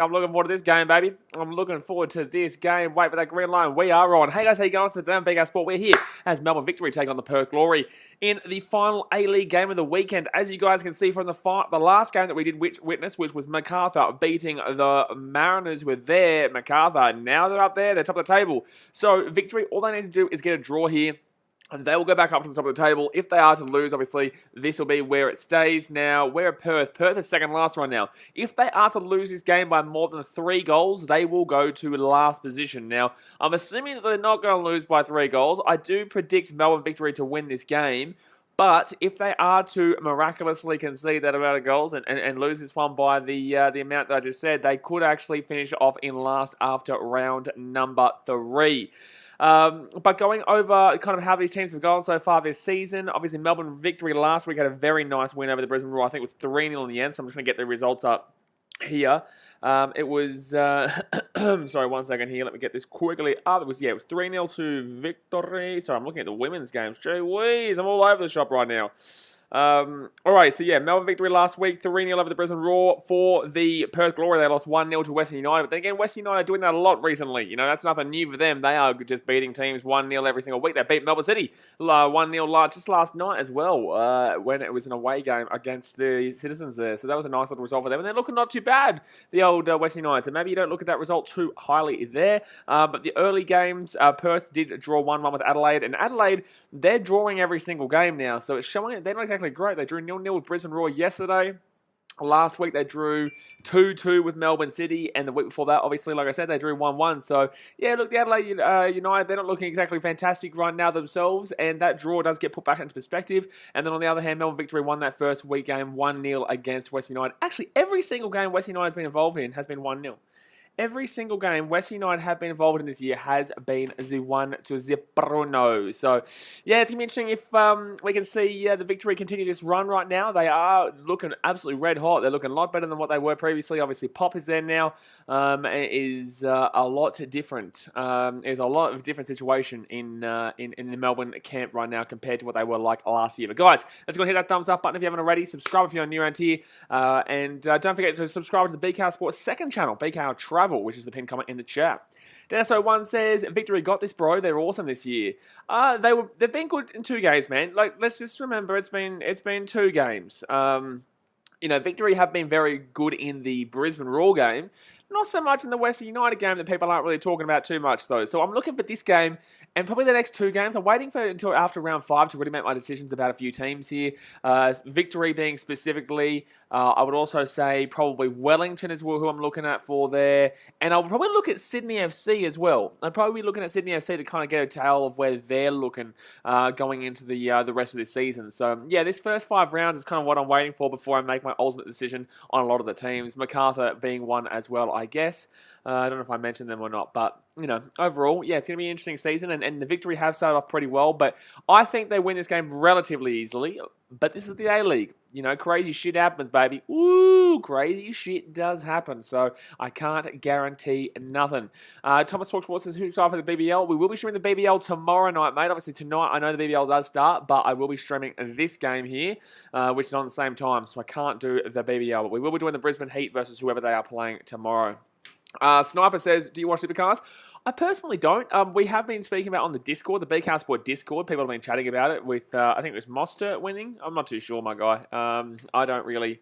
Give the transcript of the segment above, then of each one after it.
I'm looking forward to this game, baby. I'm looking forward to this game. Wait for that green line. We are on. Hey guys, how you going? Today on BKR Sport, we're here as Melbourne Victory take on the Perth Glory in the final A-League game of the weekend. As you guys can see from the last game that we did witness, which was Macarthur beating the Mariners with their Macarthur. Now they're up there. They're top of the table. So Victory, all they need to do is get a draw here. And they will go back up to the top of the table. If they are to lose, obviously, this will be where it stays. Now, we're at Perth. Perth is second last right now. If they are to lose this game by more than 3 goals, they will go to last position. Now, I'm assuming that they're not going to lose by 3 goals. I do predict Melbourne Victory to win this game. But if they are to miraculously concede that amount of goals and lose this one by the amount that I just said, they could actually finish off in last after round number 3. But going over kind of how these teams have gone so far this season, obviously Melbourne Victory last week had a very nice win over the Brisbane Roar. I think it was 3-0 in the end, so I'm just going to get the results up here. It was, sorry, 1 second here. Let me get this quickly up. It was 3-0 to Victory. Sorry, I'm looking at the women's games. Gee whiz, I'm all over the shop right now. Alright, so Melbourne Victory last week, 3-0 over the Brisbane Roar. For the Perth Glory, they lost 1-0 to Western United. But then again, Western United are doing that a lot recently. You know, that's nothing new for them. They are just beating teams 1-0 every single week. They beat Melbourne City 1-0 just last night as well, when it was an away game against the Citizens there. So that was a nice little result for them. And they're looking not too bad, the old Western United. So maybe you don't look at that result too highly there. But the early games, Perth did draw 1-1 with Adelaide. And Adelaide, they're drawing every single game now. So it's showing they're not exactly great. They drew 0-0 with Brisbane Roar yesterday. Last week they drew 2-2 with Melbourne City, and the week before that, obviously, like I said, they drew 1-1. So, look, the Adelaide United, they're not looking exactly fantastic right now themselves, and that draw does get put back into perspective. And then on the other hand, Melbourne Victory won that first week game 1-0 against Western United. Actually, every single game Western United's been involved in has been 1-0. Every single game Western United have been involved in this year has been 1-0. So, it's going to be interesting if we can see the Victory continue this run right now. They are looking absolutely red hot. They're looking a lot better than what they were previously. Obviously, Pop is there now. It is a lot different. There's a lot of different situation in the Melbourne camp right now compared to what they were like last year. But guys, let's go and hit that thumbs up button if you haven't already. Subscribe if you're new around here. And don't forget to subscribe to the BKR Sports second channel, BKR Travel, which is the pinned comment in the chat. Dennis01 says, Victory got this, bro. They're awesome this year. They've been good in 2 games, man. Like, let's just remember it's been 2 games. Victory have been very good in the Brisbane Roar game. Not so much in the Western United game that people aren't really talking about too much, though. So I'm looking for this game and probably the next 2 games. I'm waiting until after round 5 to really make my decisions about a few teams here. Victory being specifically, I would also say probably Wellington is who I'm looking at for there. And I'll probably look at Sydney FC as well. I'd probably be looking at Sydney FC to kind of get a tale of where they're looking going into the rest of this season. So, this first 5 rounds is kind of what I'm waiting for before I make my ultimate decision on a lot of the teams. Macarthur being one as well, I guess. I don't know if I mentioned them or not, but, overall, it's going to be an interesting season, and the Victory have started off pretty well, but I think they win this game relatively easily, but this is the A-League. Crazy shit happens, baby. Ooh, crazy shit does happen, so I can't guarantee nothing. Thomas Talk Sports says, who's excited for the BBL? We will be streaming the BBL tomorrow night, mate. Obviously, tonight, I know the BBL does start, but I will be streaming this game here, which is on the same time, so I can't do the BBL, but we will be doing the Brisbane Heat versus whoever they are playing tomorrow. Sniper says, do you watch Supercars? I personally don't. We have been speaking about on the Discord, the BKR Sport Discord. People have been chatting about it with, I think it was Mostert winning. I'm not too sure, my guy. I don't really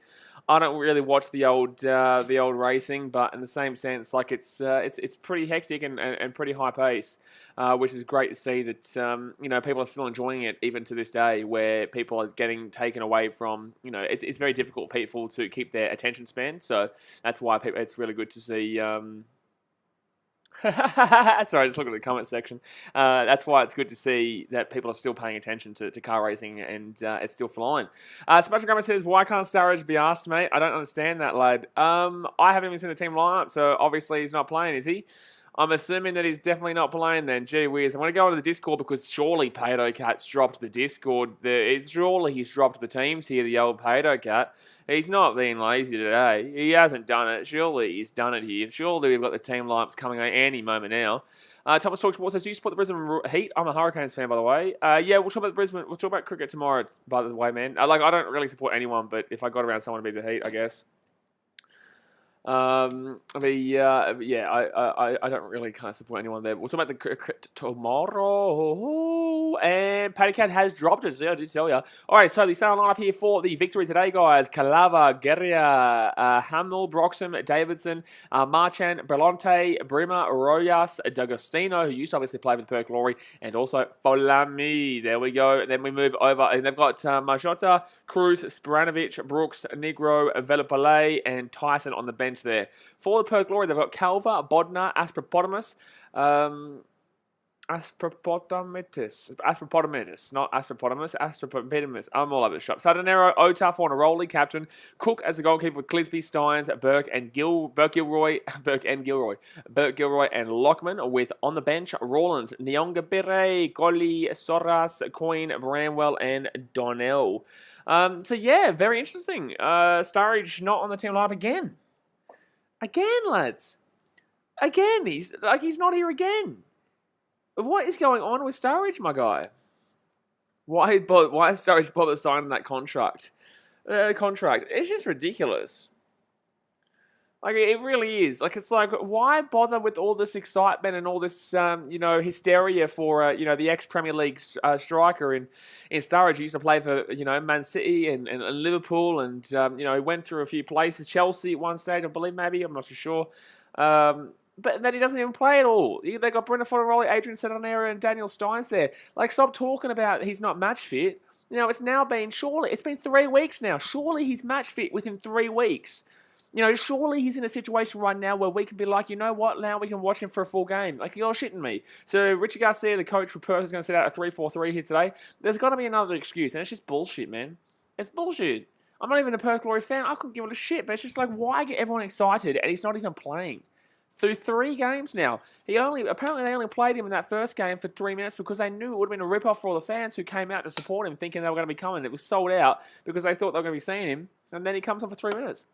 watch the old racing, but in the same sense, like it's pretty hectic and pretty high pace, which is great to see that people are still enjoying it even to this day, where people are getting taken away from. It's very difficult for people to keep their attention span, so that's why it's really good to see. Sorry, just look at the comment section. That's why it's good to see that people are still paying attention to car racing and it's still flying. Sebastian Grummer says, why can't Sarge be asked, mate? I don't understand that, lad. I haven't even seen the team lineup, so obviously he's not playing, is he? I'm assuming that he's definitely not playing then. Gee whiz. I'm going to go into the Discord because surely Pato Cat's dropped the Discord. Surely he's dropped the teams here, the old Pato Cat. He's not being lazy today. He hasn't done it. Surely he's done it here. Surely we've got the team lineups coming out any moment now. Thomas Talk Sports says, do you support the Brisbane Heat? I'm a Hurricanes fan, by the way. We'll talk about Brisbane. We'll talk about cricket tomorrow, by the way, man. I don't really support anyone, but if I got around someone, it'd be the Heat, I guess. Yeah, I don't really kind of support anyone there. We'll talk about the cricket tomorrow. And Paddy Cat has dropped it, so I do tell you. All right, so the starting lineup here for the victory today, guys. Calava, Guerria, Hamill, Broxham, Davidson, Marchand, Belonte, Brimmer, Royas, D'Agostino, who used to obviously play with Perth Glory, and also Folami. There we go. And then we move over, and they've got Majota, Cruz, Sporanovic, Brooks, Negro, Velopale, and Tyson on the bench there. For the Perth Glory, they've got Calva, Bodnar, Aspropotamus, Aspropotamus, not Aspropotamus, Aspropotamus. I'm all over the shop. Sardinero, Ota, Fornaroli, captain. Cook as the goalkeeper with Clisby, Steins, Burke and Gilroy, and Lockman with on the bench Rawlins, Nyonga Bire, Golly, Soras, Coyne, Bramwell, and Donnell. So yeah, very interesting. Sturridge not on the team lineup again. Again, lads. Again, he's not here again. What is going on with Sturridge, my guy? Why is Sturridge bother signing that contract? It's just ridiculous. Like, it really is. Like, it's like, why bother with all this excitement and all this, hysteria for, the ex-Premier League striker in Sturridge. He used to play for, Man City and Liverpool and, he went through a few places. Chelsea at one stage, I believe, maybe. I'm not too sure. But then he doesn't even play at all. They got Brenda Fornaroli, Adrian Sedonera, and Daniel Steins there. Like, stop talking about he's not match fit. It's now been, it's been 3 weeks now. Surely he's match fit within 3 weeks. Surely he's in a situation right now where we can be like, you know what, now we can watch him for a full game. Like, you're shitting me. So Richard Garcia, the coach for Perth, is going to set out a 3-4-3 here today. There's got to be another excuse, and it's just bullshit, man. It's bullshit. I'm not even a Perth Glory fan. I couldn't give it a shit, but it's just like, why get everyone excited and he's not even playing? Through 3 games now. Apparently they only played him in that first game for 3 minutes because they knew it would have been a rip-off for all the fans who came out to support him thinking they were going to be coming. It was sold out because they thought they were going to be seeing him, and then he comes on for 3 minutes.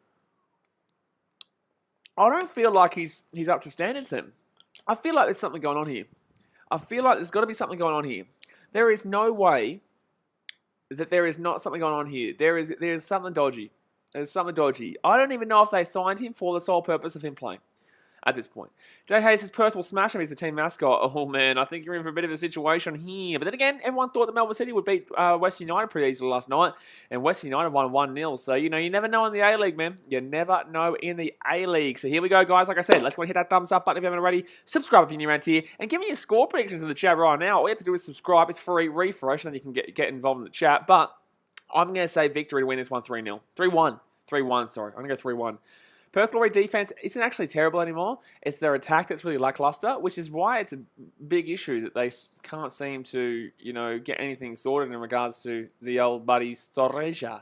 I don't feel like he's up to standards then. I feel like there's something going on here. I feel like there's got to be something going on here. There is no way that there is not something going on here. There is something dodgy. There's something dodgy. I don't even know if they signed him for the sole purpose of him playing at this point. Jay Hayes says Perth will smash him. He's the team mascot. Oh, man, I think you're in for a bit of a situation here. But then again, everyone thought that Melbourne City would beat West United pretty easily last night, and West United won 1-0. So, you never know in the A-League, man. You never know in the A-League. So here we go, guys. Like I said, let's go and hit that thumbs up button if you haven't already. Subscribe if you're new around here, and give me your score predictions in the chat right now. All you have to do is subscribe. It's free, refresh, and then you can get involved in the chat. But I'm going to say victory to win this one 3-0. 3-1. 3-1, sorry. I'm going to go 3-1. Perth Glory defense isn't actually terrible anymore. It's their attack that's really lackluster, which is why it's a big issue that they can't seem to, get anything sorted in regards to the old buddy Storreja.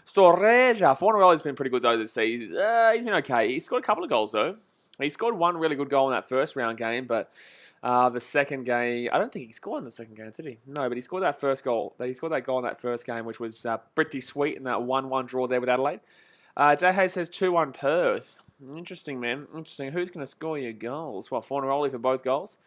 Fornaroli's been pretty good, though, this season. He's been okay. He scored a couple of goals, though. He scored one really good goal in that first round game, but the second game, I don't think he scored in the second game, did he? No, but he scored that first goal. He scored that goal in that first game, which was pretty sweet in that 1-1 draw there with Adelaide. Jay Hayes says 2-1 Perth. Interesting, man. Interesting. Who's going to score your goals? What, Fornaroli for both goals?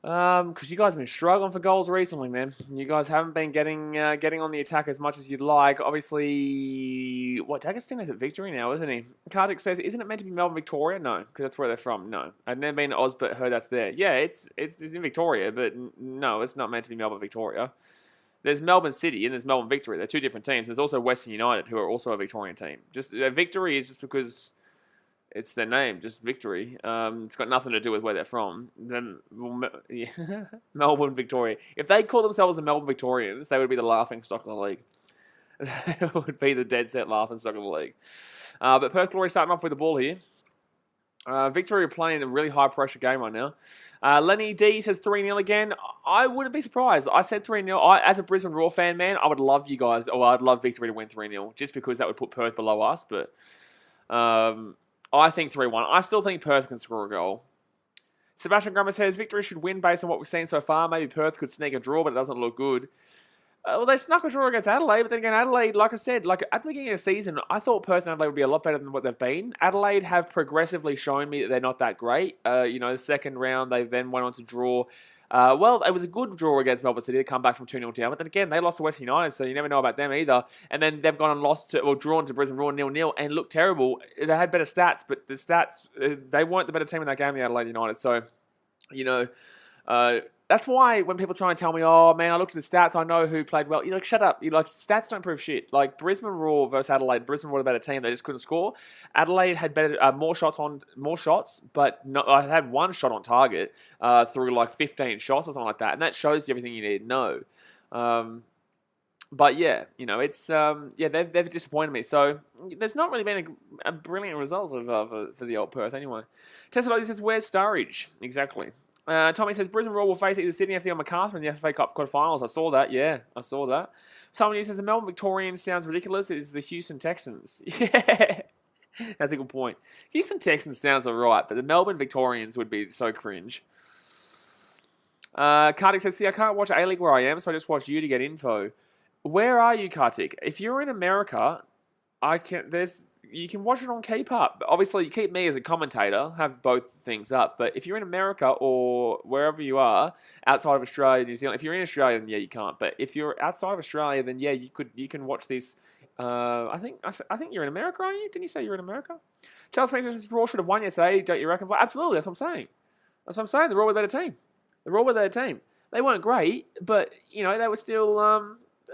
Because you guys have been struggling for goals recently, man. You guys haven't been getting on the attack as much as you'd like. Obviously, D'Agostino's at Victory now, isn't he? Kartik says, isn't it meant to be Melbourne Victoria? No, because that's where they're from. No. I've never been to Oz, but heard that's there. Yeah, it's in Victoria, but no, it's not meant to be Melbourne Victoria. There's Melbourne City and there's Melbourne Victory. They're 2 different teams. There's also Western United, who are also a Victorian team. Just Victory is just because it's their name, just Victory. It's got nothing to do with where they're from. Melbourne Victoria. If they call themselves the Melbourne Victorians, they would be the laughing stock of the league. They would be the dead set laughing stock of the league. But Perth Glory starting off with the ball here. Victory are playing a really high-pressure game right now. Lenny D says 3-0 again. I wouldn't be surprised. I said 3-0. As a Brisbane Roar fan, man, I would love you guys, or I'd love Victory to win 3-0, just because that would put Perth below us. But I think 3-1. I still think Perth can score a goal. Sebastian Grummer says Victory should win based on what we've seen so far. Maybe Perth could sneak a draw, but it doesn't look good. Well, they snuck a draw against Adelaide, but then again, Adelaide, like I said, at the beginning of the season, I thought Perth and Adelaide would be a lot better than what they've been. Adelaide have progressively shown me that they're not that great. The second round, they then went on to draw Well, it was a good draw against Melbourne City to come back from 2-0 down. But then again, they lost to Western United, so you never know about them either. And then they've gone and drawn to Brisbane Roar 0-0 and looked terrible. They had better stats, but the stats, they weren't the better team in that game, the Adelaide United. So, that's why when people try and tell me, oh man, I looked at the stats, I know who played well. You're like, shut up. You're like, stats don't prove shit. Like Brisbane Roar versus Adelaide. Brisbane Roar a better team. They just couldn't score. Adelaide had more shots, but I had one shot on target through like 15 shots or something like that, and that shows you everything you need to know. But yeah, it's they've disappointed me. So there's not really been a brilliant result for the old Perth anyway. Tessalodi says, where's Sturridge? Exactly. Tommy says, Brisbane Roar will face either Sydney FC or Macarthur in the FA Cup quarterfinals. I saw that. Yeah, I saw that. Someone who says, the Melbourne Victorians sounds ridiculous. It is the Houston Texans. Yeah, that's a good point. Houston Texans sounds alright, but the Melbourne Victorians would be so cringe. Kartik says, see, I can't watch A-League where I am, so I just watch you to get info. Where are you, Kartik? If you're in America, you can watch it on Keep Up. Obviously, you keep me as a commentator, have both things up. But if you're in America or wherever you are, outside of Australia, New Zealand, if you're in Australia, then yeah, you can't. But if you're outside of Australia, then yeah, you can watch this. I think you're in America, aren't you? Didn't you say you're in America? Charles Spencer says, Raw should have won yesterday, don't you reckon? Well, absolutely, that's what I'm saying. The Raw were a better team. They weren't great, but, they were still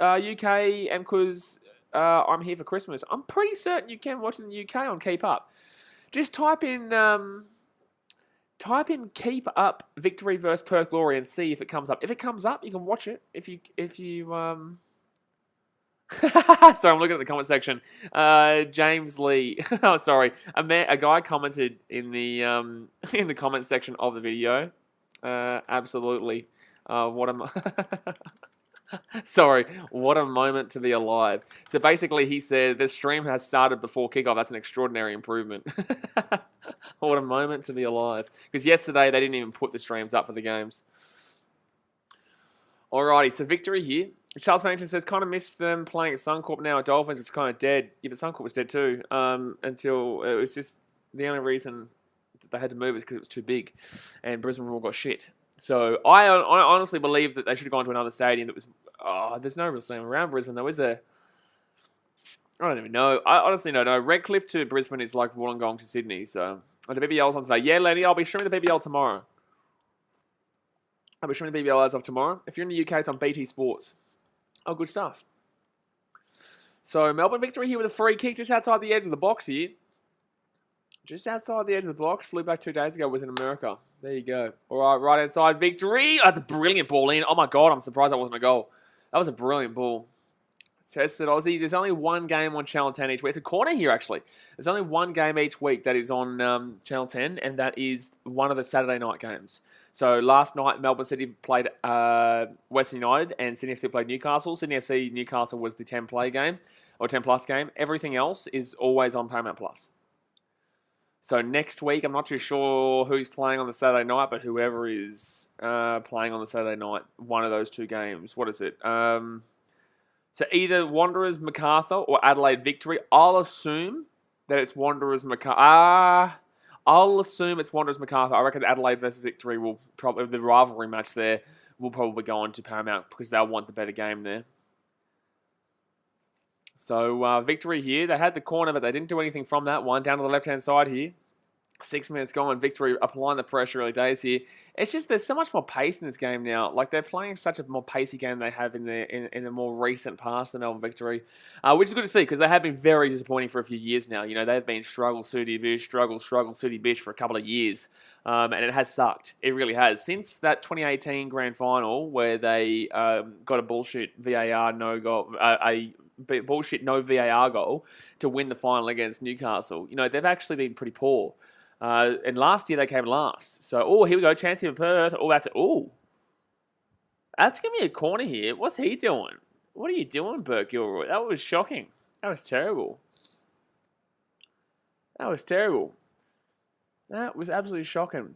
UK, and because I'm here for Christmas. I'm pretty certain you can watch in the UK on Keep Up. Just type in Keep Up Victory versus Perth Glory and see if it comes up. If it comes up, you can watch it. If you sorry, I'm looking at the comment section. James Lee. Oh, sorry. A guy commented in the comment section of the video. Absolutely. What am Sorry, what a moment to be alive. So basically he said, the stream has started before kickoff. That's an extraordinary improvement. What a moment to be alive. Because yesterday they didn't even put the streams up for the games. Alrighty, so victory here. Charles Pennington says, kind of missed them playing at Suncorp now at Dolphins, which is kind of dead. Yeah, but Suncorp was dead too. Until it was just the only reason that they had to move is because it was too big. And Brisbane all got shit. So I honestly believe that they should have gone to another stadium that was... there's no real stadium around Brisbane though, is there? I don't even know. I honestly don't know. Redcliffe to Brisbane is like Wollongong to Sydney. So the BBL's on today. Yeah, Lenny, I'll be streaming the BBL tomorrow. I'll be streaming the BBL as of tomorrow. If you're in the UK, it's on BT Sports. Oh, good stuff. So Melbourne Victory here with a free kick just outside the edge of the box here. Just outside the edge of the box. Flew back 2 days ago. Was in America. There you go. All right, right inside Victory. That's a brilliant ball in. Oh my God, I'm surprised that wasn't a goal. That was a brilliant ball. Tested Aussie. There's only one game on Channel 10 each week. It's a corner here, actually. There's only one game each week that is on Channel 10, and that is one of the Saturday night games. So last night, Melbourne City played Western United, and Sydney FC played Newcastle. Sydney FC Newcastle was the 10-play game, or 10-plus game. Everything else is always on Paramount Plus. So next week, I'm not too sure who's playing on the Saturday night, but whoever is playing on the Saturday night, one of those two games. What is it? So either Wanderers Macarthur or Adelaide Victory. I'll assume that it's Wanderers Macarthur. I'll assume it's Wanderers Macarthur. I reckon Adelaide versus Victory will probably, the rivalry match there will probably go on to Paramount because they'll want the better game there. So Victory here. They had the corner, but they didn't do anything from that one. Down to the left-hand side here. 6 minutes gone. Victory applying the pressure early days here. It's just there's so much more pace in this game now. Like they're playing such a more pacey game than they have in the more recent past, the Melbourne Victory, which is good to see because they have been very disappointing for a few years now. You know, they've been struggle, Sooty Bish, struggle, Sooty Bish for a couple of years, and it has sucked. It really has. Since that 2018 grand final where they got a bullshit VAR no goal, bullshit no VAR goal to win the final against Newcastle. You know, they've actually been pretty poor. And last year they came last. So, here we go. Chance here for Perth. That's going to be a corner here. What's he doing? What are you doing, Burke Gilroy? That was shocking. That was terrible. That was absolutely shocking.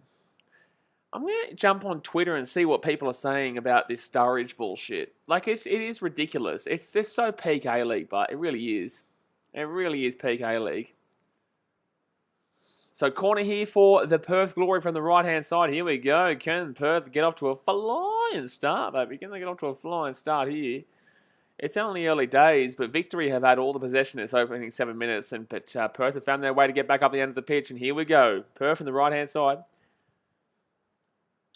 I'm going to jump on Twitter and see what people are saying about this Sturridge bullshit. Like, it is ridiculous. It's just so peak A-League, but it really is. It really is peak A-League. So corner here for the Perth Glory from the right-hand side. Here we go. Can Perth get off to a flying start, baby? Can they get off to a flying start here? It's only early days, but Victory have had all the possession in its opening 7 minutes, but Perth have found their way to get back up the end of the pitch, and here we go. Perth from the right-hand side.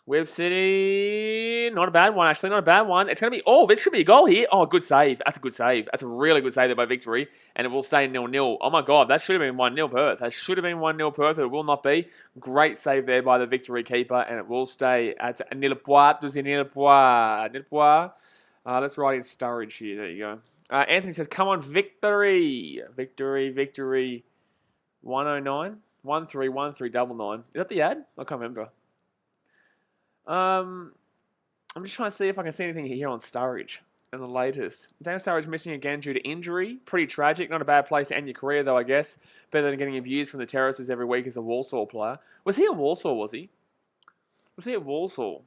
Web City, not a bad one, actually, not a bad one. It's going to be, this could be a goal here. Oh, good save. That's a good save. That's a really good save there by Victory, and it will stay 0-0. Oh my God, that should have been 1-0 Perth. That should have been 1-0 Perth, but it will not be. Great save there by the Victory keeper, and it will stay at nil point. Let's write in Sturridge here. There you go. Anthony says, come on, Victory. Victory. 109, 131399. Is that the ad? I can't remember. I'm just trying to see if I can see anything here on Sturridge and the latest. Daniel Sturridge missing again due to injury. Pretty tragic. Not a bad place to end your career, though, I guess. Better than getting abused from the terraces every week as a Walsall player. Was he at Walsall, was he? Was he at Walsall?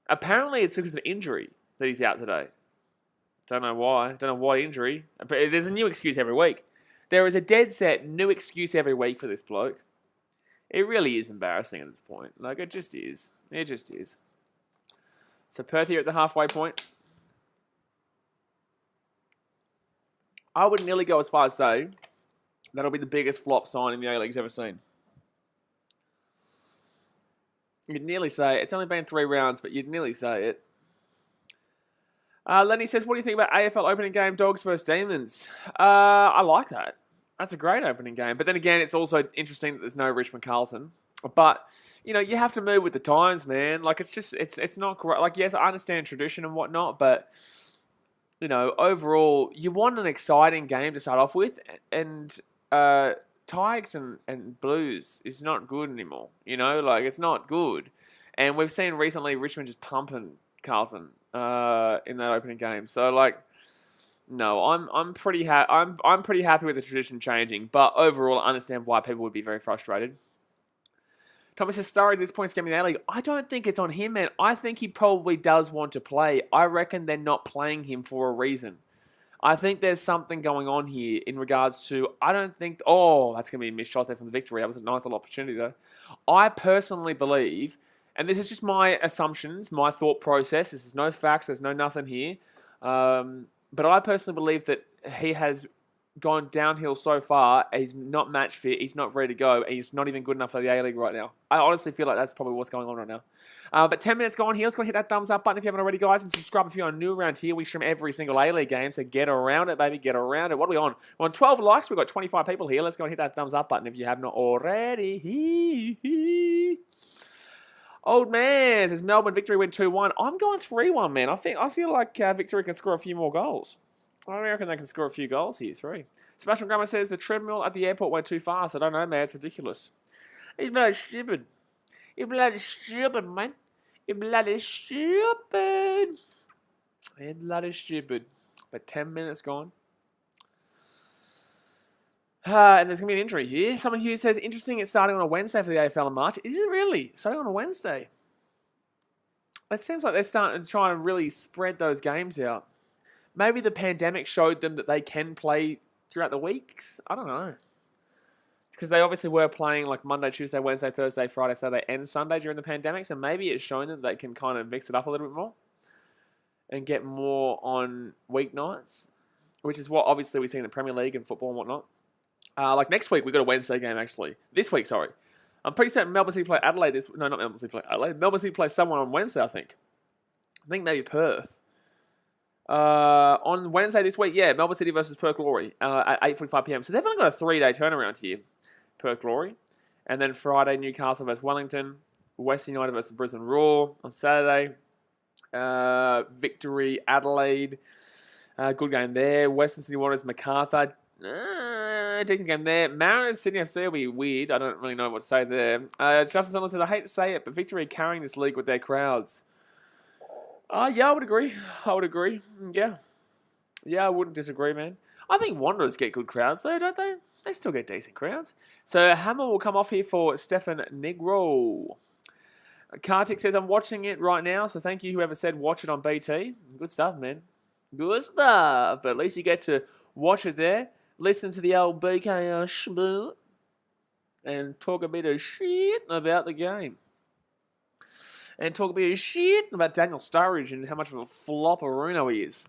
Apparently, it's because of injury that he's out today. Don't know why. Don't know what injury. But there's a new excuse every week. There is a dead set new excuse every week for this bloke. It really is embarrassing at this point. Like, it just is. It just is. So, Perth here at the halfway point. I would nearly go as far as say that'll be the biggest flop signing the A-League's ever seen. You'd nearly say it. It's only been 3 rounds, but you'd nearly say it. Lenny says, what do you think about AFL opening game, Dogs vs Demons? I like that. That's a great opening game. But then again, it's also interesting that there's no Richmond Carlton. But, you know, you have to move with the times, man. Like, it's not great. Like, yes, I understand tradition and whatnot, but, you know, overall, you want an exciting game to start off with. And Tigers and Blues is not good anymore. You know, like, it's not good. And we've seen recently Richmond just pumping Carlton in that opening game. So, like, no, I'm pretty happy with the tradition changing, but overall, I understand why people would be very frustrated. Thomas says, Sturridge, this point's getting the A-League. I don't think it's on him, man. I think he probably does want to play. I reckon they're not playing him for a reason. I think there's something going on here in regards to, I don't think, that's going to be a missed shot there from the Victory. That was a nice little opportunity, though. I personally believe, and this is just my assumptions, my thought process. This is no facts. There's no nothing here. But I personally believe that he has gone downhill so far. He's not match fit. He's not ready to go. And he's not even good enough for the A-League right now. I honestly feel like that's probably what's going on right now. But 10 minutes gone here. Let's go hit that thumbs up button if you haven't already, guys. And subscribe if you're new around here. We stream every single A-League game. So get around it, baby. Get around it. What are we on? We're on 12 likes. We've got 25 people here. Let's go and hit that thumbs up button if you have not already. Old man says Melbourne Victory win 2-1. I'm going 3-1, man. I feel like Victory can score a few more goals. I reckon they can score a few goals here, 3. Sebastian Grummer says the treadmill at the airport went too fast. I don't know, man. It's ridiculous. He's bloody stupid. You're bloody stupid, man. You're bloody stupid. You're bloody stupid. But 10 minutes gone. And there's going to be an injury here. Someone here says, interesting, it's starting on a Wednesday for the AFL in March. Is it really? Starting on a Wednesday? It seems like they're starting to try and really spread those games out. Maybe the pandemic showed them that they can play throughout the weeks. I don't know. Because they obviously were playing like Monday, Tuesday, Wednesday, Thursday, Friday, Saturday, and Sunday during the pandemic. So maybe it's shown them that they can kind of mix it up a little bit more and get more on weeknights, which is what obviously we see in the Premier League and football and whatnot. Like next week, we've got a Wednesday game, actually. This week, sorry. I'm pretty certain Melbourne City play Adelaide this... No, not Melbourne City play Adelaide. Melbourne City play someone on Wednesday, I think. I think maybe Perth. On Wednesday this week, yeah, Melbourne City versus Perth Glory at 8:45 p.m. So they've only got a 3-day turnaround here, Perth Glory. And then Friday, Newcastle versus Wellington. Western United versus Brisbane Roar on Saturday. Victory, Adelaide. Good game there. Western Sydney Wanderers, Macarthur. Decent game there. Mariners, Sydney FC will be weird. I don't really know what to say there. Justin Sunderland says, I hate to say it, but Victory are carrying this league with their crowds. Yeah, I would agree. Yeah. Yeah, I wouldn't disagree, man. I think Wanderers get good crowds, though, don't they? They still get decent crowds. So Hammer will come off here for Stefan Negro. Kartik says, I'm watching it right now, so thank you whoever said watch it on BT. Good stuff, man. Good stuff. But at least you get to watch it there. Listen to the old BKRmy. and talk a bit of shit about the game. And talk a bit of shit about Daniel Sturridge and how much of a flop-a-runo he is.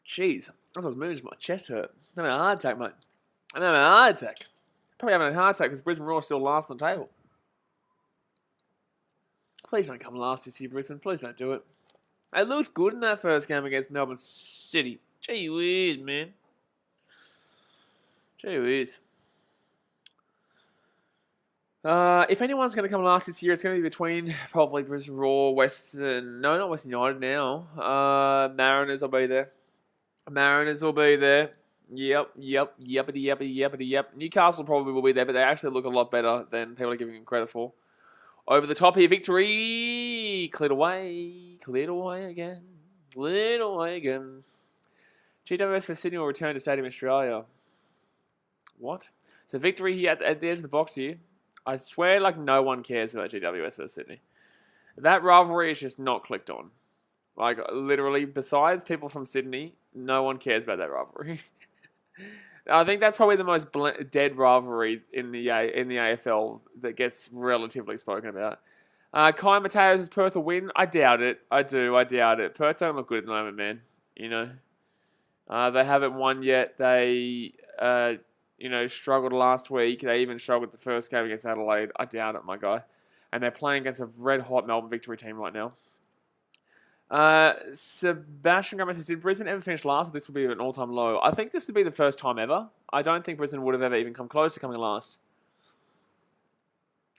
Jeez, I was moving, my chest hurt. I'm having a heart attack, mate. I'm having a heart attack. Probably having a heart attack because Brisbane Roar still last on the table. Please don't come last this year, Brisbane. Please don't do it. It looked good in that first game against Melbourne City. Gee whiz, man. Gee whiz. If anyone's going to come last this year, it's going to be between probably Brisbane Roar, Western... No, not Western United now. Mariners will be there. Mariners will be there. Yep. Newcastle probably will be there, but they actually look a lot better than people are giving them credit for. Over the top here, Victory. Cleared away again. GWS for Sydney will return to Stadium Australia. What? So Victory here at the edge of the box here. I swear like no one cares about GWS for Sydney. That rivalry is just not clicked on. Like literally, besides people from Sydney, no one cares about that rivalry. I think that's probably the most dead rivalry in the AFL that gets relatively spoken about. Kai Mateos' Perth will win? I doubt it. I doubt it. Perth don't look good at the moment, man. You know, they haven't won yet. They, struggled last week. They even struggled the first game against Adelaide. I doubt it, my guy. And they're playing against a red-hot Melbourne Victory team right now. Sebastian Graham says, did Brisbane ever finish last? This would be an all-time low. I think this would be the first time ever. I don't think Brisbane would have ever even come close to coming last.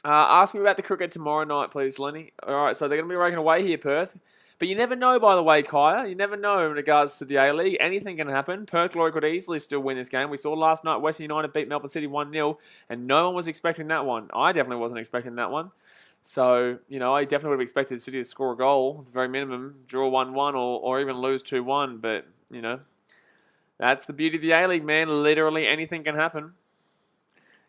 Ask me about the cricket tomorrow night, please, Lenny. Alright, so they're going to be raking away here, Perth. But you never know, by the way, Kaya. You never know in regards to the A-League. Anything can happen. Perth Glory could easily still win this game. We saw last night Western United beat Melbourne City 1-0, and no one was expecting that one. I definitely wasn't expecting that one. So, I definitely would have expected City to score a goal, at the very minimum, draw 1-1 or even lose 2-1. But, that's the beauty of the A-League, man. Literally anything can happen.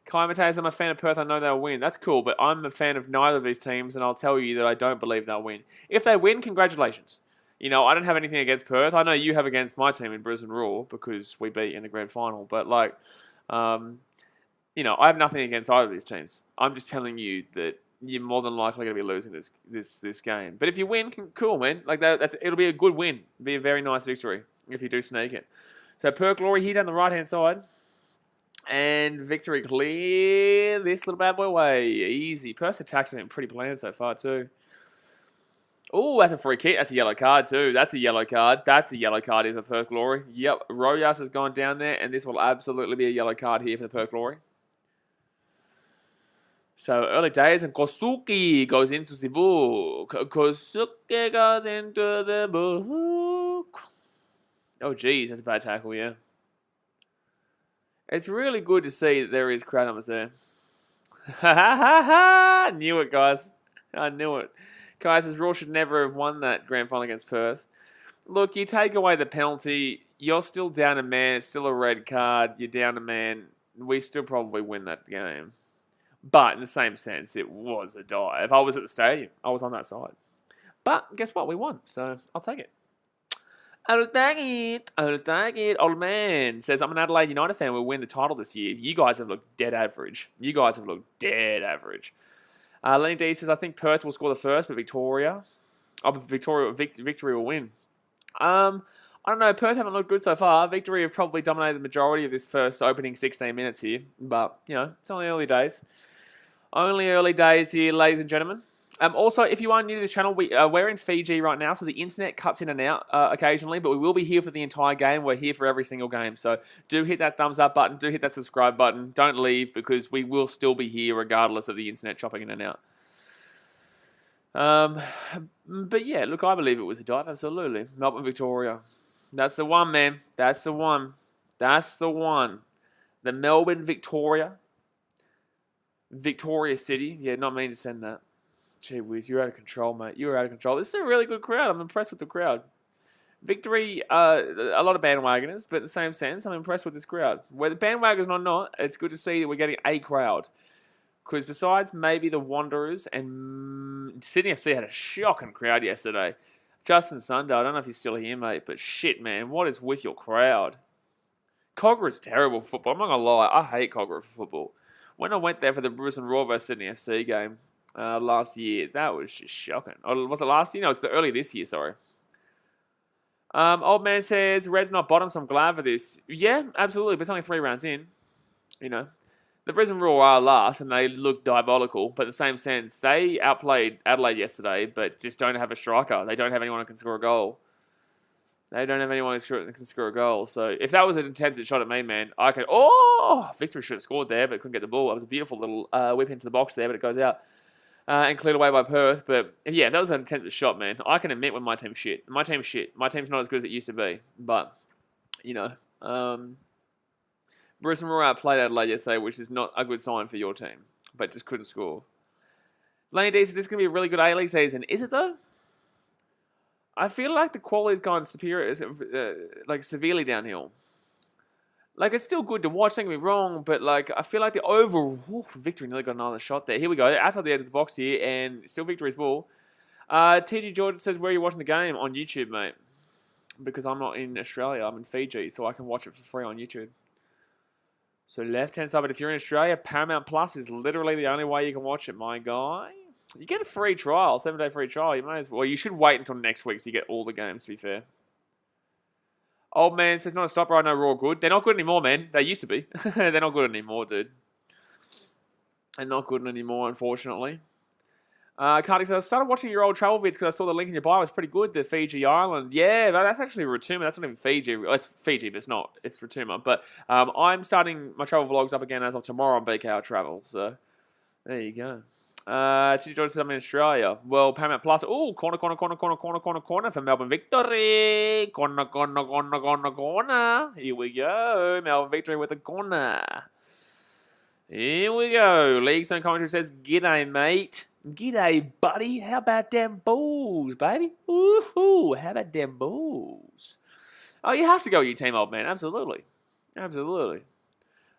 Kai Mateus, I'm a fan of Perth. I know they'll win. That's cool, but I'm a fan of neither of these teams, and I'll tell you that I don't believe they'll win. If they win, congratulations. I don't have anything against Perth. I know you have against my team in Brisbane Roar because we beat in the grand final. But, I have nothing against either of these teams. I'm just telling you that you're more than likely going to be losing this game. But if you win, cool, man. It'll be a good win. It'll be a very nice victory if you do sneak it. So Perth Glory here down the right-hand side. And Victory clear this little bad boy away. Easy. Perth's attacks have been pretty bland so far too. Oh, that's a free kick. That's a yellow card too. That's a yellow card. That's a yellow card here for Perth Glory. Yep, Rojas has gone down there, and this will absolutely be a yellow card here for the Perth Glory. So early days, and Kosuke goes into the book. Kosuke goes into the book. Oh, geez, that's a bad tackle, yeah. It's really good to see that there is crowd numbers there. Ha ha ha ha! Knew it, guys. I knew it. Guys, as Raw should never have won that grand final against Perth. Look, you take away the penalty, you're still down a man. It's still a red card. You're down a man. We still probably win that game. But in the same sense, it was a dive. I was at the stadium. I was on that side. But guess what? We won. So I'll take it. I'll take it. Old man says, I'm an Adelaide United fan. We'll win the title this year. You guys have looked dead average. Lenny D says, I think Perth will score the first, but Victory will win. I don't know. Perth haven't looked good so far. Victory have probably dominated the majority of this first opening 16 minutes here. But, it's only early days. Only early days here, ladies and gentlemen. Also, if you are new to this channel, we're in Fiji right now, so the internet cuts in and out occasionally, but we will be here for the entire game. We're here for every single game, so do hit that thumbs up button, do hit that subscribe button. Don't leave, because we will still be here regardless of the internet chopping in and out. But yeah, look, I believe it was a dive, absolutely. Melbourne Victoria. That's the one, man. That's the one. The Melbourne Victoria. Victoria City. Yeah, not mean to send that. Gee whiz, you're out of control, mate. You're out of control. This is a really good crowd. I'm impressed with the crowd. Victory, a lot of bandwagoners, but in the same sense, I'm impressed with this crowd. Whether bandwagoners or not, it's good to see that we're getting a crowd. Because besides maybe the Wanderers and Sydney FC had a shocking crowd yesterday. Justin Sunday, I don't know if you're still here, mate, but shit, man, what is with your crowd? Cogra is terrible for football. I'm not going to lie. I hate Cogra for football. When I went there for the Brisbane Roar vs Sydney FC game last year, that was just shocking. Or was it last year? No, it's the early this year, sorry. Old man says, Red's not bottom, so I'm glad for this. Yeah, absolutely, but it's only 3 rounds in. You know. The Brisbane Roar are last, and they look diabolical, but in the same sense, they outplayed Adelaide yesterday, but just don't have a striker. They don't have anyone who can score a goal. They don't have anyone who can score a goal. So if that was an attempted shot at me, man, I could... Oh! Victory should have scored there, but couldn't get the ball. It was a beautiful little whip into the box there, but it goes out. And cleared away by Perth. But yeah, that was an attempted shot, man. I can admit when my team's shit. My team's shit. My team's not as good as it used to be. But, you know... Brisbane Roar played Adelaide yesterday, which is not a good sign for your team, but just couldn't score. Laney D said this is going to be a really good A-League season. Is it, though? I feel like the quality's gone superior, like severely downhill. Like, it's still good to watch, don't get me wrong, but like I feel like the overall Victory nearly got another shot there. Here we go, outside the edge of the box here, and still Victory's ball. TG George says, where are you watching the game? On YouTube, mate. Because I'm not in Australia, I'm in Fiji, so I can watch it for free on YouTube. So left-hand side, but if you're in Australia, Paramount Plus is literally the only way you can watch it, my guy. You get a free trial, 7-day free trial. You may as well. You should wait until next week so you get all the games, to be fair. Old man says, not a stop right, no Raw good. They're not good anymore, man. They used to be. They're not good anymore, dude. They're not good anymore, unfortunately. Cardi says, I started watching your old travel vids because I saw the link in your bio. It was pretty good, the Fiji Island. Yeah, that's actually Rotuma. That's not even Fiji. It's Fiji, but it's not. It's Rotuma. But I'm starting my travel vlogs up again as of tomorrow on BKR Travel. So, there you go. Titi George says, I'm in Australia. Well, Paramount Plus. Oh, corner for Melbourne Victory. Corner. Here we go. Melbourne Victory with a corner. Here we go. League Zone commentary says, g'day, mate. G'day, buddy. How about them Bulls, baby? Woohoo. How about them Bulls? Oh, you have to go with your team, old man. Absolutely. Absolutely.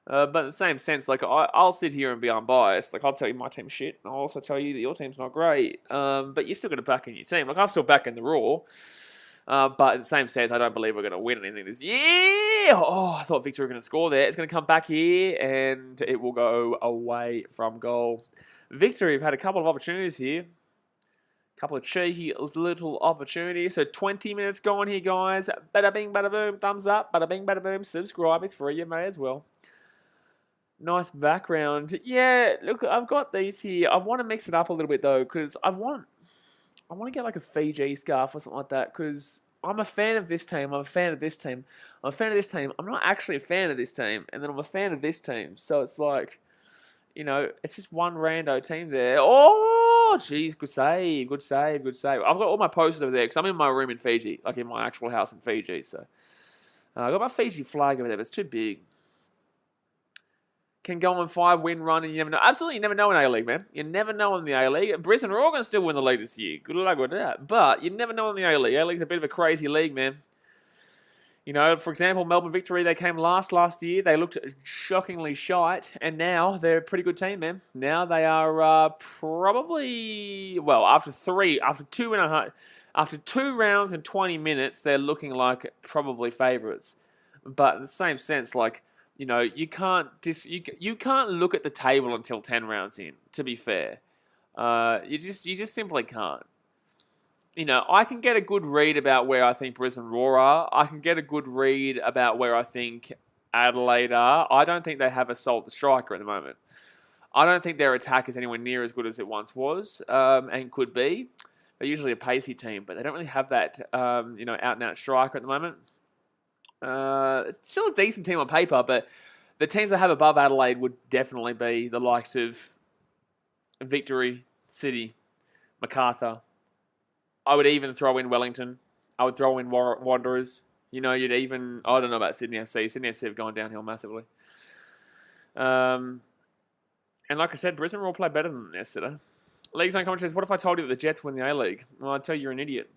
But in the same sense, like, I'll sit here and be unbiased. Like, I'll tell you my team's shit, and I'll also tell you that your team's not great. But you're still going to back in your team. Like, I'm still back in the Raw. But in the same sense, I don't believe we're going to win anything this year. Oh, I thought Victory were going to score there. It's going to come back here, and it will go away from goal. Victory have had a couple of opportunities here. A couple of cheeky little opportunities. So 20 minutes gone here, guys. Bada bing, bada boom. Thumbs up. Bada bing, bada boom. Subscribe. It's free. You may as well. Nice background. Yeah, look, I've got these here. I want to mix it up a little bit, though, because I want to get like a Fiji scarf or something like that, because I'm a fan of this team. I'm a fan of this team. I'm a fan of this team. I'm not actually a fan of this team. And then I'm a fan of this team. So it's like, you know, it's just one rando team there. Oh, jeez, good save. I've got all my posters over there because I'm in my room in Fiji, like in my actual house in Fiji. So I got my Fiji flag over there, but it's too big. Can go on 5-win run, and you never know. Absolutely, you never know in A-League, man. You never know in the A-League. Brisbane are all going to still win the league this year. Good luck with that. But you never know in the A-League. A-League's a bit of a crazy league, man. You know, for example, Melbourne Victory, they came last year. They looked shockingly shite, and now they're a pretty good team, man. Now they are probably, well, after 2 rounds and 20 minutes, they're looking like probably favourites. But in the same sense, like, you know, you can't look at the table until 10 rounds in, to be fair. You just simply can't. You know, I can get a good read about where I think Brisbane Roar are. I can get a good read about where I think Adelaide are. I don't think they have a salt striker at the moment. I don't think their attack is anywhere near as good as it once was, and could be. They're usually a pacey team, but they don't really have that, you know, out-and-out striker at the moment. It's still a decent team on paper, but the teams that have above Adelaide would definitely be the likes of Victory, City, MacArthur. I would even throw in Wellington. I would throw in Wanderers. You know, you'd even... I don't know about Sydney FC. Sydney FC have gone downhill massively. And like I said, Brisbane will play better than them yesterday. League Zone commentary says, what if I told you that the Jets win the A-League? Well, I'd tell you you're an idiot.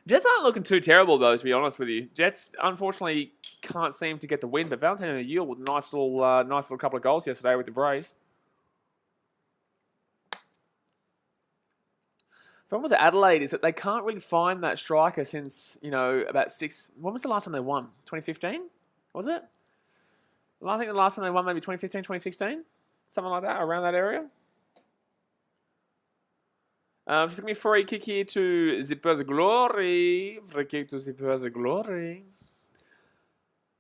Jets aren't looking too terrible, though, to be honest with you. Jets, unfortunately, can't seem to get the win, but Valentino Yield with a nice little couple of goals yesterday with the Braves. The problem with Adelaide is that they can't really find that striker since, you know, about 6... When was the last time they won? 2015? Was it? I think the last time they won maybe 2015, 2016? Something like that, around that area. Just give me a free kick here to the Perth Glory. Free kick to the Perth Glory.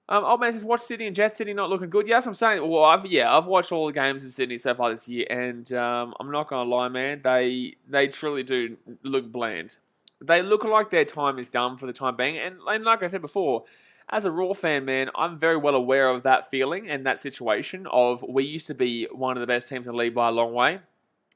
Old man says, watch Sydney and Jet City not looking good. Yeah, that's what I'm saying. Well, I've watched all the games of Sydney so far this year, and I'm not going to lie, man. They truly do look bland. They look like their time is done for the time being. And like I said before, as a Raw fan, man, I'm very well aware of that feeling and that situation of we used to be one of the best teams in the league by a long way.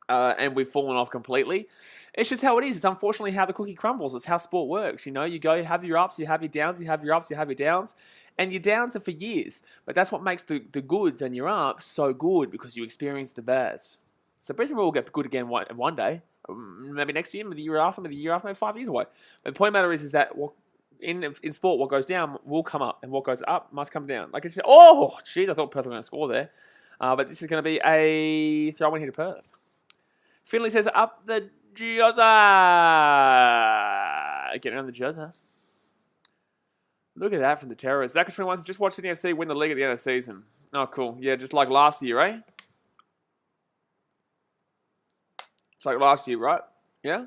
And we've fallen off completely. It's just how it is. It's unfortunately how the cookie crumbles. It's how sport works. You know, you go, you have your ups, you have your downs, you have your ups, you have your downs. And your downs are for years. But that's what makes the goods and your ups so good, because you experience the bads. So Brisbane will get good again one day. Maybe next year, maybe the year after, maybe 5 years away. But the point of the matter is that in sport, what goes down will come up. And what goes up must come down. Like I said, oh, jeez, I thought Perth were going to score there. But this is going to be a throw-in here to Perth. Finley says, up the Jozza. Getting around the Jozza. Look at that from the Terrorists. Zach 21 says, just watch Sydney FC win the league at the end of the season. Oh, cool. Yeah, just like last year, eh? It's like last year, right? Yeah?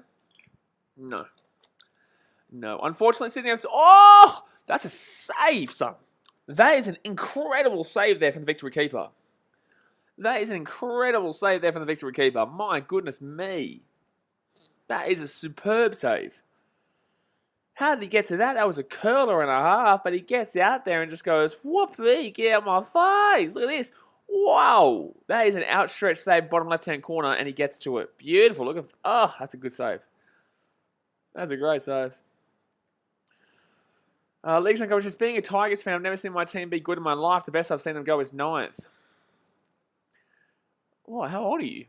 No. No. Unfortunately, Sydney FC... Oh! That's a save, son. That is an incredible save there from the Victory keeper. That is an incredible save there from the Victory keeper. My goodness me. That is a superb save. How did he get to that? That was a curler and a half, but he gets out there and just goes, whoopee, get out my face. Look at this. Wow. That is an outstretched save, bottom left-hand corner, and he gets to it. Beautiful. Look at, oh, that's a good save. That's a great save. League coach says, being a Tigers fan, I've never seen my team be good in my life. The best I've seen them go is 9th. Oh, how old are you?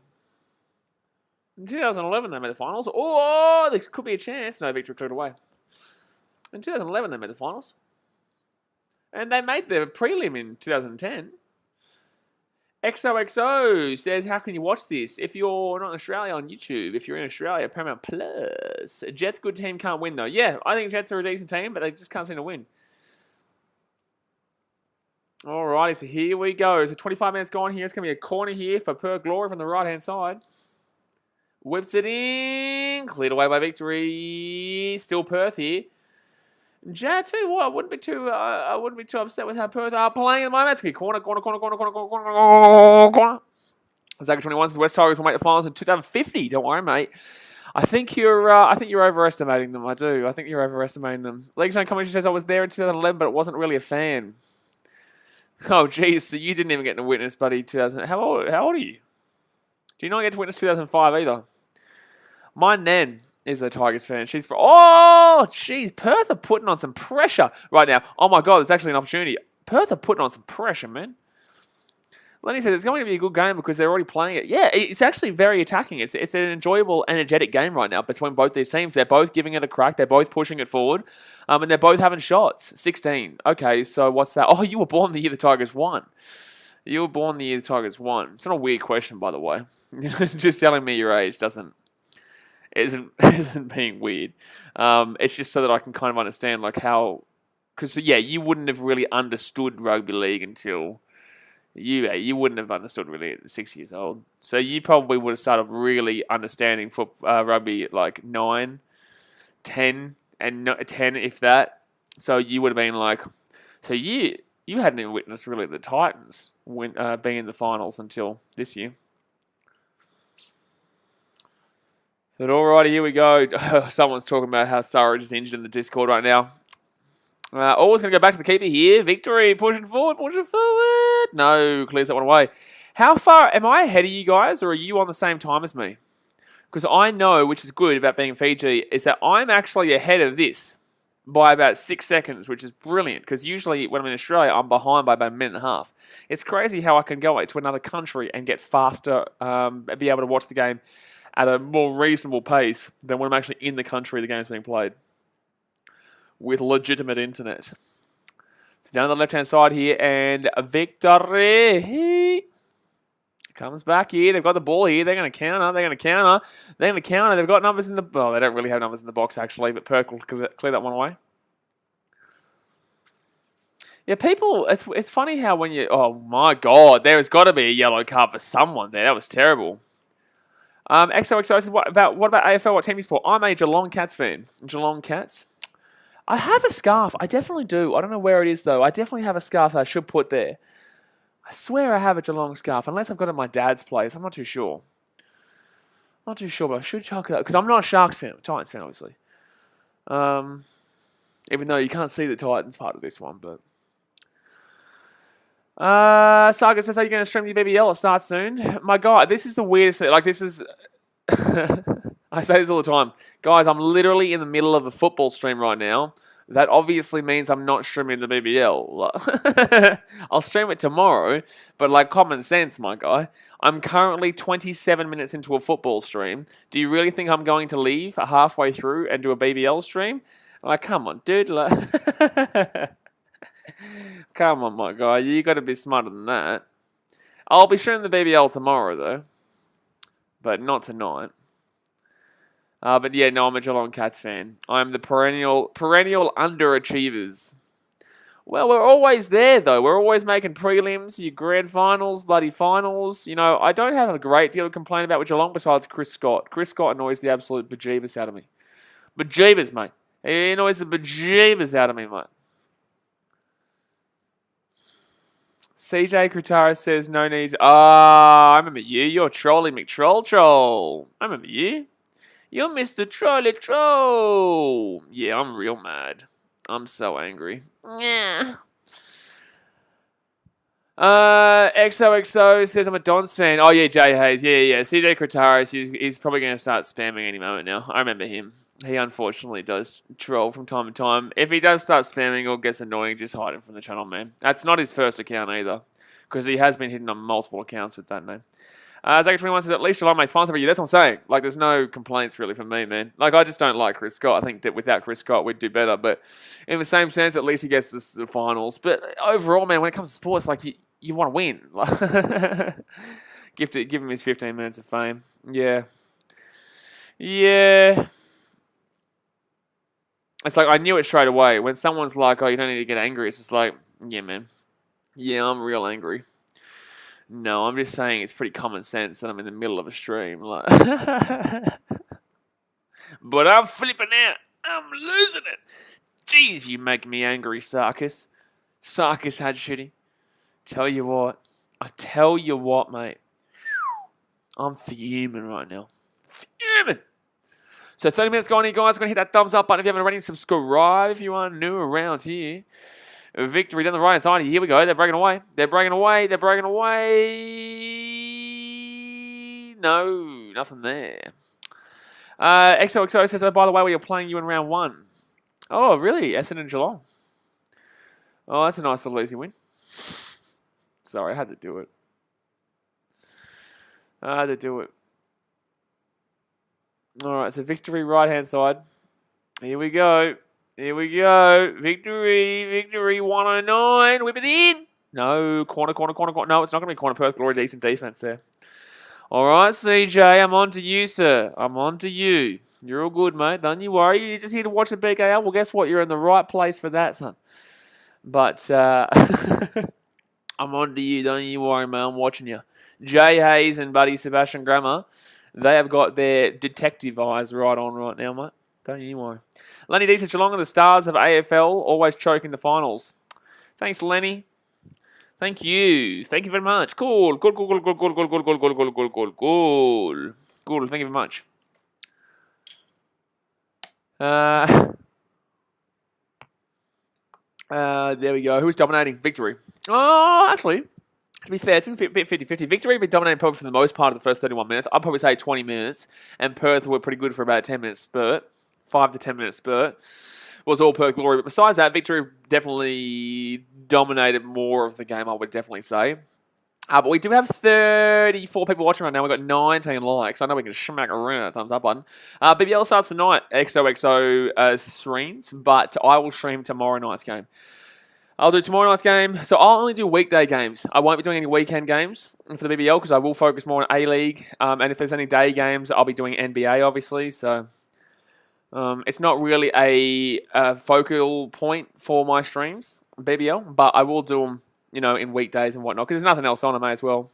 In 2011, they made the finals. Oh, there could be a chance. No, Victory cleared away. In 2011, they made the finals. And they made the prelim in 2010. XOXO says, how can you watch this? If you're not in Australia, on YouTube. If you're in Australia, Paramount Plus. Jets, good team, can't win though. Yeah, I think Jets are a decent team, but they just can't seem to win. Alrighty, so here we go. So 25 minutes gone here. It's going to be a corner here for Perth Glory from the right-hand side. Whips it in. Cleared away by Victory. Still Perth here. J2, what? I wouldn't be too upset with how Perth are playing at the moment. It's going to be corner. Zach 21 says West Tigers will make the finals in 2050. Don't worry, mate. I think you're overestimating them. I do. I think you're overestimating them. League Zone Commentary says I was there in 2011, but wasn't really a fan. Oh, geez. So you didn't even get to witness, buddy, 2000. How old are you? Do you not get to witness 2005 either? My nan is a Tigers fan. She's from... Oh, jeez. Perth are putting on some pressure right now. Oh, my God. It's actually an opportunity. Perth are putting on some pressure, man. Lenny said it's going to be a good game because they're already playing it. Yeah, it's actually very attacking. It's an enjoyable, energetic game right now between both these teams. They're both giving it a crack. They're both pushing it forward. And they're both having shots. 16. Okay, so what's that? Oh, you were born the year the Tigers won. You were born the year the Tigers won. It's not a weird question, by the way. Just telling me your age isn't being weird. It's just so that I can kind of understand like how... Because, yeah, you wouldn't have really understood rugby league until... You wouldn't have understood really at 6 years old. So you probably would have started really understanding for rugby at like 9, 10, and 10 if that. So you would have been like... So you hadn't even witnessed really the Titans being in the finals until this year. But alrighty, here we go. Someone's talking about how Surridge is injured in the Discord right now. Always going to go back to the keeper here. Victory, pushing forward. No, clears that one away. How far, am I ahead of you guys, or are you on the same time as me? Because I know, which is good about being in Fiji, is that I'm actually ahead of this by about 6 seconds, which is brilliant. Because usually when I'm in Australia, I'm behind by about a minute and a half. It's crazy how I can go to another country and get faster, be able to watch the game at a more reasonable pace than when I'm actually in the country the game's being played. With legitimate internet. It's down the left-hand side here, and Victory comes back here. They've got the ball here. They're going to counter. They've got numbers in the... Oh, they don't really have numbers in the box, actually, but Perk will clear that one away. Yeah, people. It's funny how when you. Oh my god, there has got to be a yellow card for someone there. That was terrible. XOXO says, what about AFL? What team you support? I'm a Geelong Cats fan. Geelong Cats. I have a scarf. I definitely do. I don't know where it is though. I definitely have a scarf that I should put there. I swear I have a Geelong scarf, unless I've got it at my dad's place. I'm not too sure. Not too sure, but I should chuck it up because I'm not a Sharks fan. I'm a Titans fan, obviously. Even though you can't see the Titans part of this one, but. Saga says, are you going to stream the BBL? It starts soon. My God, this is the weirdest thing. Like, this is... I say this all the time. Guys, I'm literally in the middle of a football stream right now. That obviously means I'm not streaming the BBL. I'll stream it tomorrow, but like common sense, my guy. I'm currently 27 minutes into a football stream. Do you really think I'm going to leave halfway through and do a BBL stream? Like, come on, dude. Like... Come on, my guy. You got to be smarter than that. I'll be streaming the BBL tomorrow, though. But not tonight. But yeah, no, I'm a Geelong Cats fan. I'm the perennial underachievers. Well, we're always there, though. We're always making prelims, your grand finals, bloody finals. You know, I don't have a great deal to complain about with Geelong besides Chris Scott. Chris Scott annoys the absolute bejeebus out of me. Bejeebus, mate. He annoys the bejeebus out of me, mate. CJ Kratara says no need. I remember you. You're Trolly McTroll. I remember you. You're Mr. Trolly Troll. Yeah, I'm real mad. I'm so angry. Yeah. XOXO says I'm a Dons fan. Oh yeah, Jay Hayes. Yeah. CJ Kratara, he's probably going to start spamming any moment now. I remember him. He unfortunately does troll from time to time. If he does start spamming or gets annoying, just hide him from the channel, man. That's not his first account either, because he has been hidden on multiple accounts with that name. Zach21 says, at least Geelong makes fun of you. That's what I'm saying. Like, there's no complaints really from me, man. Like, I just don't like Chris Scott. I think that without Chris Scott, we'd do better. But in the same sense, at least he gets the finals. But overall, man, when it comes to sports, like, you want to win. Give him his 15 minutes of fame. Yeah. It's like, I knew it straight away. When someone's like, oh, you don't need to get angry, it's just like, yeah, man. Yeah, I'm real angry. No, I'm just saying it's pretty common sense that I'm in the middle of a stream. Like, but I'm flipping out. I'm losing it. Jeez, you make me angry, Sarkis. Sarkis had shitty. Tell you what. I tell you what, mate. I'm fuming right now. Fuming. So 30 minutes gone here, guys. I'm going to hit that thumbs up button if you haven't already. Subscribe if you are new around here. Victory down the right side. Here we go. They're breaking away. No, nothing there. XOXO says, oh, by the way, we are playing you in round 1. Oh, really? Essendon and Geelong. Oh, that's a nice little easy win. Sorry, I had to do it. All right, so Victory right-hand side. Here we go. Victory 109. Whip it in. No, corner. No, it's not going to be corner. Perth Glory, decent defense there. All right, CJ, I'm on to you, sir. I'm on to you. You're all good, mate. Don't you worry. You're just here to watch the BKR. Well, guess what? You're in the right place for that, son. But I'm on to you. Don't you worry, mate. I'm watching you. Jay Hayes and buddy Sebastian Grammer, they have got their detective eyes right on right now, mate. Don't you worry. Lenny D says, Geelong are the stars of AFL, always choking the finals. Thanks, Lenny. Thank you. Thank you very much. Cool. Good. Thank you very much. There we go. Who's dominating? Victory. Oh, actually, to be fair, it's been a bit 50-50. Victory have been dominating probably for the most part of the first 31 minutes. I'd probably say 20 minutes. And Perth were pretty good for about a 10-minute spurt. 5 to 10 minute spurt. Was all Perth Glory. But besides that, Victory definitely dominated more of the game, I would definitely say. But we do have 34 people watching right now. We've got 19 likes. I know we can smack around that thumbs up button. BBL starts tonight. XOXO streams. But I will stream tomorrow night's game. I'll do tomorrow night's game. So I'll only do weekday games. I won't be doing any weekend games for the BBL because I will focus more on A-League. And if there's any day games, I'll be doing NBA, obviously. So it's not really a focal point for my streams. BBL, but I will do them, in weekdays and whatnot, because there's nothing else on. I may as well.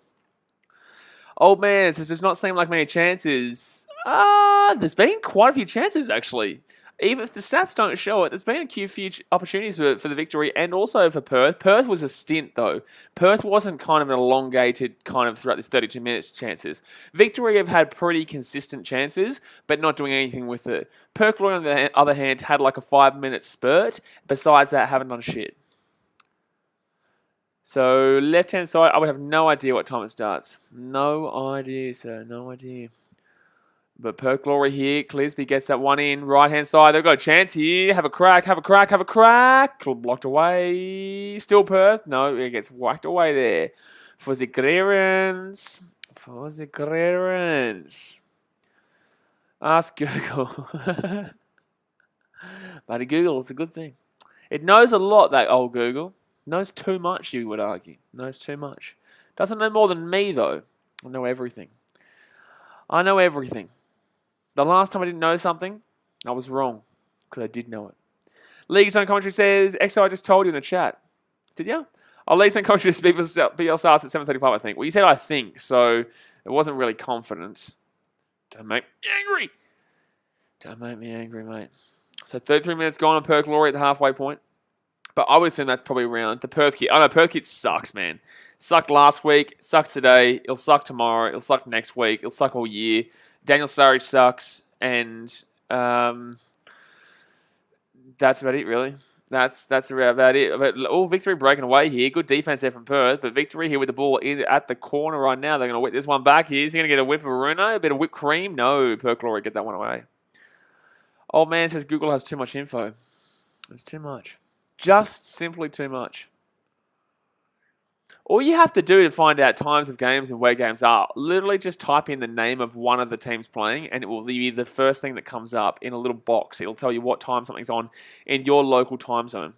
Old man says, does not seem like many chances. There's been quite a few chances, actually. Even if the stats don't show it, there's been a few opportunities for the Victory and also for Perth. Perth was a stint, though. Perth wasn't kind of an elongated kind of throughout this 32 minutes chances. Victory have had pretty consistent chances, but not doing anything with it. Perth Glory, on the other hand, had like a 5-minute spurt. Besides that, haven't done shit. So, left-hand side, I would have no idea what time it starts. No idea, sir. No idea. But Perth Glory here. Clisby gets that one in. Right-hand side, they've got a chance here. Have a crack. Blocked away. Still Perth. No, it gets whacked away there. For the clearance. Ask Google. But Google, it's a good thing. It knows a lot, that old Google. Knows too much, you would argue. Knows too much. Doesn't know more than me, though. I know everything. The last time I didn't know something, I was wrong. Because I did know it. League's Own Commentary says, XO, I just told you in the chat. Did you? Oh, League's Own Commentary says BL starts at 7:35, I think. Well, you said I think, so it wasn't really confident. Don't make me angry, mate. So 33 minutes gone on Perth Glory at the halfway point. But I would assume that's probably around the Perth kit. I know Perth kit sucks, man. Sucked last week. It sucks today. It'll suck tomorrow. It'll suck next week. It'll suck all year. Daniel Sturridge sucks. And that's about it, really. That's about it. But all Victory breaking away here. Good defense there from Perth. But Victory here with the ball at the corner right now. They're going to whip this one back here. Is he going to get a whip of Aruno? A bit of whipped cream? No. Perth Glory get that one away. Old man says Google has too much info. It's too much. Just simply too much. All you have to do to find out times of games and where games are, literally just type in the name of one of the teams playing and it will be the first thing that comes up in a little box. It'll tell you what time something's on in your local time zone.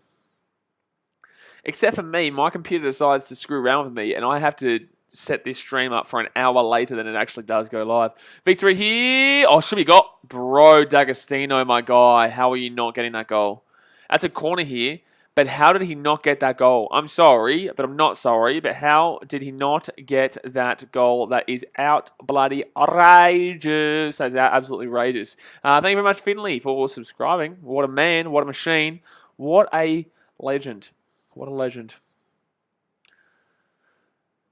Except for me, my computer decides to screw around with me and I have to set this stream up for an hour later than it actually does go live. Victory here. Oh, should be got. Bro, D'Agostino, my guy. How are you not getting that goal? That's a corner here. But how did he not get that goal? I'm sorry, but I'm not sorry. But how did he not get that goal? That is out bloody outrageous. That's absolutely outrageous. Thank you very much, Finley, for subscribing. What a man. What a machine. What a legend. What a legend.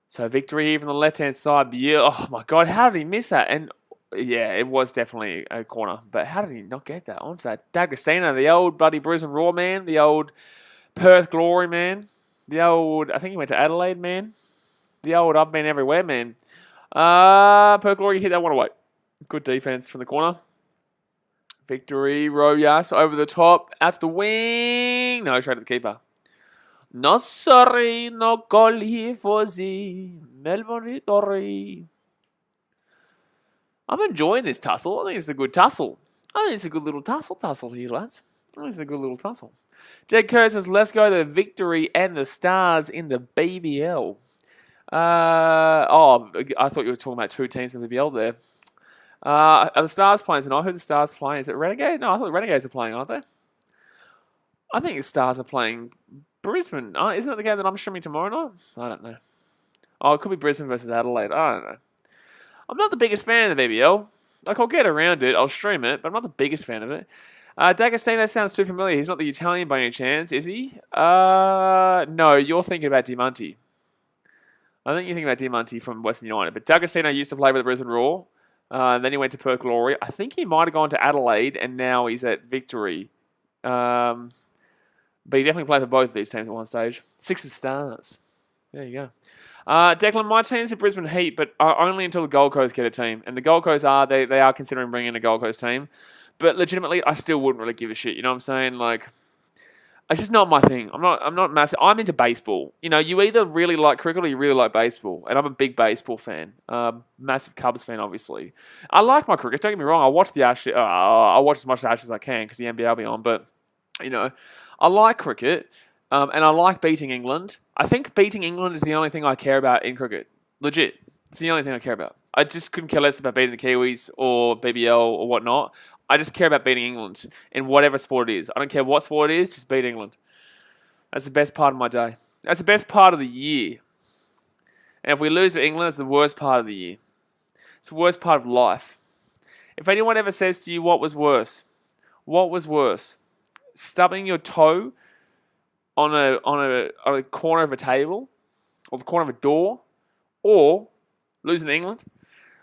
So Victory here from the left-hand side. Yeah, oh, my God. How did he miss that? And yeah, it was definitely a corner. But how did he not get that? Onto that D'Agostino, the old bloody Brisbane Roar man. The old Perth Glory, man. The old, I think he went to Adelaide, man. The old, I've been everywhere, man. Perth Glory hit that one away. Good defense from the corner. Victory, Rojas over the top. Out to the wing. No, straight to the keeper. No, sorry, no goal here for the Melbourne Victory. I'm enjoying this tussle. I think it's a good tussle. I think it's a good little tussle here, lads. I think it's a good little tussle. Jed Kerr says, let's go the Victory and the Stars in the BBL. I thought you were talking about two teams in the BBL there. Are the Stars playing tonight? Who are the Stars playing? Is it Renegade? No, I thought the Renegades are playing, aren't they? I think the Stars are playing Brisbane. Isn't that the game that I'm streaming tomorrow night? I don't know. Oh, it could be Brisbane versus Adelaide. I don't know. I'm not the biggest fan of the BBL. Like, I'll get around it. I'll stream it, but I'm not the biggest fan of it. D'Agostino sounds too familiar. He's not the Italian by any chance, is he? No, you're thinking about Diamante. I think you're thinking about Diamante from Western United. But D'Agostino used to play with the Brisbane Roar. And then he went to Perth Glory. I think he might have gone to Adelaide, and now he's at Victory. But he definitely played for both of these teams at one stage. 6 Stars. There you go. Declan, my team's at Brisbane Heat, but only until the Gold Coast get a team. And the Gold Coast they are considering bringing in a Gold Coast team. But legitimately, I still wouldn't really give a shit. You know what I'm saying? Like, it's just not my thing. I'm not massive. I'm into baseball. You know, you either really like cricket or you really like baseball. And I'm a big baseball fan. Massive Cubs fan, obviously. I like my cricket. Don't get me wrong. I watch the Ashes. I watch as much of the Ashes as I can because the NBA will be on. But, you know, I like cricket. And I like beating England. I think beating England is the only thing I care about in cricket. Legit. It's the only thing I care about. I just couldn't care less about beating the Kiwis or BBL or whatnot. I just care about beating England in whatever sport it is. I don't care what sport it is, just beat England. That's the best part of my day. That's the best part of the year. And if we lose to England, it's the worst part of the year. It's the worst part of life. If anyone ever says to you, what was worse? What was worse? Stubbing your toe on a corner of a table or the corner of a door or losing to England?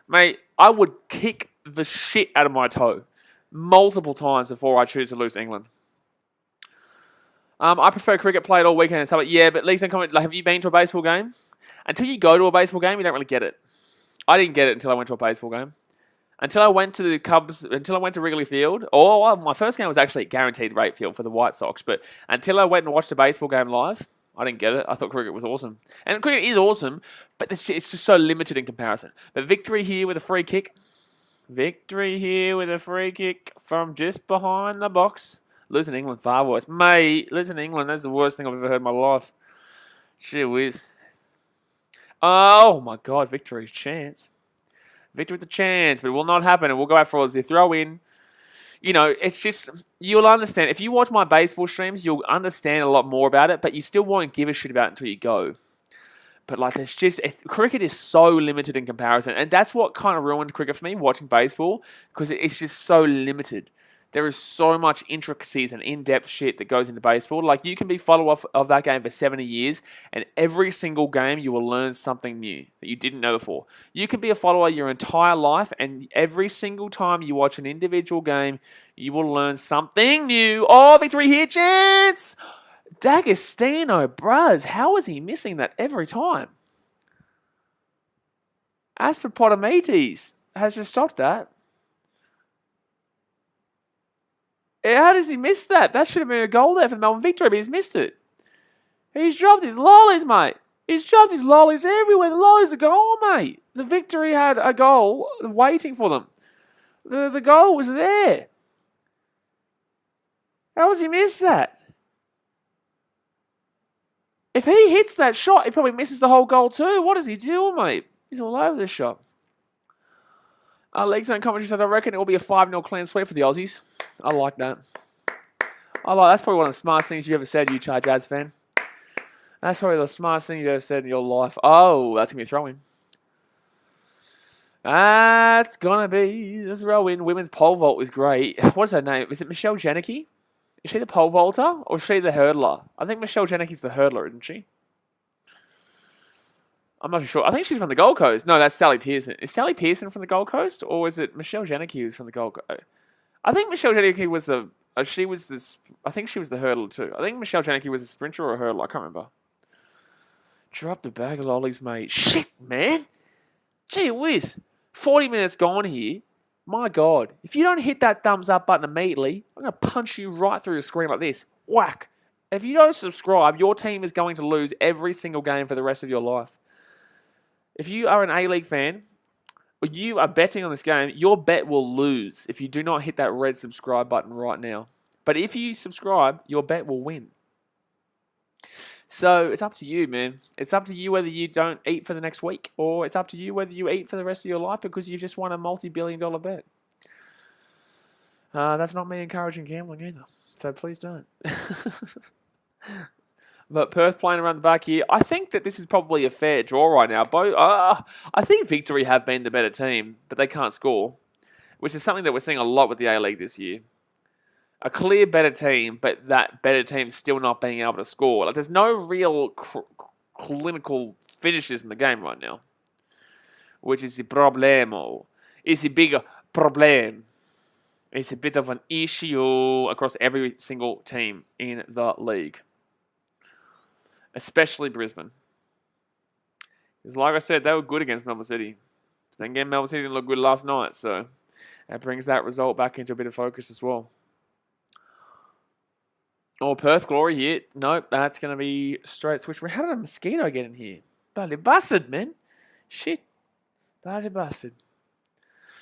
Mate, I would kick the shit out of my toe multiple times before I choose to lose to England. I prefer cricket, play it all weekend and stuff. Yeah, but leagues don't come. Like, have you been to a baseball game? Until you go to a baseball game, you don't really get it. I didn't get it until I went to a baseball game. Until I went to the Cubs, until I went to Wrigley Field, or my first game was actually at Guaranteed Rate Field for the White Sox, but until I went and watched a baseball game live, I didn't get it. I thought cricket was awesome. And cricket is awesome, but it's just so limited in comparison. But Victory here with a free kick. Victory here with a free kick from just behind the box. Losing England, far worse. Mate, losing England, that's the worst thing I've ever heard in my life. Gee whiz. Oh my God, Victory's chance. Victory with the chance, but it will not happen. And we'll go out for the throw in. You know, it's just, you'll understand. If you watch my baseball streams, you'll understand a lot more about it, but you still won't give a shit about it until you go. But like, it's just, cricket is so limited in comparison. And that's what kind of ruined cricket for me, watching baseball, because it's just so limited. There is so much intricacies and in-depth shit that goes into baseball. Like, you can be follower of that game for 70 years, and every single game you will learn something new that you didn't know before. You can be a follower your entire life, and every single time you watch an individual game, you will learn something new. Oh, Victory here, chance! D'Agostino, bruz, how is he missing that every time? Asperpotometes has just stopped that. How does he miss that? That should have been a goal there for the Melbourne Victory, but he's missed it. He's dropped his lollies, mate. He's dropped his lollies everywhere. The lollies are gone, mate. The Victory had a goal waiting for them. The goal was there. How has he missed that? If he hits that shot, he probably misses the whole goal too. What is he doing, mate? He's all over this shot. League Zone commentary says, I reckon it will be a 5-0 clean sweep for the Aussies. I like that. That's probably one of the smartest things you've ever said, you Char Jazz fan. That's probably the smartest thing you've ever said in your life. Oh, that's going to be a throw-in. That's going to be the throw-in. Women's pole vault was great. What's her name? Is it Michelle Janicki? Is she the pole vaulter or is she the hurdler? I think Michelle Janicki's the hurdler, isn't she? I'm not sure. I think she's from the Gold Coast. No, that's Sally Pearson. Is Sally Pearson from the Gold Coast, or is it Michelle Janicki who's from the Gold Coast? I think Michelle Janicki was the. I think she was the hurdler too. I think Michelle Janicki was a sprinter or a hurdler. I can't remember. Drop the bag of lollies, mate. Shit, man. Gee whiz. 40 minutes gone here. My God. If you don't hit that thumbs up button immediately, I'm going to punch you right through the screen like this. Whack. If you don't subscribe, your team is going to lose every single game for the rest of your life. If you are an A-League fan, or you are betting on this game, your bet will lose if you do not hit that red subscribe button right now. But if you subscribe, your bet will win. So it's up to you, man. It's up to you whether you don't eat for the next week, or it's up to you whether you eat for the rest of your life because you've just won a multi-billion-dollar bet. That's not me encouraging gambling either, so please don't. But Perth playing around the back here. I think that this is probably a fair draw right now. I think Victory have been the better team, but they can't score, which is something that we're seeing a lot with the A-League this year. A clear better team, but that better team still not being able to score. Like, there's no real clinical finishes in the game right now, which is the problemo. It's a big problem. It's a bit of an issue across every single team in the league. Especially Brisbane. Because like I said, they were good against Melbourne City. Then again, Melbourne City didn't look good last night, so that brings that result back into a bit of focus as well. Oh, Perth Glory here. Nope, that's going to be straight switch. How did a mosquito get in here? Bloody busted, man. Shit. Bloody busted.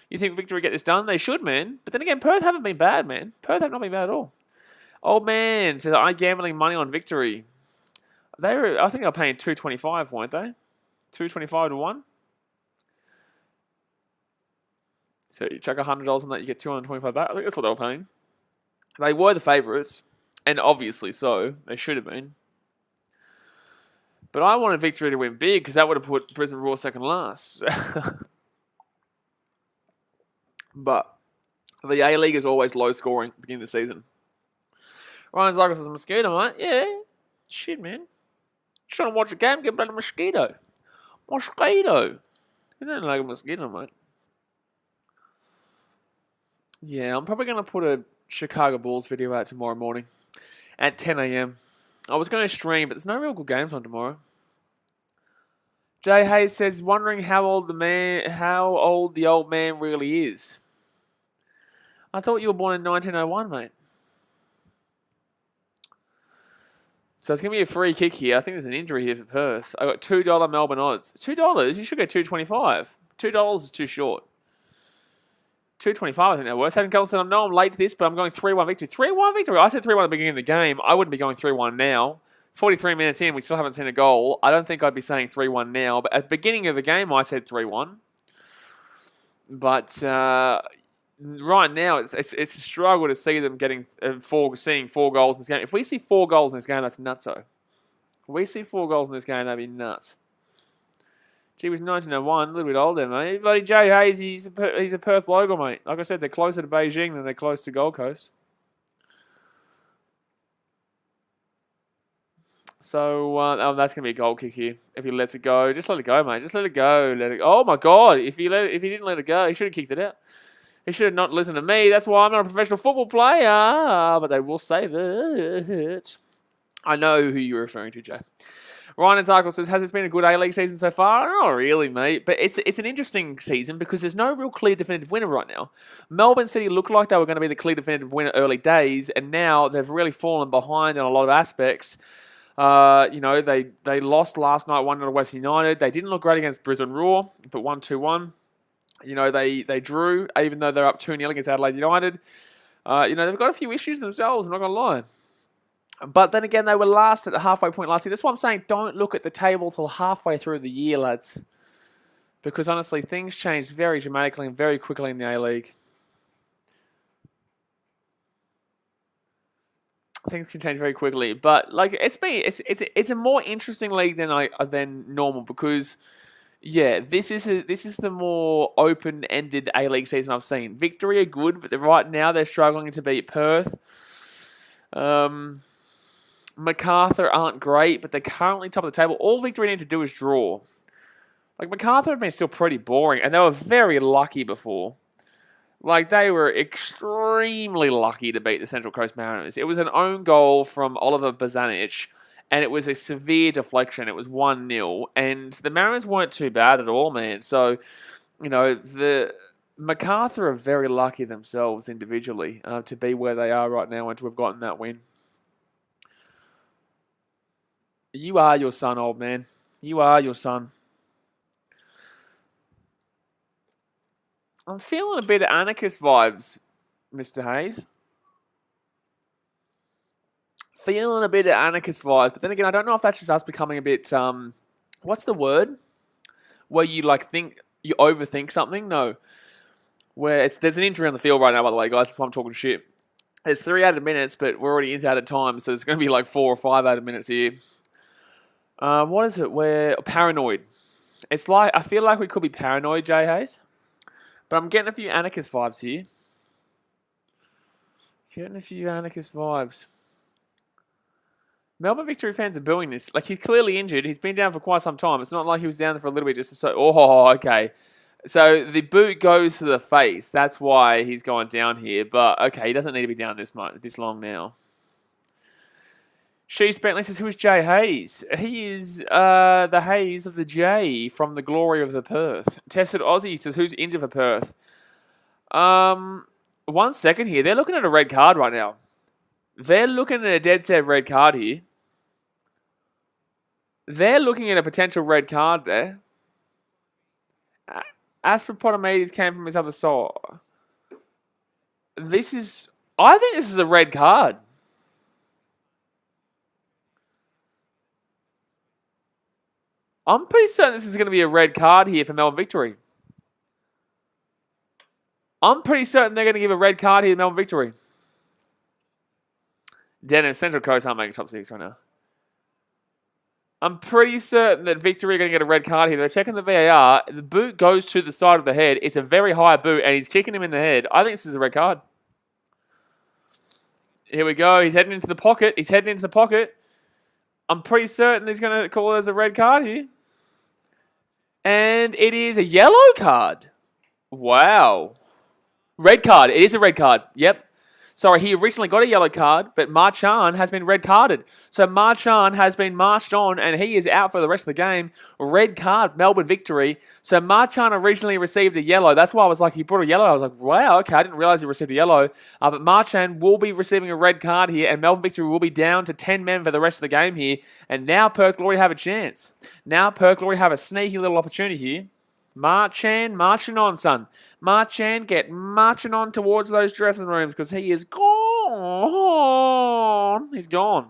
You think Victory get this done? They should, man. But then again, Perth haven't been bad, man. Perth have not been bad at all. Old man says, I'm gambling money on Victory. I think they were paying $2.25, weren't they? $2.25 to 1. So you chuck $100 on that, you get $225 back. I think that's what they were paying. They were the favourites, and obviously so. They should have been. But I wanted Victory to win big because that would have put Brisbane Roar second last. But the A-League is always low scoring at the beginning of the season. Ryan Zagos says, mosquito, mate. Yeah. Shit, man. Trying to watch a game, get bloody mosquito. Mosquito. You don't like a mosquito, mate. Yeah, I'm probably going to put a Chicago Bulls video out tomorrow morning at 10 a.m. I was going to stream, but there's no real good games on tomorrow. Jay Hayes says, wondering how old the old man really is. I thought you were born in 1901, mate. So it's going to be a free kick here. I think there's an injury here for Perth. I got $2 Melbourne odds. $2? You should go $2.25. $2 is too short. $2.25, I think that works. Hayden Kelly said, I know I'm late to this, but I'm going 3-1 victory. 3-1 victory? I said 3-1 at the beginning of the game. I wouldn't be going 3-1 now. 43 minutes in, we still haven't seen a goal. I don't think I'd be saying 3-1 now. But at the beginning of the game, I said 3-1. But right now, it's a struggle to see them seeing 4 goals in this game. If we see 4 goals in this game, that's nutso. If we see 4 goals in this game, that'd be nuts. Gee, was 1901, a little bit older, mate. Bloody Jay Hayes, he's a Perth local, mate. Like I said, they're closer to Beijing than they're close to Gold Coast. So that's gonna be a goal kick here. If he lets it go, just let it go, mate. Just let it go. Oh my God! If he didn't let it go, he should have kicked it out. He should have not listened to me. That's why I'm not a professional football player. But they will say that. I know who you're referring to, Jay. Ryan Antarkle says, has this been a good A-League season so far? Not really, mate. But it's an interesting season because there's no real clear definitive winner right now. Melbourne City looked like they were going to be the clear definitive winner early days, and now they've really fallen behind in a lot of aspects. They lost last night 1-0 to West United. They didn't look great against Brisbane Roar, but 1-2-1. They drew, even though they're up 2-0 against Adelaide United. They've got a few issues themselves, I'm not going to lie. But then again, they were last at the halfway point last year. That's why I'm saying don't look at the table till halfway through the year, lads. Because honestly, things change very dramatically and very quickly in the A-League. Things can change very quickly, but it's a more interesting league than normal because, yeah, this is the more open-ended A-League season I've seen. Victory are good, but right now they're struggling to beat Perth. MacArthur aren't great, but they're currently top of the table. All Victory need to do is draw. Like, MacArthur have been still pretty boring, and they were very lucky before. Like, they were extremely lucky to beat the Central Coast Mariners. It was an own goal from Oliver Bazanic, and it was a severe deflection. It was 1-0, and the Mariners weren't too bad at all, man. So, the MacArthur are very lucky themselves individually to be where they are right now and to have gotten that win. You are your son, old man. You are your son. I'm feeling a bit of anarchist vibes, Mr. Hayes. Feeling a bit of anarchist vibes. But then again, I don't know if that's just us becoming a bit, what's the word? Where you you overthink something? No. There's an injury on the field right now, by the way, guys. That's why I'm talking shit. There's 3 added minutes, but we're already into added time, so there's going to be like 4 or 5 added minutes here. What is it? We're paranoid. It's like, I feel like we could be paranoid, Jay Hayes. But I'm getting a few anarchist vibes here. Melbourne Victory fans are booing this. Like, he's clearly injured. He's been down for quite some time. It's not like he was down there for a little bit just to say, oh, okay. So the boot goes to the face. That's why he's going down here. But, okay, he doesn't need to be down this long now. She's Bentley says, who is Jay Hayes? He is the Hayes of the J from the Glory of the Perth. Tested Aussie says, who's injured for Perth? 1 second here. They're looking at a red card right now. They're looking at a dead set red card here. They're looking at a potential red card there. Aspropotomedes came from his other side. I think this is a red card. I'm pretty certain this is going to be a red card here for Melbourne Victory. I'm pretty certain they're going to give a red card here to Melbourne Victory. Dennis, Central Coast aren't making top 6 right now. I'm pretty certain that Victory are going to get a red card here. They're checking the VAR. The boot goes to the side of the head. It's a very high boot, and he's kicking him in the head. I think this is a red card. Here we go. He's heading into the pocket. I'm pretty certain he's going to call it as a red card here. And it is a yellow card. Wow. Red card. It is a red card. Yep. Sorry, he originally got a yellow card, but Marchand has been red carded. So Marchand has been marched on, and he is out for the rest of the game. Red card, Melbourne Victory. So Marchand originally received a yellow. That's why I was like, he brought a yellow. I was like, wow, okay, I didn't realize he received a yellow. But Marchand will be receiving a red card here, and Melbourne Victory will be down to 10 men for the rest of the game here. And now Perth Glory have a chance. Now Perth Glory have a sneaky little opportunity here. Marchand, marching on, son. Marchand, get marching on towards those dressing rooms because he is gone. He's gone.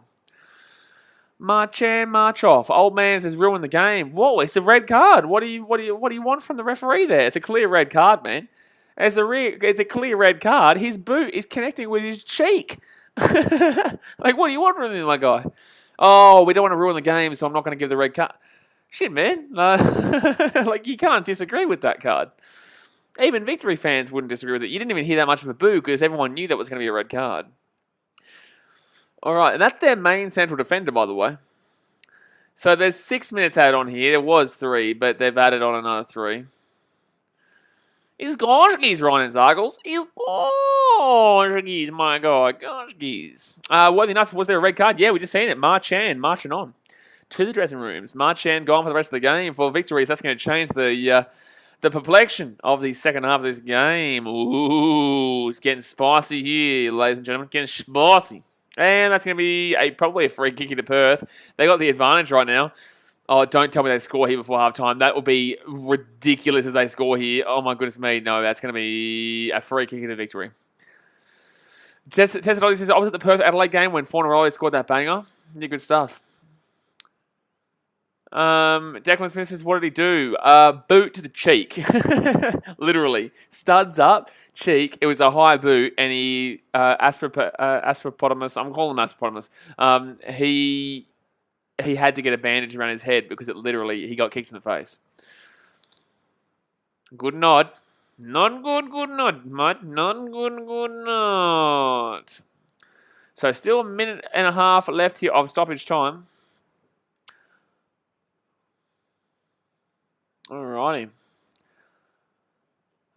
Marchand, march off. Old man's has ruined the game. Whoa, it's a red card. What do you want from the referee there? It's a clear red card, man. It's a clear red card. His boot is connecting with his cheek. Like, what do you want from him, my guy? Oh, we don't want to ruin the game, so I'm not going to give the red card. Shit, man. Like, you can't disagree with that card. Even Victory fans wouldn't disagree with it. You didn't even hear that much of a boo because everyone knew that was going to be a red card. All right, and that's their main central defender, by the way. So there's 6 minutes added on here. There was 3, but they've added on another 3. He's Goshkies, Ryan Zargles. He's Goshkies, my God. Goshkies. Worthy Nuts, was there a red card? Yeah, we just seen it. Marchand marching on to the dressing rooms. Marchand gone for the rest of the game for victories. That's going to change the complexion of the second half of this game. Ooh, it's getting spicy here, ladies and gentlemen. Getting spicy. And that's going to be probably a free kick into Perth. They got the advantage right now. Oh, don't tell me they score here before halftime. That would be ridiculous if they score here. Oh, my goodness me. No, that's going to be a free kick into victory. Tessadoli says opposite the Perth Adelaide game when Fornaroli scored that banger. Yeah, good stuff. Declan Smith says, what did he do? Boot to the cheek. Literally. Studs up, cheek. It was a high boot, and he, Asperpotamus, I'm calling him Asperpotamus, he had to get a bandage around his head because he got kicked in the face. Good nod. Good nod, mate. Good nod. So still a minute and a half left here of stoppage time. Alrighty.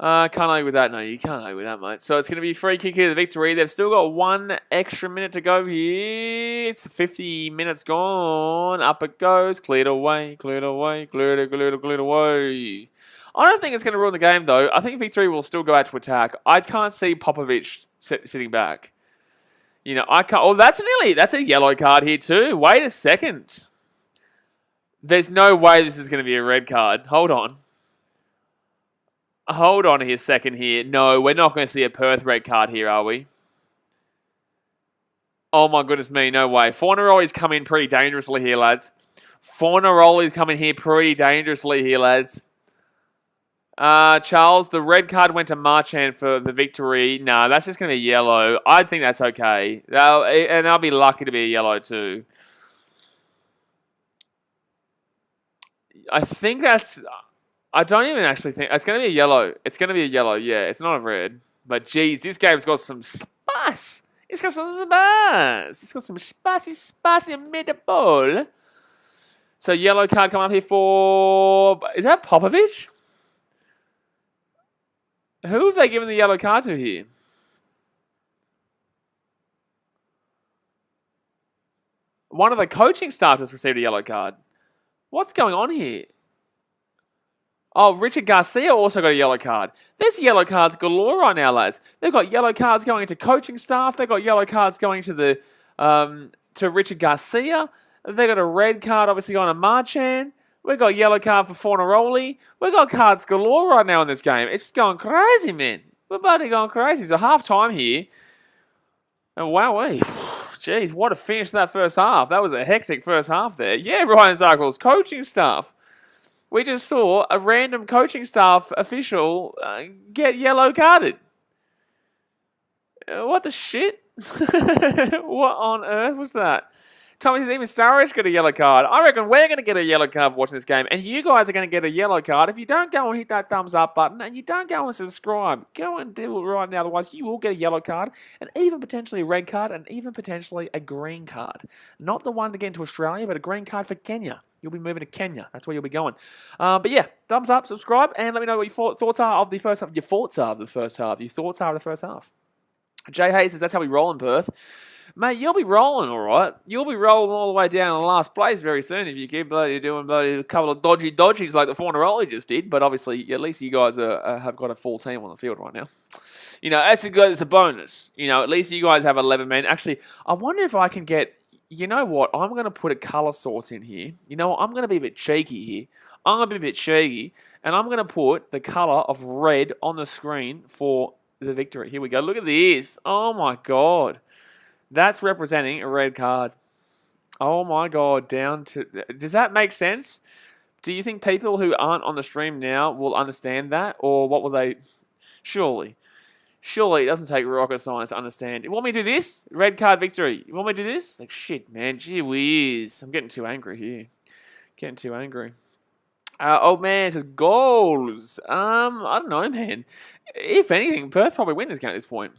Can't argue with that. No, you can't argue with that, mate. So it's going to be free kick here to the victory. They've still got 1 extra minute to go here. It's 50 minutes gone. Up it goes. Cleared away. Cleared away. Cleared away. I don't think it's going to ruin the game, though. I think Victory will still go out to attack. I can't see Popovich sitting back. You know, I can't. Oh, that's a yellow card here, too. Wait a second. There's no way this is going to be a red card. Hold on. Hold on a second here. No, we're not going to see a Perth red card here, are we? Oh my goodness me, no way. Fornaroli's come in pretty dangerously here, lads. Fornaroli's coming here pretty dangerously here, lads. Charles, the red card went to Marchand for the victory. No, that's just going to be yellow. I think that's okay. And they'll be lucky to be a yellow too. I think that's... I don't even actually think... It's going to be a yellow. It's going to be a yellow, yeah. It's not a red. But, geez, this game's got some spice. It's got some spice. It's got some spicy meatball. So, yellow card coming up here for... Is that Popovich? Who have they given the yellow card to here? One of the coaching staff has received a yellow card. What's going on here? Oh, Richard Garcia also got a yellow card. There's yellow cards galore right now, lads. They've got yellow cards going to coaching staff. They've got yellow cards going to the to Richard Garcia. They've got a red card, obviously, on a Marchand. We've got yellow card for Fornaroli. We've got cards galore right now in this game. It's just going crazy, man. We're bloody going crazy. So half time here. And wowee. Jeez, what a finish to that first half. That was a hectic first half there. Yeah, Ryan Zarkles, coaching staff. We just saw a random coaching staff official get yellow carded. What the shit? What on earth was that? Tommy says even Sturridge got a yellow card. I reckon we're going to get a yellow card watching this game, and you guys are going to get a yellow card if you don't go and hit that thumbs up button and you don't go and subscribe. Go and do it right now, otherwise you will get a yellow card and even potentially a red card and even potentially a green card. Not the one to get into Australia, but a green card for Kenya. You'll be moving to Kenya. That's where you'll be going. But yeah, thumbs up, subscribe, and let me know what your thoughts are of the first half. Your thoughts are of the first half. Your thoughts are of the first half. Jay Hayes says that's how we roll in Perth. Mate, you'll be rolling, all right. You'll be rolling all the way down in the last place very soon if you keep doing a couple of dodgies like the Fornaroli just did. But obviously, at least you guys have got a full team on the field right now. You know, that's a bonus. You know, at least you guys have 11 men. Actually, I wonder if I can get... You know what? I'm going to put a colour source in here. You know what? I'm going to be a bit cheeky here. I'm going to be a bit cheeky. And I'm going to put the colour of red on the screen for the victory. Here we go. Look at this. Oh, my God. That's representing a red card. Oh, my God. Does that make sense? Do you think people who aren't on the stream now will understand that? Or what will they... Surely it doesn't take rocket science to understand. You want me to do this? Red card victory. You want me to do this? Like, shit, man. Gee whiz. I'm getting too angry here. Getting too angry. Old man says goals. I don't know, man. If anything, Perth probably win this game at this point.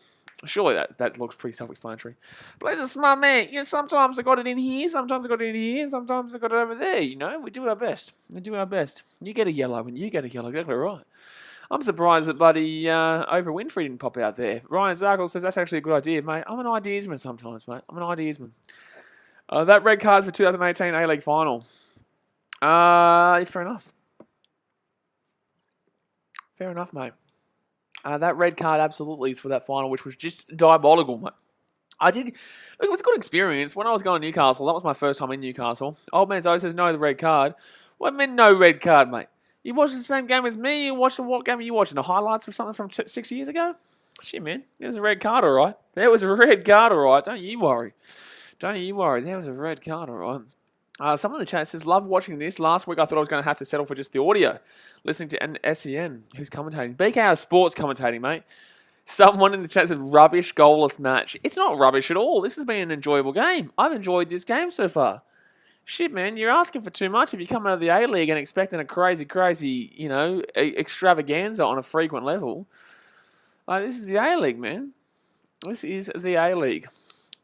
Surely that looks pretty self-explanatory. Blaze a smart man. You know, sometimes I got it in here, sometimes I got it in here, sometimes I got it over there. You know, we do our best. You get a yellow and you get a yellow. Exactly right. I'm surprised that bloody Oprah Winfrey didn't pop out there. Ryan Zarkle says that's actually a good idea, mate. I'm an ideasman sometimes, mate. I'm an ideasman. That red card's for 2018 A-League final. Fair enough. Fair enough, mate. That red card absolutely is for that final, which was just diabolical, mate. Look, it was a good experience. When I was going to Newcastle, that was my first time in Newcastle. Old man Zoe says no, the red card. What do you mean no red card, mate? You watched the same game as me. What game are you watching? The highlights of something from 6 years ago? Shit, man. There's a red card, all right. There was a red card, all right. Don't you worry. There was a red card, all right. Someone in the chat says, love watching this. Last week I thought I was going to have to settle for just the audio. Listening to an SEN who's commentating. BKR Sports commentating, mate. Someone in the chat says, rubbish goalless match. It's not rubbish at all. This has been an enjoyable game. I've enjoyed this game so far. Shit, man, you're asking for too much if you come out of the A-League and expecting a crazy, you know, extravaganza on a frequent level. This is the A-League, man. This is the A-League.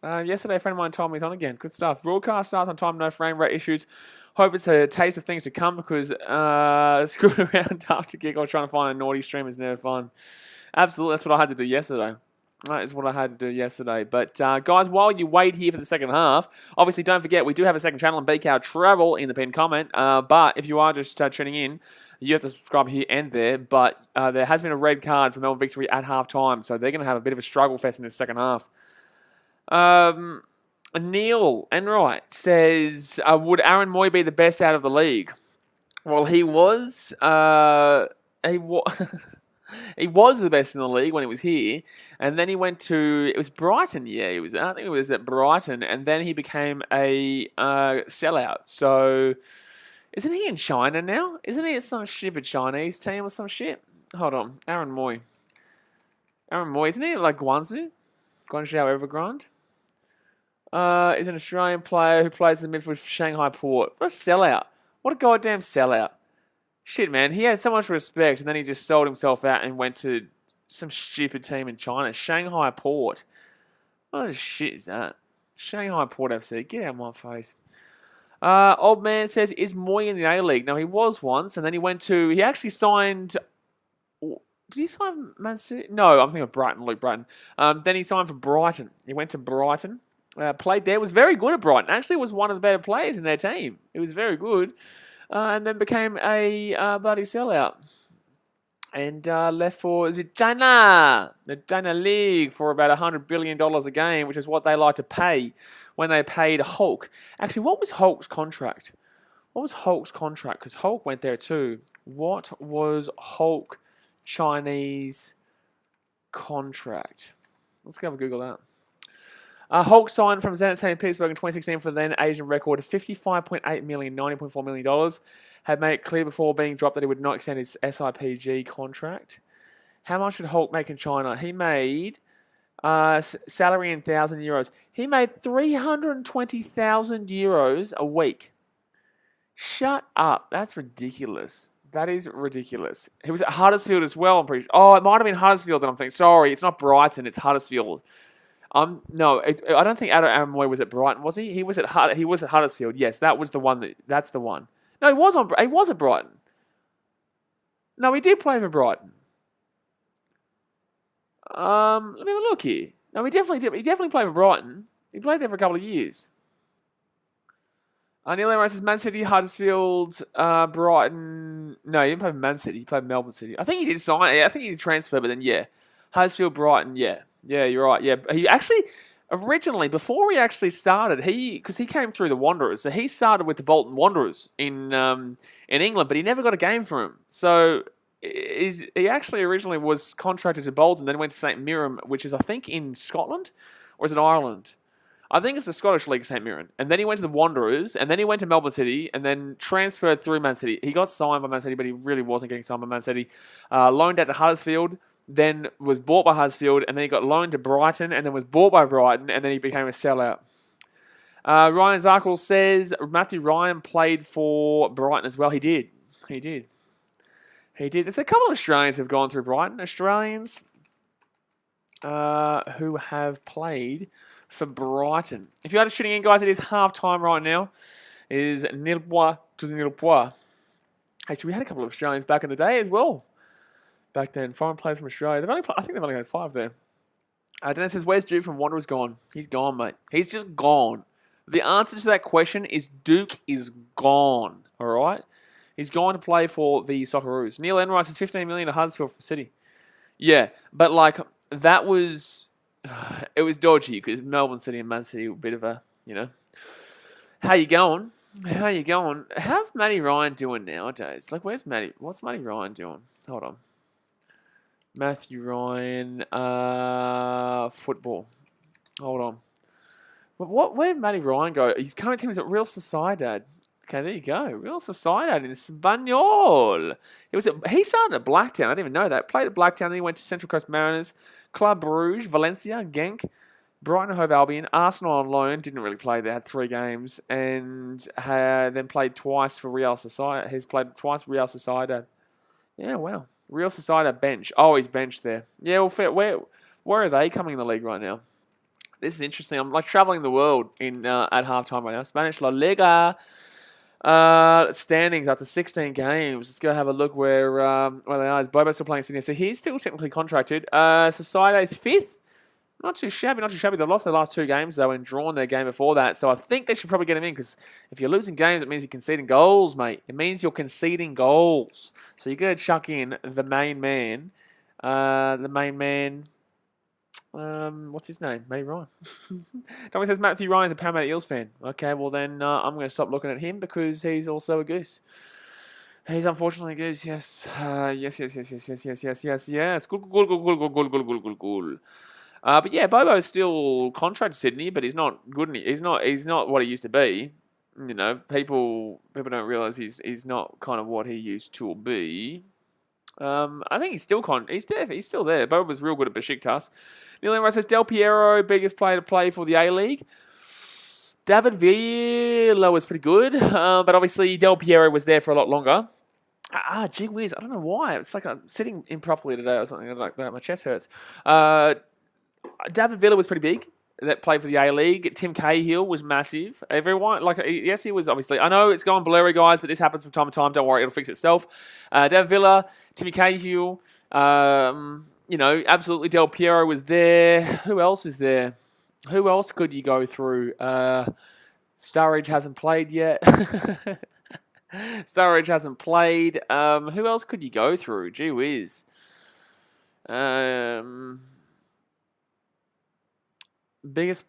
Yesterday, a friend of mine told me he's on again. Good stuff. Broadcast starts on time, no frame rate issues. Hope it's a taste of things to come because screwing around after kick or trying to find a naughty stream is never fun. Absolutely, that's what I had to do yesterday. That is what I had to do yesterday. But, guys, while you wait here for the second half, obviously don't forget we do have a second channel on BKR Travel in the pinned comment. But if you are just tuning in, you have to subscribe here and there. But there has been a red card for Melbourne Victory at half-time, so they're going to have a bit of a struggle fest in this second half. Neil Enright says, would Aaron Moy be the best out of the league? Well, he was. He was the best in the league when he was here, and then he went to, it was Brighton, yeah, I think it was at Brighton, and then he became a sellout. So, isn't he in China now? Isn't he at some stupid Chinese team or some shit? Hold on, Aaron Moy, isn't he like Guangzhou Evergrande? Is an Australian player who plays in the midfield for Shanghai Port. What a sellout. What a goddamn sellout. Shit, man, he had so much respect, and then he just sold himself out and went to some stupid team in China. Shanghai Port. What the shit is that? Shanghai Port FC. Get out of my face. Old man says, is Moy in the A-League? No, he was once, and then he actually signed... Did he sign Man City? No, I'm thinking of Brighton, Luke Brighton. Then he signed for Brighton. He went to Brighton, played there, was very good at Brighton. Actually was one of the better players in their team. It was very good. And then became a bloody sellout. And left for, is it China? The China League for about $100 billion a game, which is what they like to pay when they paid Hulk. Actually, what was Hulk's contract? Because Hulk went there too. What was Hulk Chinese contract? Let's go have a Google that. Hulk signed from Zenit St. Petersburg in 2016 for the then Asian record of $55.8 million, $90.4 million. Had made it clear before being dropped that he would not extend his SIPG contract. How much did Hulk make in China? He made Salary in €1,000. He made €320,000 a week. Shut up. That's ridiculous. That is ridiculous. He was at Huddersfield as well, I'm pretty sure. Oh, it might have been Huddersfield that I'm thinking. Sorry, it's not Brighton, it's Huddersfield. No, I don't think Adam Moy was at Brighton, was he? He was at Huddersfield. Yes, that was the one. That's the one. No, he was at Brighton. No, he did play for Brighton. Let me have a look here. No, he definitely did. He definitely played for Brighton. He played there for a couple of years. Neil Enright says Man City, Huddersfield, Brighton. No, he didn't play for Man City. He played for Melbourne City. I think he did sign. Yeah, I think he did transfer, but then Huddersfield, Brighton. Yeah, you're right. Yeah, he actually originally before he actually started, because he came through the Wanderers, so he started with the Bolton Wanderers in England, but he never got a game for him. So he actually originally was contracted to Bolton, then went to St Mirren, which is I think in Scotland, or is it Ireland? I think it's the Scottish League, St Mirren. And then he went to the Wanderers, and then he went to Melbourne City, and then transferred through Man City. He got signed by Man City, but he really wasn't getting signed by Man City. Loaned out to Huddersfield, then was bought by Huddersfield, and then he got loaned to Brighton, and then was bought by Brighton, and then he became a sellout. Ryan Zarkle says Matthew Ryan played for Brighton as well. He did. There's a couple of Australians who have gone through Brighton. Australians who have played for Brighton. If you are just tuning in, guys, it is half time right now. It is nil point to nil point. Actually, we had a couple of Australians back in the day as well. Back then, foreign players from Australia. I think they've only had 5 there. Dennis says, where's Duke from Wanderers gone? He's gone, mate. He's just gone. The answer to that question is Duke is gone. All right? He's going to play for the Socceroos. Neil Enright says 15 million to Huddersfield from City. Yeah, but that was... It was dodgy because Melbourne City and Man City were a bit of a, How you going? How's Matty Ryan doing nowadays? Where's Matty? What's Matty Ryan doing? Hold on. Matthew Ryan, football. Hold on. Where did Matty Ryan go? His current team is at Real Sociedad. Okay, there you go. Real Sociedad in Espanyol. He started at Blacktown. I didn't even know that. Played at Blacktown, then he went to Central Coast Mariners, Club Bruges, Valencia, Genk, Brighton Hove Albion, Arsenal on loan. Didn't really play there. Had 3 games. And then played twice for Real Sociedad. He's played twice for Real Sociedad. Yeah, wow. Real Sociedad bench. Oh, he's benched there. Yeah, well, fair. Where are they coming in the league right now? This is interesting. I'm traveling the world at halftime right now. Spanish La Liga. Standings after 16 games. Let's go have a look where they are. Is Bobo still playing Sydney? So he's still technically contracted. Society's 5th. Not too shabby. They've lost their last 2 games, though, and drawn their game before that. So I think they should probably get him in, because if you're losing games, it means you're conceding goals, mate. It means you're conceding goals. So you're going to chuck in the main man. What's his name? Matty Ryan. Tommy says Matthew Ryan's a Parramatta Eels fan. Okay, well then I'm going to stop looking at him because he's also a Goose. He's unfortunately a Goose. Yes. Yes. Cool. But yeah, Bobo's still contracted to Sydney, but he's not good. He's not what he used to be. People don't realise he's not kind of what he used to be. I think he's still he's still there. Bobo was real good at Besiktas. Neil Enright says Del Piero, biggest player to play for the A-League. David Villa was pretty good, but obviously Del Piero was there for a lot longer. Gee whiz, I don't know why. It's like I'm sitting improperly today or something like that. My chest hurts. David Villa was pretty big. That played for the A-League. Tim Cahill was massive. Everyone, yes, he was obviously. I know it's gone blurry, guys, but this happens from time to time. Don't worry, it'll fix itself. David Villa, Timmy Cahill, absolutely Del Piero was there. Who else is there? Who else could you go through? Sturridge hasn't played yet. Sturridge hasn't played. Who else could you go through? Gee whiz. Biggest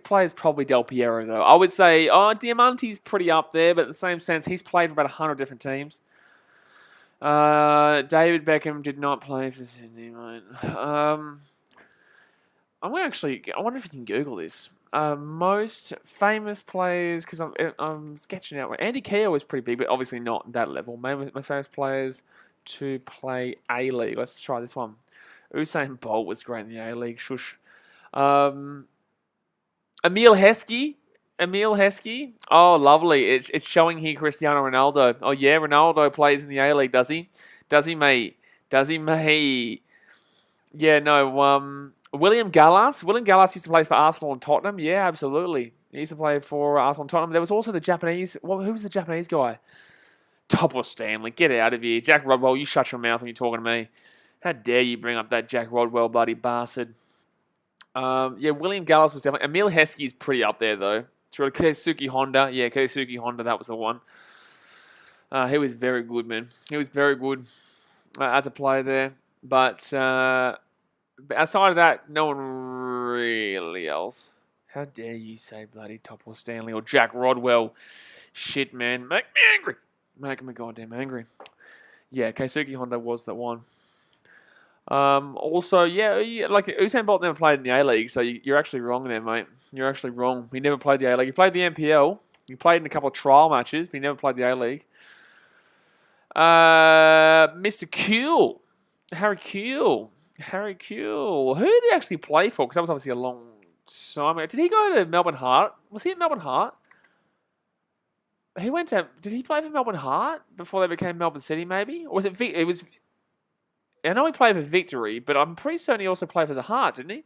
player is probably Del Piero, though. I would say, Diamante's pretty up there, but in the same sense, he's played for about 100 different teams. David Beckham did not play for Sydney, mate. I wonder if you can Google this. Most famous players, because I'm sketching out. Andy Keogh was pretty big, but obviously not that level. Most famous players to play A-League. Let's try this one. Usain Bolt was great in the A-League. Shush. Emil Heskey. Oh, lovely. It's showing here Cristiano Ronaldo. Oh, yeah, Ronaldo plays in the A-League, does he? Does he, mate? Yeah, no, William Gallas. William Gallas used to play for Arsenal and Tottenham. Yeah, absolutely. He used to play for Arsenal and Tottenham. There was also the Japanese... Well, who was the Japanese guy? Topper Stanley. Get out of here. Jack Rodwell, you shut your mouth when you're talking to me. How dare you bring up that Jack Rodwell, bloody bastard. Yeah, William Gallas was definitely... Emil Heskey is pretty up there, though. It's really Keisuke Honda. Yeah, Keisuke Honda, that was the one. He was very good, man. He was very good as a player there. But outside of that, no one really else. How dare you say bloody Topper Stanley or Jack Rodwell? Shit, man. Make me angry. Making me goddamn angry. Yeah, Keisuke Honda was that one. Also, yeah, like Usain Bolt never played in the A-League, so you're actually wrong there, mate. You're actually wrong. He never played the A-League. He played the NPL. He played in a couple of trial matches, but he never played the A-League. Mr. Kuehl. Harry Kuehl. Who did he actually play for? Because that was obviously a long time ago. Did he go to Melbourne Heart? Was he at Melbourne Heart? Did he play for Melbourne Heart before they became Melbourne City, maybe? Or was it... I know he played for Victory, but I'm pretty certain he also played for the Heart, didn't he?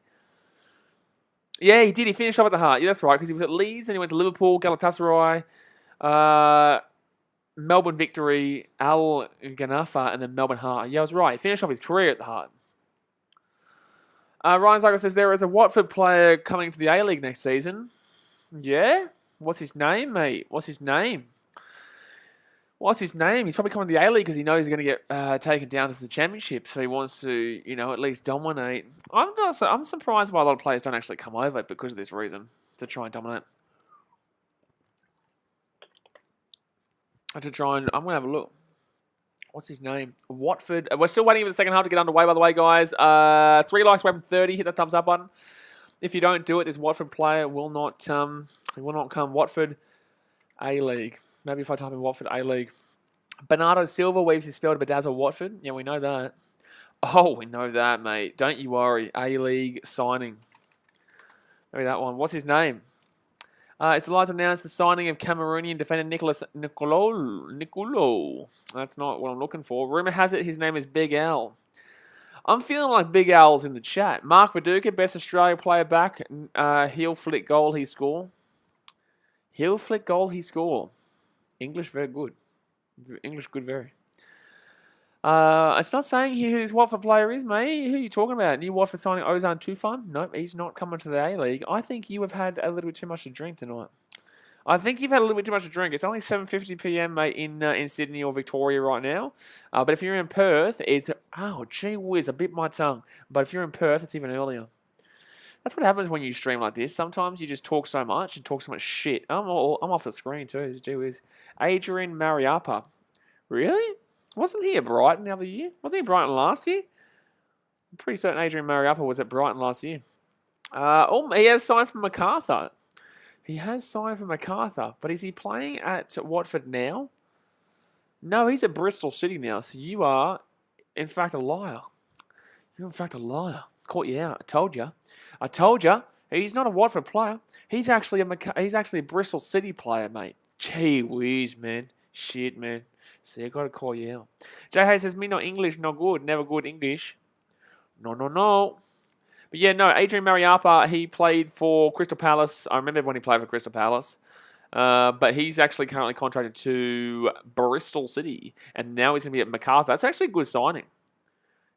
Yeah, he did. He finished off at the Heart. Yeah, that's right, because he was at Leeds, and he went to Liverpool, Galatasaray, Melbourne Victory, Al Ganafa, and then Melbourne Heart. Yeah, I was right. He finished off his career at the Heart. Ryan Zygo says, there is a Watford player coming to the A-League next season. Yeah? What's his name, mate? What's his name? He's probably coming to the A-League because he knows he's going to get taken down to the Championship, so he wants to, at least dominate. I'm surprised why a lot of players don't actually come over because of this reason, to try and dominate. I'm going to have a look. What's his name? Watford. We're still waiting for the second half to get underway, by the way, guys. 3 likes, we're 30. Hit that thumbs up button. If you don't do it, this Watford player will not come. Watford A-League. Maybe if I type in Watford A-League. Bernardo Silva weaves his spell to bedazzle Watford. Yeah, we know that. Oh, we know that, mate. Don't you worry. A-League signing. Maybe that one. What's his name? It's the light to announce the signing of Cameroonian defender Nicolo. That's not what I'm looking for. Rumour has it his name is Big Al. I'm feeling like Big Al's in the chat. Mark Viduka, best Australia player back. Heel flick goal he score. English very good. English good very. It's not saying here who his Watford player is, mate. Who are you talking about? New Watford signing Ozan Tufan? Nope, he's not coming to the A-League. I think you have had a little bit too much to drink tonight. It's only 7:50 p.m, mate, in Sydney or Victoria right now. But if you're in Perth, it's... Oh, gee whiz, I bit my tongue. But if you're in Perth, it's even earlier. That's what happens when you stream like this. Sometimes you just talk so much and talk so much shit. I'm off the screen too. Gee whiz. Adrian Mariappa. Really? Wasn't he at Brighton the other year? Wasn't he at Brighton last year? I'm pretty certain Adrian Mariappa was at Brighton last year. He has signed for MacArthur. But is he playing at Watford now? No, he's at Bristol City now. So you are, in fact, a liar. Caught you out. I told you. He's not a Watford player. He's actually a Bristol City player, mate. Gee whiz, man. Shit, man. See, I gotta call you out. Jay Hay says, me not English, not good. Never good English. No. But yeah, no, Adrian Mariappa, he played for Crystal Palace. I remember when he played for Crystal Palace. But he's actually currently contracted to Bristol City. And now he's going to be at MacArthur. That's actually a good signing.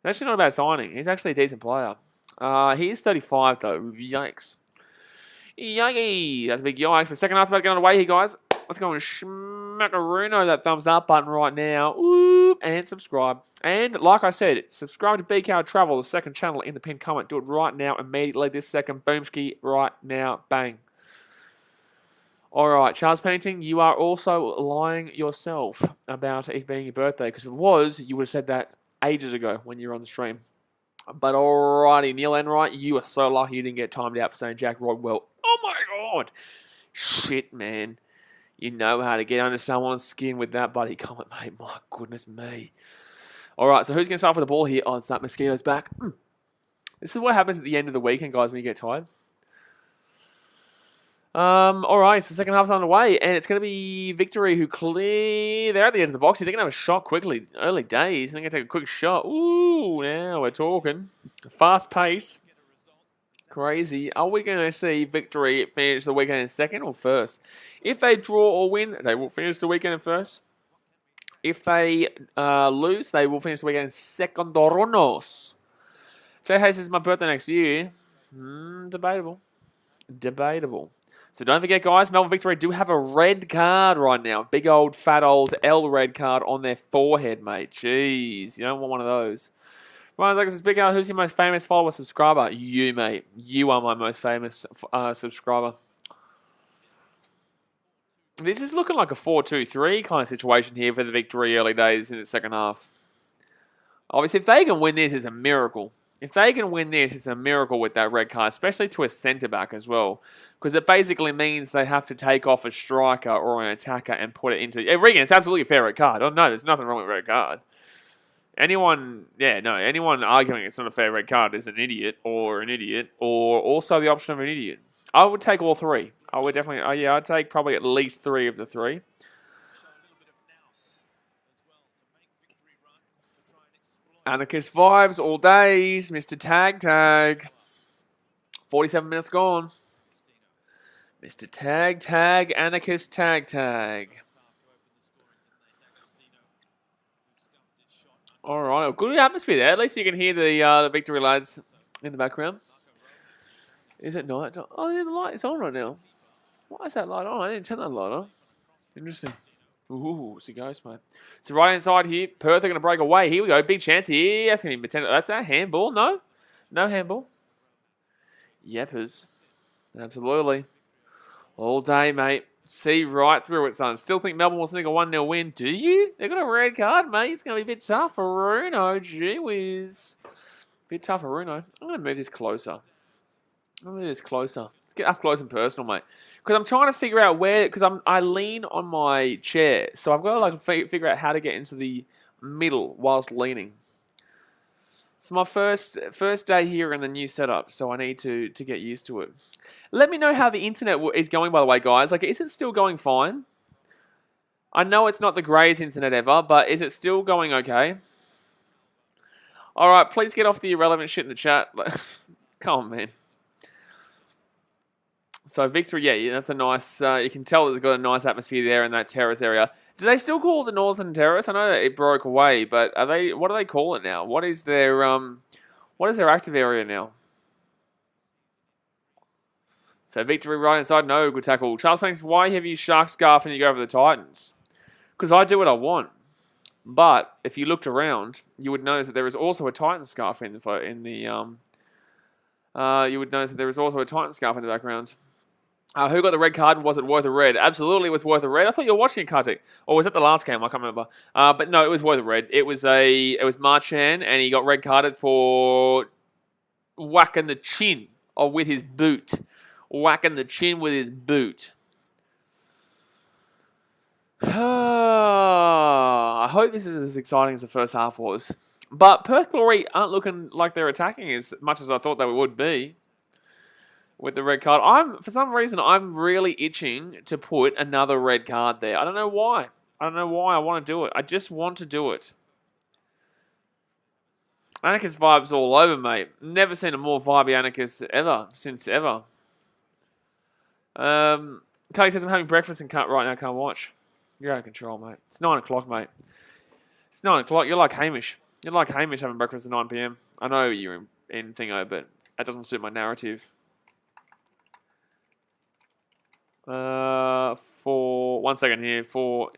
It's actually not a bad signing. He's actually a decent player. He is 35, though. Yikes. That's a big yikes. But second half's about to get underway here, guys. Let's go and smackaroono that thumbs up button right now. Ooh, and subscribe. And like I said, subscribe to BKR Travel, the second channel in the pinned comment. Do it right now, immediately, this second. Boomski, right now. Bang. All right, Charles Painting, you are also lying yourself about it being your birthday. Because if it was, you would have said that ages ago when you were on the stream. But alrighty, Neil Enright, you are so lucky you didn't get timed out for saying Jack Rodwell. Oh my god. Shit, man. You know how to get under someone's skin with that bloody comment, mate. My goodness me. Alright, so who's going to start for the ball here? Oh, it's that Mosquito's back. This is what happens at the end of the weekend, guys, when you get tired. Alright, so the second half's underway, and it's going to be Victory who clear. They're at the edge of the box. They're going to have a shot quickly. Early days. They're going to take a quick shot. Ooh, now we're talking. Fast pace. Crazy. Are we going to see Victory finish the weekend in second or first? If they draw or win, they will finish the weekend in first. If they lose, they will finish the weekend in secondoronos. Jay Hayes says my birthday next year. Debatable. Debatable. So don't forget, guys, Melbourne Victory do have a red card right now. Big old, fat old L red card on their forehead, mate. Jeez, you don't want one of those. Ryan Zach says, Big Al, who's your most famous follower subscriber? You, mate. You are my most famous subscriber. This is looking like a 4-2-3 kind of situation here for the Victory early days in the second half. Obviously, if they can win this, it's a miracle. If they can win this, it's a miracle with that red card, especially to a centre-back as well. Because it basically means they have to take off a striker or an attacker and put it into... Regan, it's absolutely a fair red card. Oh, no, there's nothing wrong with red card. Anyone arguing it's not a fair red card is an idiot, or also the option of an idiot. I would take all three. I would definitely... I'd take probably at least 3 of the 3. Anarchist vibes all days. Mr. Tag. 47 minutes gone. Mr. Tag. Anarchist Tag. All right. Good atmosphere there. At least you can hear the Victory lads in the background. Is it night? Oh, yeah, the light is on right now. Why is that light on? I didn't turn that light on. Interesting. Ooh, it's a ghost, mate. So right inside here, Perth are going to break away. Here we go. Big chance here. That's going to be potential. That's a handball. No? No handball. Yeppers. Absolutely. All day, mate. See right through it, son. Still think Melbourne will sneak a 1-0 win. Do you? They've got a red card, mate. It's going to be a bit tough for Runo. Gee whiz. Bit tough for Runo. I'm going to move this closer. Let's get up close and personal, mate. Because I'm trying to figure out where... Because I lean on my chair. So I've got to figure out how to get into the middle whilst leaning. It's my first day here in the new setup. So I need to get used to it. Let me know how the internet is going, by the way, guys. Like, is it still going fine? I know it's not the greatest internet ever. But is it still going okay? Alright, please get off the irrelevant shit in the chat. Come on, man. So Victory, yeah, that's a nice. You can tell it's got a nice atmosphere there in that terrace area. Do they still call it the Northern Terrace? I know that it broke away, but are they? What do they call it now? What is their active area now? So Victory right inside, no good tackle. Charles Banks, why have you shark scarf when you go over the Titans? Because I do what I want. But if you looked around, you would notice that there is also a Titan scarf in the you would notice that there is also a Titan scarf in the background. Who got the red card? Was it worth a red? Absolutely, it was worth a red. I thought you were watching it, Kartik. Or was it the last game? I can't remember. But no, it was worth a red. It was Marchand, and he got red carded for whacking the chin with his boot. Whacking the chin with his boot. I hope this is as exciting as the first half was. But Perth Glory aren't looking like they're attacking as much as I thought they would be. With the red card. For some reason, I'm really itching to put another red card there. I don't know why. I want to do it. I just want to do it. Anarchist vibes all over, mate. Never seen a more vibey Anarchist since ever. Kelly says I'm having breakfast and right now can't watch. You're out of control, mate. It's 9 o'clock, mate. It's 9 o'clock. You're like Hamish. You're like Hamish having breakfast at 9 p.m. I know you're in Thingo, but that doesn't suit my narrative. For 1 second here. Bingo.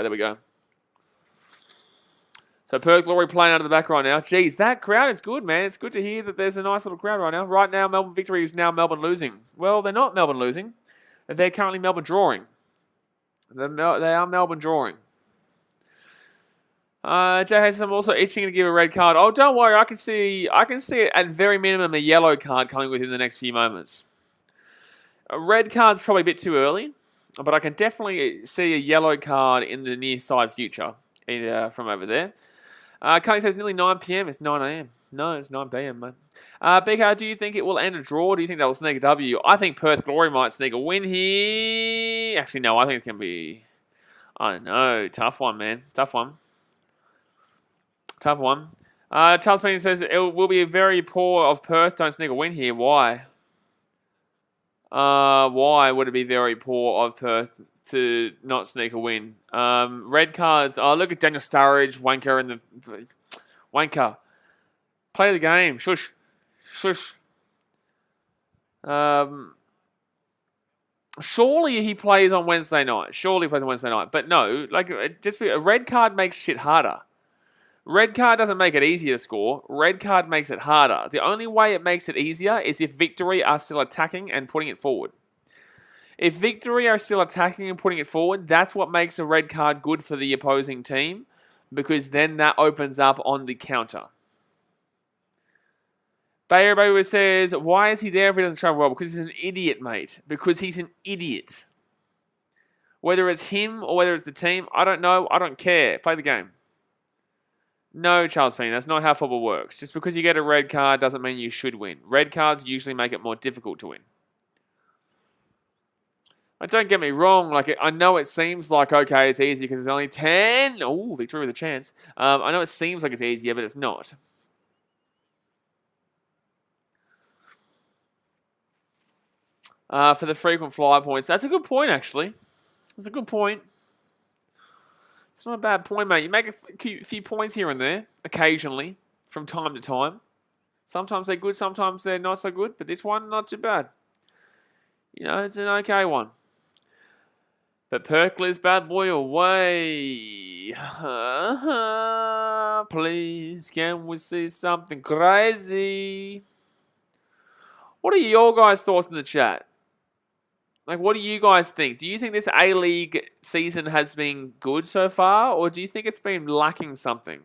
There we go. So Perth Glory playing out of the back right now. Jeez, that crowd is good, man. It's good to hear that there's a nice little crowd right now. Right now, Melbourne Victory is now Melbourne losing. Well, they're not Melbourne losing. They're currently Melbourne drawing. They are Melbourne drawing. Jay Hayes, I'm also itching to give a red card. Oh, don't worry. I can see at very minimum a yellow card coming within the next few moments. A red card's probably a bit too early, but I can definitely see a yellow card in the near side future from over there. Cully says nearly 9 p.m. It's 9 a.m. No, it's 9 p.m., mate. BK, do you think it will end a draw? Or do you think they'll sneak a W? I think Perth Glory might sneak a win here. Actually, no, I think it's going to be... I don't know. Tough one, man. Tough one. Charles Payne says it will be very poor of Perth. Don't sneak a win here. Why? Why would it be very poor of Perth to not sneak a win? Red cards. Oh, look at Daniel Sturridge, wanker in the wanker. Play the game. Shush. Surely he plays on Wednesday night. But no, a red card makes shit harder. Red card doesn't make it easier to score. Red card makes it harder. The only way it makes it easier is if Victory are still attacking and putting it forward. If Victory are still attacking and putting it forward, that's what makes a red card good for the opposing team, because then that opens up on the counter. Bayer Baby says, why is he there if he doesn't travel well? Because he's an idiot, mate. Because he's an idiot. Whether it's him or whether it's the team, I don't know. I don't care. Play the game. No, Charles Payne, that's not how football works. Just because you get a red card doesn't mean you should win. Red cards usually make it more difficult to win. Don't get me wrong. I know it seems like, okay, it's easy because it's only 10. Oh, Victory with a chance. I know it seems like it's easier, but it's not. For the frequent fly points. That's a good point, actually. That's a good point. It's not a bad point, mate. You make a few points here and there, occasionally, from time to time. Sometimes they're good, sometimes they're not so good, but this one, not too bad. You know, it's an okay one. But Perkle's bad boy away. Please, can we see something crazy? What are your guys' thoughts in the chat? What do you guys think? Do you think this A-League season has been good so far, or do you think it's been lacking something?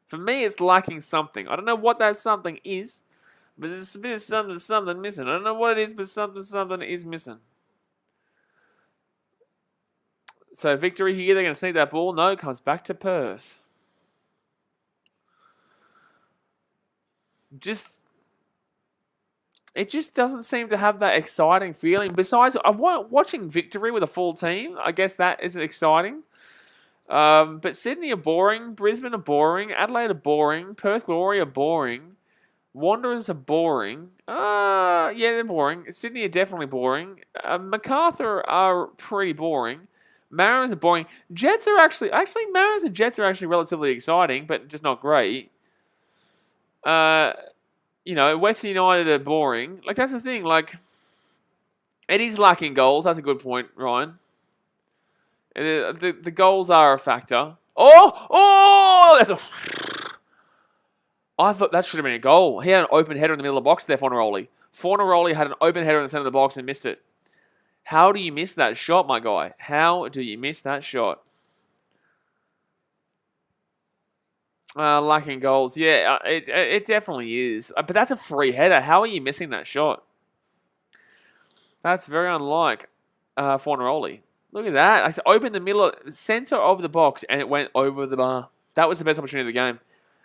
For me, it's lacking something. I don't know what that something is, but there's a bit of something missing. I don't know what it is, but something is missing. So Victory here, they're going to sneak that ball. No, it comes back to Perth. It just doesn't seem to have that exciting feeling. Besides, I'm watching Victory with a full team. I guess that isn't exciting. But Sydney are boring. Brisbane are boring. Adelaide are boring. Perth Glory are boring. Wanderers are boring. Yeah, they're boring. Sydney are definitely boring. MacArthur are pretty boring. Mariners are boring. Jets are actually Mariners and Jets are actually relatively exciting, but just not great. Western United are boring. That's the thing. It is lacking goals. That's a good point, Ryan. The goals are a factor. Oh! That's I thought that should have been a goal. He had an open header in the middle of the box there, Fornaroli. Fornaroli had an open header in the center of the box and missed it. How do you miss that shot, my guy? How do you miss that shot? Lacking goals. Yeah, it definitely is. But that's a free header. How are you missing that shot? That's very unlike Fornaroli. Look at that. I opened the middle, center of the box, and it went over the bar. That was the best opportunity of the game.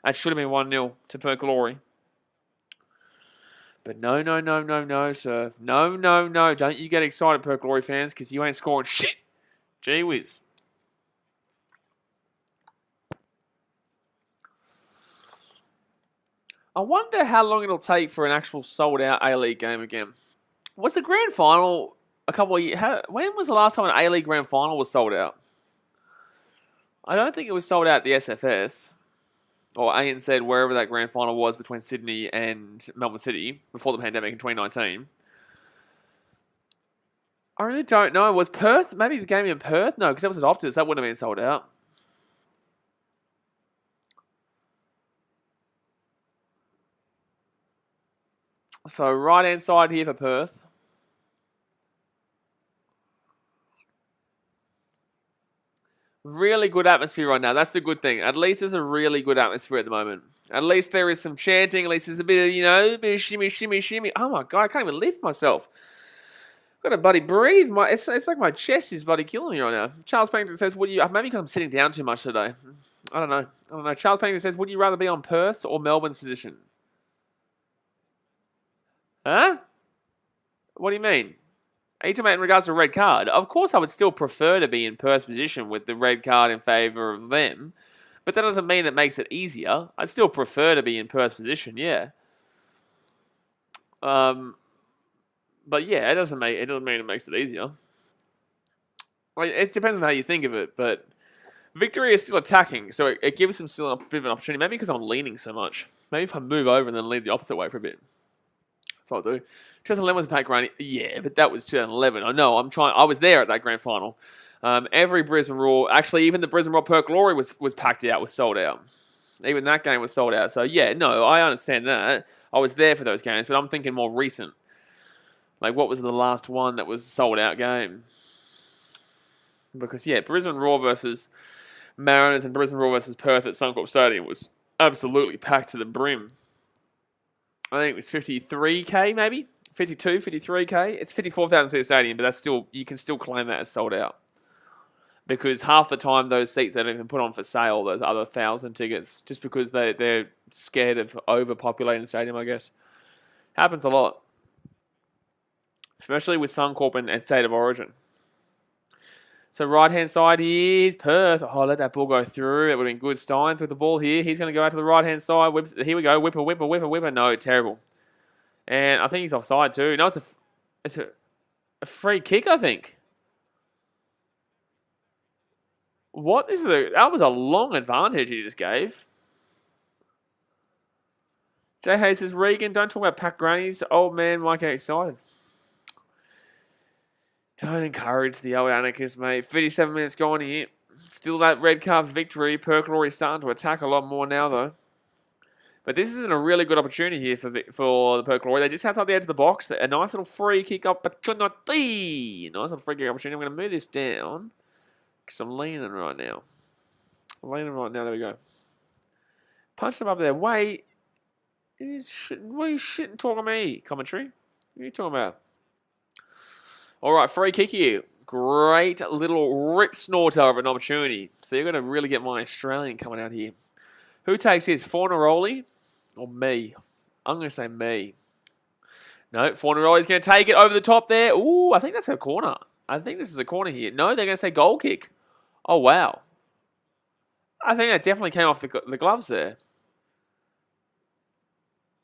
That should have been 1-0 to Perth Glory. But no, sir. No. Don't you get excited, Perth Glory fans, because you ain't scoring shit. Gee whiz. I wonder how long it'll take for an actual sold-out A-League game again. Was the grand final a couple of years... When was the last time an A-League grand final was sold out? I don't think it was sold out at the SFS. Or ANZ, wherever that grand final was between Sydney and Melbourne City before the pandemic in 2019. I really don't know. Was Perth... Maybe the game in Perth? No, because that was at Optus. That wouldn't have been sold out. So, right-hand side here for Perth. Really good atmosphere right now. That's the good thing. At least there's a really good atmosphere at the moment. At least there is some chanting. At least there's a bit of, a bit of shimmy. Oh my God, I can't even lift myself. Got to bloody breathe. It's like my chest is bloody killing me right now. Charles Pennington says, maybe because I'm sitting down too much today. I don't know. Charles Pennington says, would you rather be on Perth's or Melbourne's position? Huh? What do you mean? Are you talking about in regards to a red card? Of course, I would still prefer to be in Perth's position with the red card in favour of them. But that doesn't mean it makes it easier. I'd still prefer to be in Perth's position, yeah. But yeah, it doesn't mean it makes it easier. Like, it depends on how you think of it, but Victory is still attacking, so it gives them still a bit of an opportunity. Maybe because I'm leaning so much. Maybe if I move over and then lean the opposite way for a bit. That's what I'll do. 2011 was Pat Granny. Yeah, but that was 2011. I know. I was there at that grand final. Every Brisbane Raw, actually even the Brisbane Raw Perth Glory was packed out, was sold out. Even that game was sold out. So yeah, no, I understand that. I was there for those games, but I'm thinking more recent. Like, what was the last one that was a sold out game? Because yeah, Brisbane Raw versus Mariners and Brisbane Raw versus Perth at Suncorp Stadium was absolutely packed to the brim. I think it was 53k maybe, 52, 53k. It's 54,000 seat stadium, but that's still, you can still claim that as sold out. Because half the time those seats they don't even put on for sale, those other 1,000 tickets, just because they're scared of overpopulating the stadium, I guess. Happens a lot. Especially with Suncorp and State of Origin. So right-hand side here is Perth. Oh, let that ball go through. It would have been good. Steins with the ball here. He's going to go out to the right-hand side. Whips, here we go. Whipper. No, terrible. And I think he's offside too. No, it's a free kick, I think. What? That was a long advantage he just gave. Jay Hayes says, Regan, don't talk about Pat Grannies. Old man might get excited. Don't encourage the old anarchist, mate. 57 minutes gone here. Still that red card Victory. Perth Glory starting to attack a lot more now, though. But this isn't a really good opportunity here for the Perth Glory. They just outside the edge of the box. A nice little free kick opportunity. Nice little free kick opportunity. I'm going to move this down because I'm leaning right now. There we go. Punched above there. Wait. What are you shitting talking to me, commentary? What are you talking about? All right, free kick here. Great little rip snorter of an opportunity. So you're going to really get my Australian coming out here. Who takes his? Fornaroli or me? I'm going to say me. No, Fornaroli's going to take it over the top there. Ooh, I think that's a corner. I think this is a corner here. No, they're going to say goal kick. Oh, wow. I think that definitely came off the gloves there.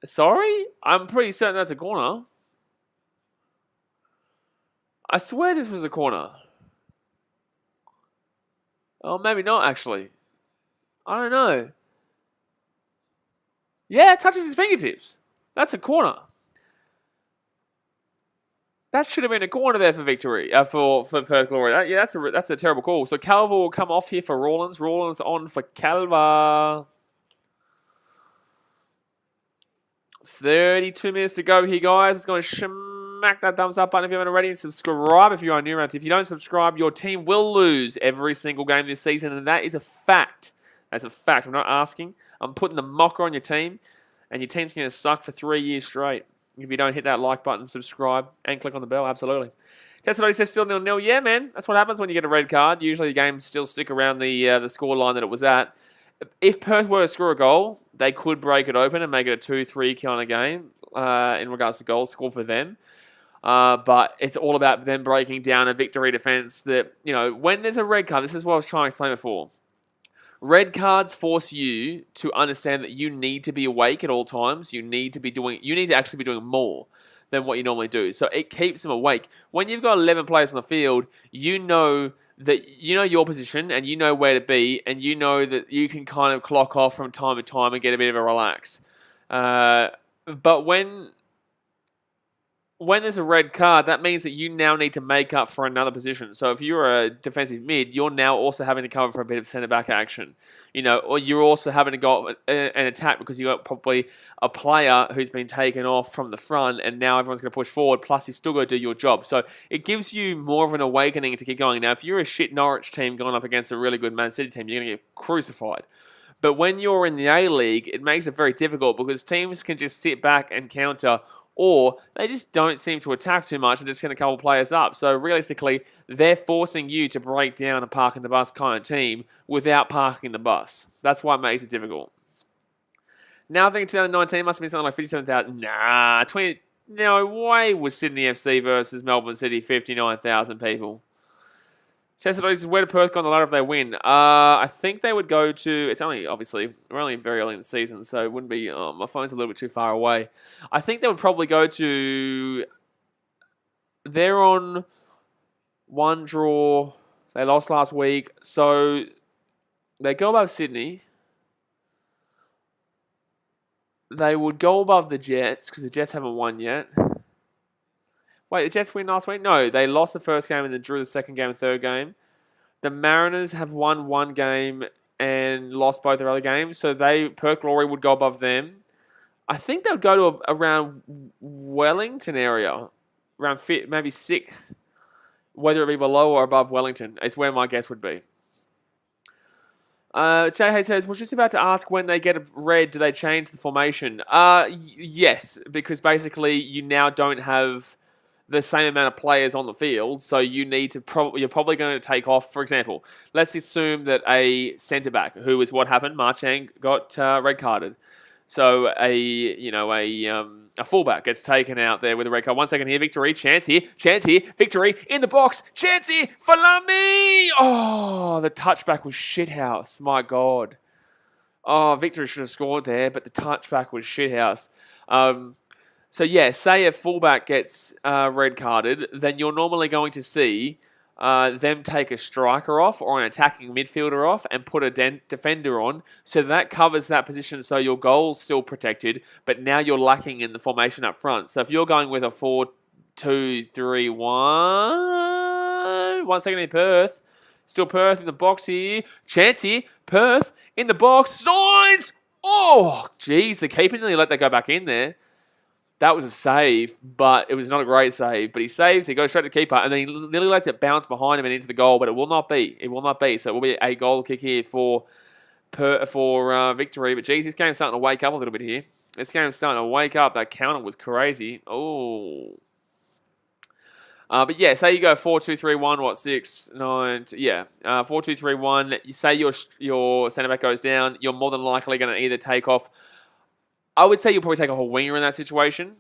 Sorry? I'm pretty certain that's a corner. I swear this was a corner. Oh, maybe not, actually. I don't know. Yeah, it touches his fingertips. That's a corner. That should have been a corner there for Victory, for Perth Glory. That's a terrible call. So Calva will come off here for Rawlins. Rawlins on for Calva. 32 minutes to go here, guys. It's going to smack that thumbs up button if you haven't already, and subscribe if you are new around. If you don't subscribe, your team will lose every single game this season, and that is a fact. That's a fact. I'm not asking. I'm putting the mocker on your team, and your team's going to suck for 3 years straight if you don't hit that like button, subscribe, and click on the bell. Absolutely. Tessadori says still 0-0. Yeah, man. That's what happens when you get a red card. Usually the games still stick around the score line that it was at. If Perth were to score a goal, they could break it open and make it a 2-3 kind of game in regards to goals scored for them. But it's all about them breaking down a Victory defence that, you know, when there's a red card, this is what I was trying to explain before. Red cards force you to understand that you need to be awake at all times. You need to actually be doing more than what you normally do. So it keeps them awake. When you've got 11 players on the field, you know your position and you know where to be, and you know that you can kind of clock off from time to time and get a bit of a relax. But when there's a red card, that means that you now need to make up for another position. So if you're a defensive mid, you're now also having to cover for a bit of centre-back action. You know, or you're also having to go an attack because you've got probably a player who's been taken off from the front and now everyone's going to push forward, plus you've still got to do your job. So it gives you more of an awakening to keep going. Now, if you're a shit Norwich team going up against a really good Man City team, you're going to get crucified. But when you're in the A-League, it makes it very difficult because teams can just sit back and counter or they just don't seem to attack too much and just send a couple players up. So realistically, they're forcing you to break down a parking the bus kind of team without parking the bus. That's why it makes it difficult. Now I think 2019 must have been something like 57,000. Nah, 20. No way was Sydney FC versus Melbourne City 59,000 people. Chester, where did Perth go on the ladder if they win? I think they would go to... It's only, obviously, we're only very early in the season, so it wouldn't be... my phone's a little bit too far away. I think they would probably go to... They're on one draw. They lost last week, so they go above Sydney. They would go above the Jets, because the Jets haven't won yet. Wait, the Jets win last week? No, they lost the first game and then drew the second game and third game. The Mariners have won one game and lost both their other games, so Perth Glory would go above them. I think they would go to around Wellington area, around maybe 6th, whether it be below or above Wellington. Is where my guess would be. Jay says, was just about to ask when they get a red, do they change the formation? Yes, because basically you now don't have the same amount of players on the field, so you need to you're probably going to take off. For example, let's assume that a centre back, who is what happened, Marchand got red carded. So a fullback gets taken out there with a red card. 1 second here, Victory, chance here, Victory in the box, chance here, Falami! Oh, the touchback was shithouse, my God. Oh, Victory should have scored there, but the touchback was shithouse. So yeah, say a fullback gets red carded, then you're normally going to see them take a striker off or an attacking midfielder off and put a defender on. So that covers that position so your goal's still protected, but now you're lacking in the formation up front. So if you're going with a 4-2-3-1, 1 second in Perth, still Perth in the box here, chance here, Perth in the box, signs! Oh, geez, the keeper nearly let that go back in there. That was a save, but it was not a great save. But he saves, he goes straight to the keeper, and then he literally lets it bounce behind him and into the goal, but it will not be. It will not be. So it will be a goal kick here for Victory. But geez, this game's starting to wake up a little bit here. This game's starting to wake up. That counter was crazy. Oh. But yeah, say you go 4-2-3-1, what, 6, 9, yeah. 4-2-3-1, you say your centre back goes down, you're more than likely going to either take off. I would say you'll probably take a whole winger in that situation,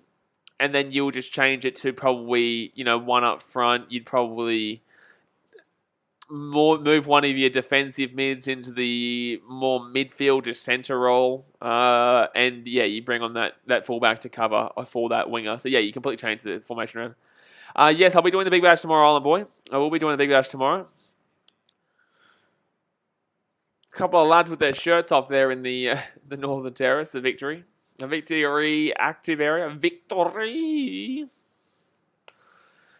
and then you'll just change it to probably, one up front. You'd probably move one of your defensive mids into the more midfield, just centre role. And yeah, you bring on that fullback to cover for that winger. So yeah, you completely change the formation around. Yes, I'll be doing the Big Bash tomorrow, Island Boy. I will be doing the Big Bash tomorrow. A couple of lads with their shirts off there in the Northern Terrace, the Victory. A Victory active area. Victory!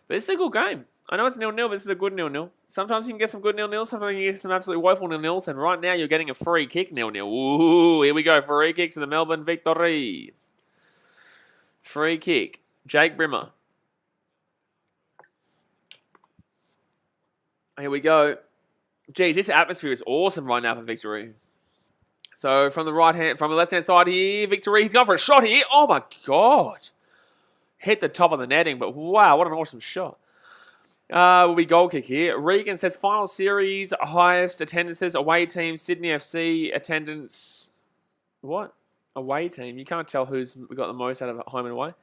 But this is a good game. I know it's 0-0, but this is a good 0-0. Sometimes you can get some good 0-0s, sometimes you can get some absolutely woeful 0-0s, and right now you're getting a free kick 0-0. Ooh, here we go. Free kick to the Melbourne Victory. Free kick. Jake Brimmer. Here we go. Geez, this atmosphere is awesome right now for Victory. So from the left-hand side here, Victory, he's gone for a shot here. Oh my God. Hit the top of the netting, but wow, what an awesome shot. Will be goal kick here. Regan says final series, highest attendances, away team, Sydney FC attendance. What? Away team? You can't tell who's got the most out of home and away.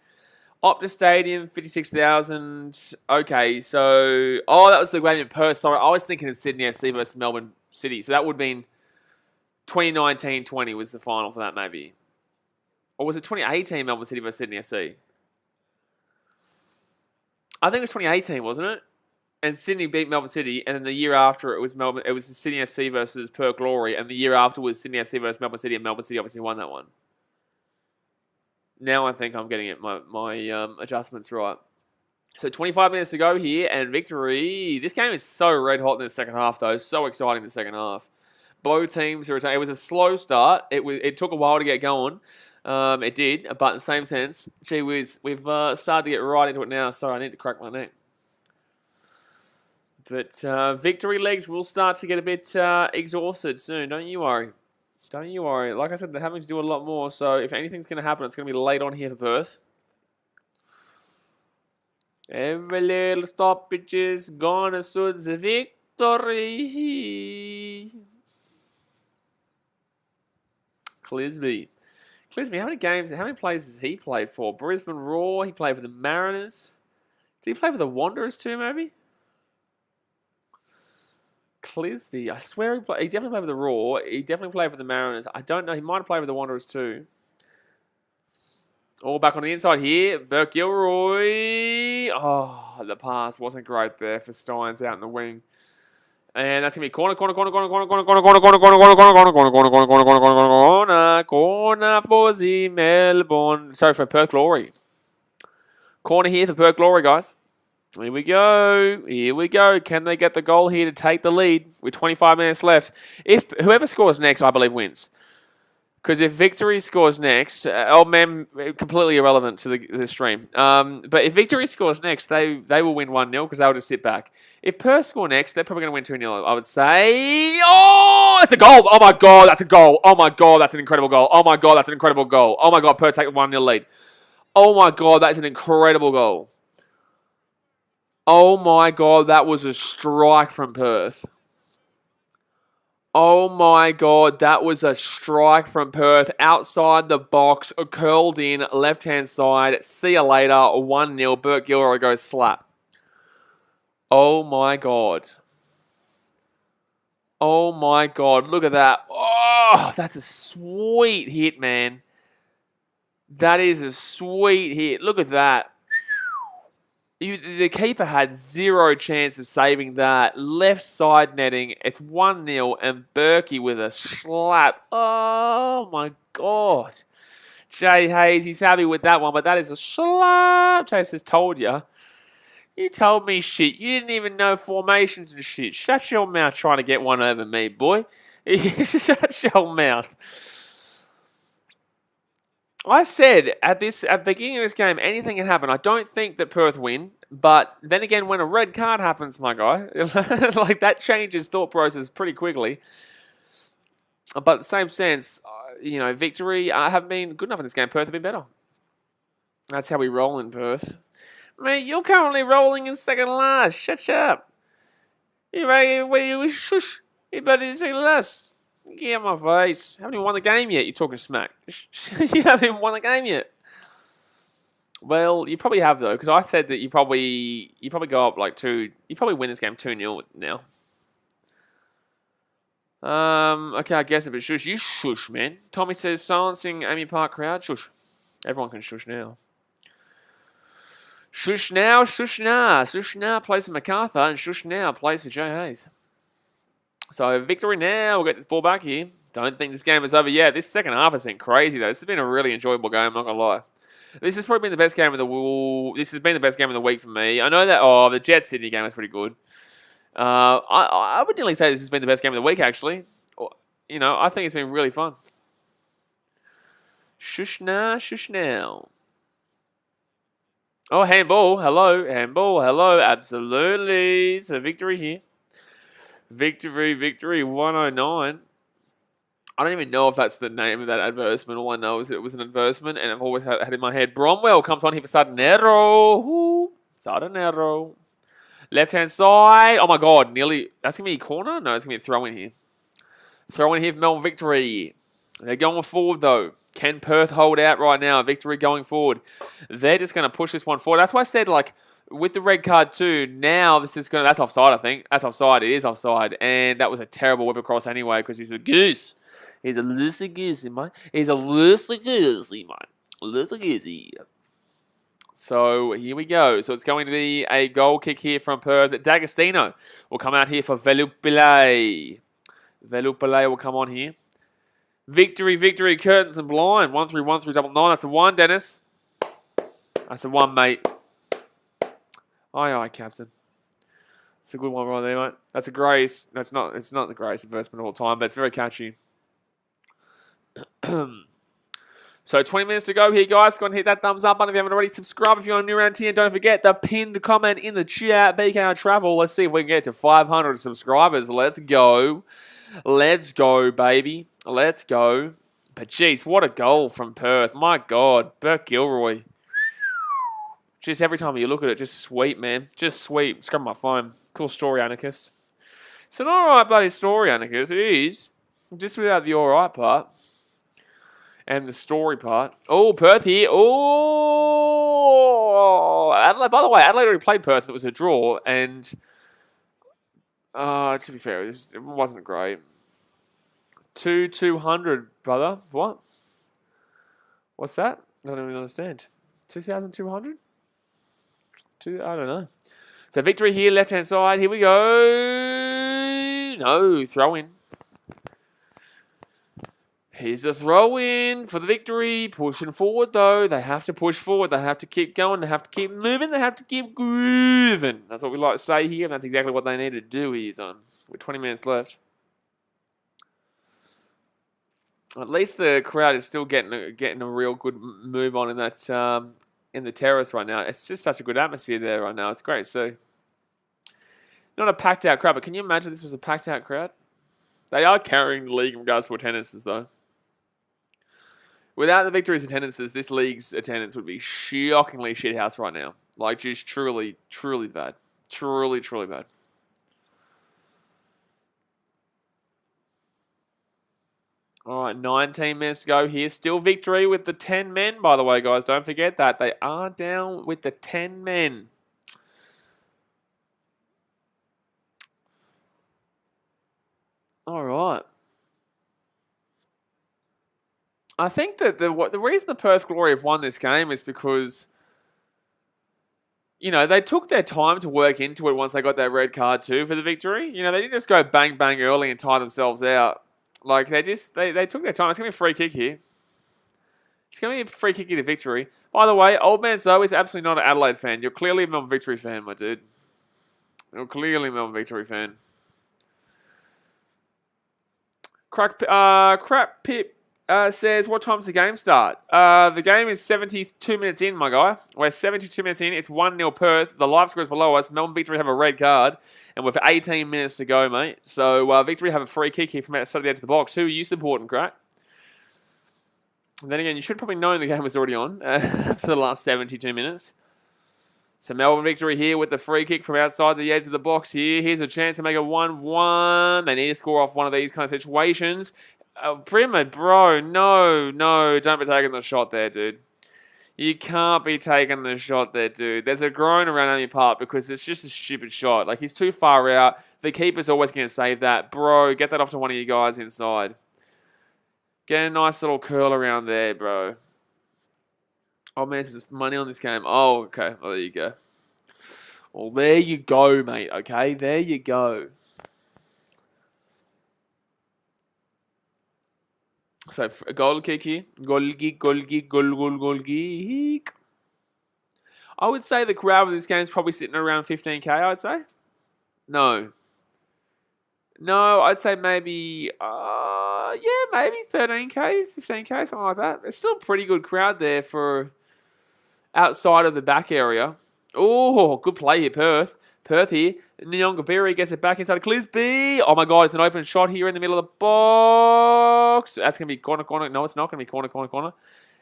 Optus Stadium, 56,000. Okay, so... Oh, that was the game in Perth. Sorry, I was thinking of Sydney FC versus Melbourne City. So that would have been 2019-20 was the final for that, maybe. Or was it 2018 Melbourne City versus Sydney FC? I think it was 2018, wasn't it? And Sydney beat Melbourne City, and then the year after it was Sydney FC versus Perth Glory, and the year after was Sydney FC versus Melbourne City, and Melbourne City obviously won that one. Now I think I'm getting my adjustments right. So 25 minutes to go here, and Victory. This game is so red hot in the second half, though. So exciting in the second half. Both teams are returning. It was a slow start. It took a while to get going. It did, but in the same sense, gee whiz, we've started to get right into it now. Sorry, I need to crack my neck. But Victory legs will start to get a bit exhausted soon. Don't you worry. Don't you worry. Like I said, they're having to do a lot more. So if anything's going to happen, it's going to be late on here for Perth. Every little stoppage is gonna suit the victory. Clisby, how many plays has he played for? Brisbane Roar, he played for the Mariners. Did he play for the Wanderers too, maybe? Clisby, I swear he definitely played for the Raw. He definitely played for the Mariners. I don't know. He might have played for the Wanderers too. All back on the inside here. Perth Glory. Oh, the pass wasn't great there for Steins out in the wing. And that's going to be corner for the Melbourne. Sorry, for Perth Glory. Corner here for Perth Glory, guys. Here we go. Can they get the goal here to take the lead with 25 minutes left? If whoever scores next, I believe, wins. Because if Victory scores next, old man, completely irrelevant to the stream. But if Victory scores next, they will win 1-0 because they'll just sit back. If Perth score next, they're probably going to win 2-0. I would say, oh, it's a goal. Oh my God, that's a goal. Oh my God, that's an incredible goal. Oh my God, that's an incredible goal. Oh my God, Perth take the 1-0 lead. Oh my God, that's an incredible goal. Oh my God, that was a strike from Perth. Oh my God, that was a strike from Perth. Outside the box, curled in, left-hand side. See you later, 1-0. Perth Glory goes slap. Oh my God. Oh my God, look at that. Oh, that's a sweet hit, man. That is a sweet hit. Look at that. The keeper had zero chance of saving that. Left side netting. It's 1-0 and Berkey with a slap. Oh my God. Jay Hayes, he's happy with that one, but that is a slap. Jay says, told you. You told me shit. You didn't even know formations and shit. Shut your mouth trying to get one over me, boy. Shut your mouth. I said at the beginning of this game, anything can happen. I don't think that Perth win, but then again, when a red card happens, my guy, like that changes thought process pretty quickly. But in the same sense, Victory have been good enough in this game. Perth have been better. That's how we roll in Perth. Mate, you're currently rolling in second last. Shut up. You shush. You better in second last. Get out of my face. Haven't even won the game yet. You're talking smack. You haven't even won the game yet. Well, you probably have though, because I said that you probably go up like 2. You probably win this game 2-0 now. Okay, I guess a bit shush. You shush, man. Tommy says silencing Amy Park crowd. Shush. Everyone can shush now. Shush now, shush now. Shush now plays for MacArthur, and shush now plays for Jay Hayes. So, Victory now. We'll get this ball back here. Don't think this game is over yet. This second half has been crazy, though. This has been a really enjoyable game, I'm not going to lie. This has probably been the best game of the This has been the best game of the week for me. I know that, the Jets Sydney game was pretty good. I would nearly say this has been the best game of the week, actually. I think it's been really fun. Shush now, shush now. Oh, handball. Hello. Handball. Hello. Absolutely. So, Victory here. Victory 109. I don't even know if that's the name of that advertisement. All I know is that it was an advertisement, and I've always had in my head. Bromwell comes on here for Sardanero. Sardanero. Left-hand side. Oh, my God. Nearly. That's going to be a corner? No, it's going to be a throw-in here. Throw-in here for Melbourne Victory. They're going forward, though. Can Perth hold out right now? Victory going forward. They're just going to push this one forward. That's why I said, with the red card too, now this is going to... That's offside, I think. That's offside. It is offside. And that was a terrible whip across anyway because he's a goose. He's a loosey goosey, man. He's a loosey goosey, man. Loosey goosey. So here we go. So it's going to be a goal kick here from Perth. D'Agostino will come out here for Velupillay. Velupillay will come on here. Victory, curtains and blind. 1-3-1-3-9. That's the one, Dennis. That's the one, mate. Aye, Captain. It's a good one right there, mate. That's a grace. No, it's not the greatest advertisement of all time, but it's very catchy. So 20 minutes to go here, guys. Go and hit that thumbs up button if you haven't already. Subscribe if you're new around here. Don't forget the pinned comment in the chat. BKR Travel. Let's see if we can get to 500 subscribers. Let's go. Let's go, baby. Let's go. But, jeez, what a goal from Perth. My God. Perth Gilroy. Just every time you look at it, just sweet, man. Just sweet. It's got my phone. Cool story, anarchist. It's an alright bloody story, anarchist. It is. Just without the alright part. And the story part. Oh, Perth here. Oh, Adelaide. By the way, Adelaide already played Perth. It was a draw. And, to be fair, it wasn't great. 2,200, brother. What? What's that? I don't even understand. 2,200? I don't know. So Victory here, left-hand side. Here we go. No, throw in. Here's the throw in for the Victory. Pushing forward, though. They have to push forward. They have to keep going. They have to keep moving. They have to keep grooving. That's what we like to say here, and that's exactly what they need to do here, son. With 20 minutes left. At least the crowd is still getting a real good move on in that in the terrace right now. It's just such a good atmosphere there right now. It's great. So, not a packed out crowd, but can you imagine this was a packed out crowd? They are carrying the league in regards to attendances, though. Without the Victory's attendances, this league's attendance would be shockingly shithouse right now. Like, just truly, truly bad. Truly, truly bad. All right, 19 minutes to go here. Still Victory with the 10 men, by the way, guys. Don't forget that. They are down with the 10 men. All right. I think that the reason the Perth Glory have won this game is because, you know, they took their time to work into it once they got that red card too for the Victory. You know, they didn't just go bang, bang early and tie themselves out. Like, they took their time. It's going to be a free kick here. It's going to be a free kick here to Victory. By the way, Old Man Zoe is absolutely not an Adelaide fan. You're clearly a Melbourne Victory fan, my dude. You're clearly a Melbourne Victory fan. Crap Pip says, what time's the game start? The game is 72 minutes in, my guy. We're 72 minutes in. It's 1-0 Perth. The live score is below us. Melbourne Victory have a red card. And with 18 minutes to go, mate. So Victory have a free kick here from outside the edge of the box. Who are you supporting, Crack? And then again, you should probably know the game was already on for the last 72 minutes. So Melbourne Victory here with the free kick from outside the edge of the box here. Here's a chance to make it 1-1. They need to score off one of these kind of situations. Prima, bro, no, don't be taking the shot there, dude. You can't be taking the shot there, dude. There's a groan around Amy Park because it's just a stupid shot. Like, he's too far out. The keeper's always going to save that. Bro, get that off to one of you guys inside. Get a nice little curl around there, bro. Oh, man, there's money on this game. Oh, okay. Well, there you go. Well, there you go, mate, okay? There you go. So, a goal kick here. Goal kick. I would say the crowd for this game is probably sitting around 15k, I'd say. No, I'd say maybe, maybe 13k, 15k, something like that. It's still a pretty good crowd there for outside of the back area. Oh, good play here, Perth. Perth here. Nyongabiri gets it back inside of Clisby. Oh my God, it's an open shot here in the middle of the box. That's going to be corner. No, it's not going to be corner.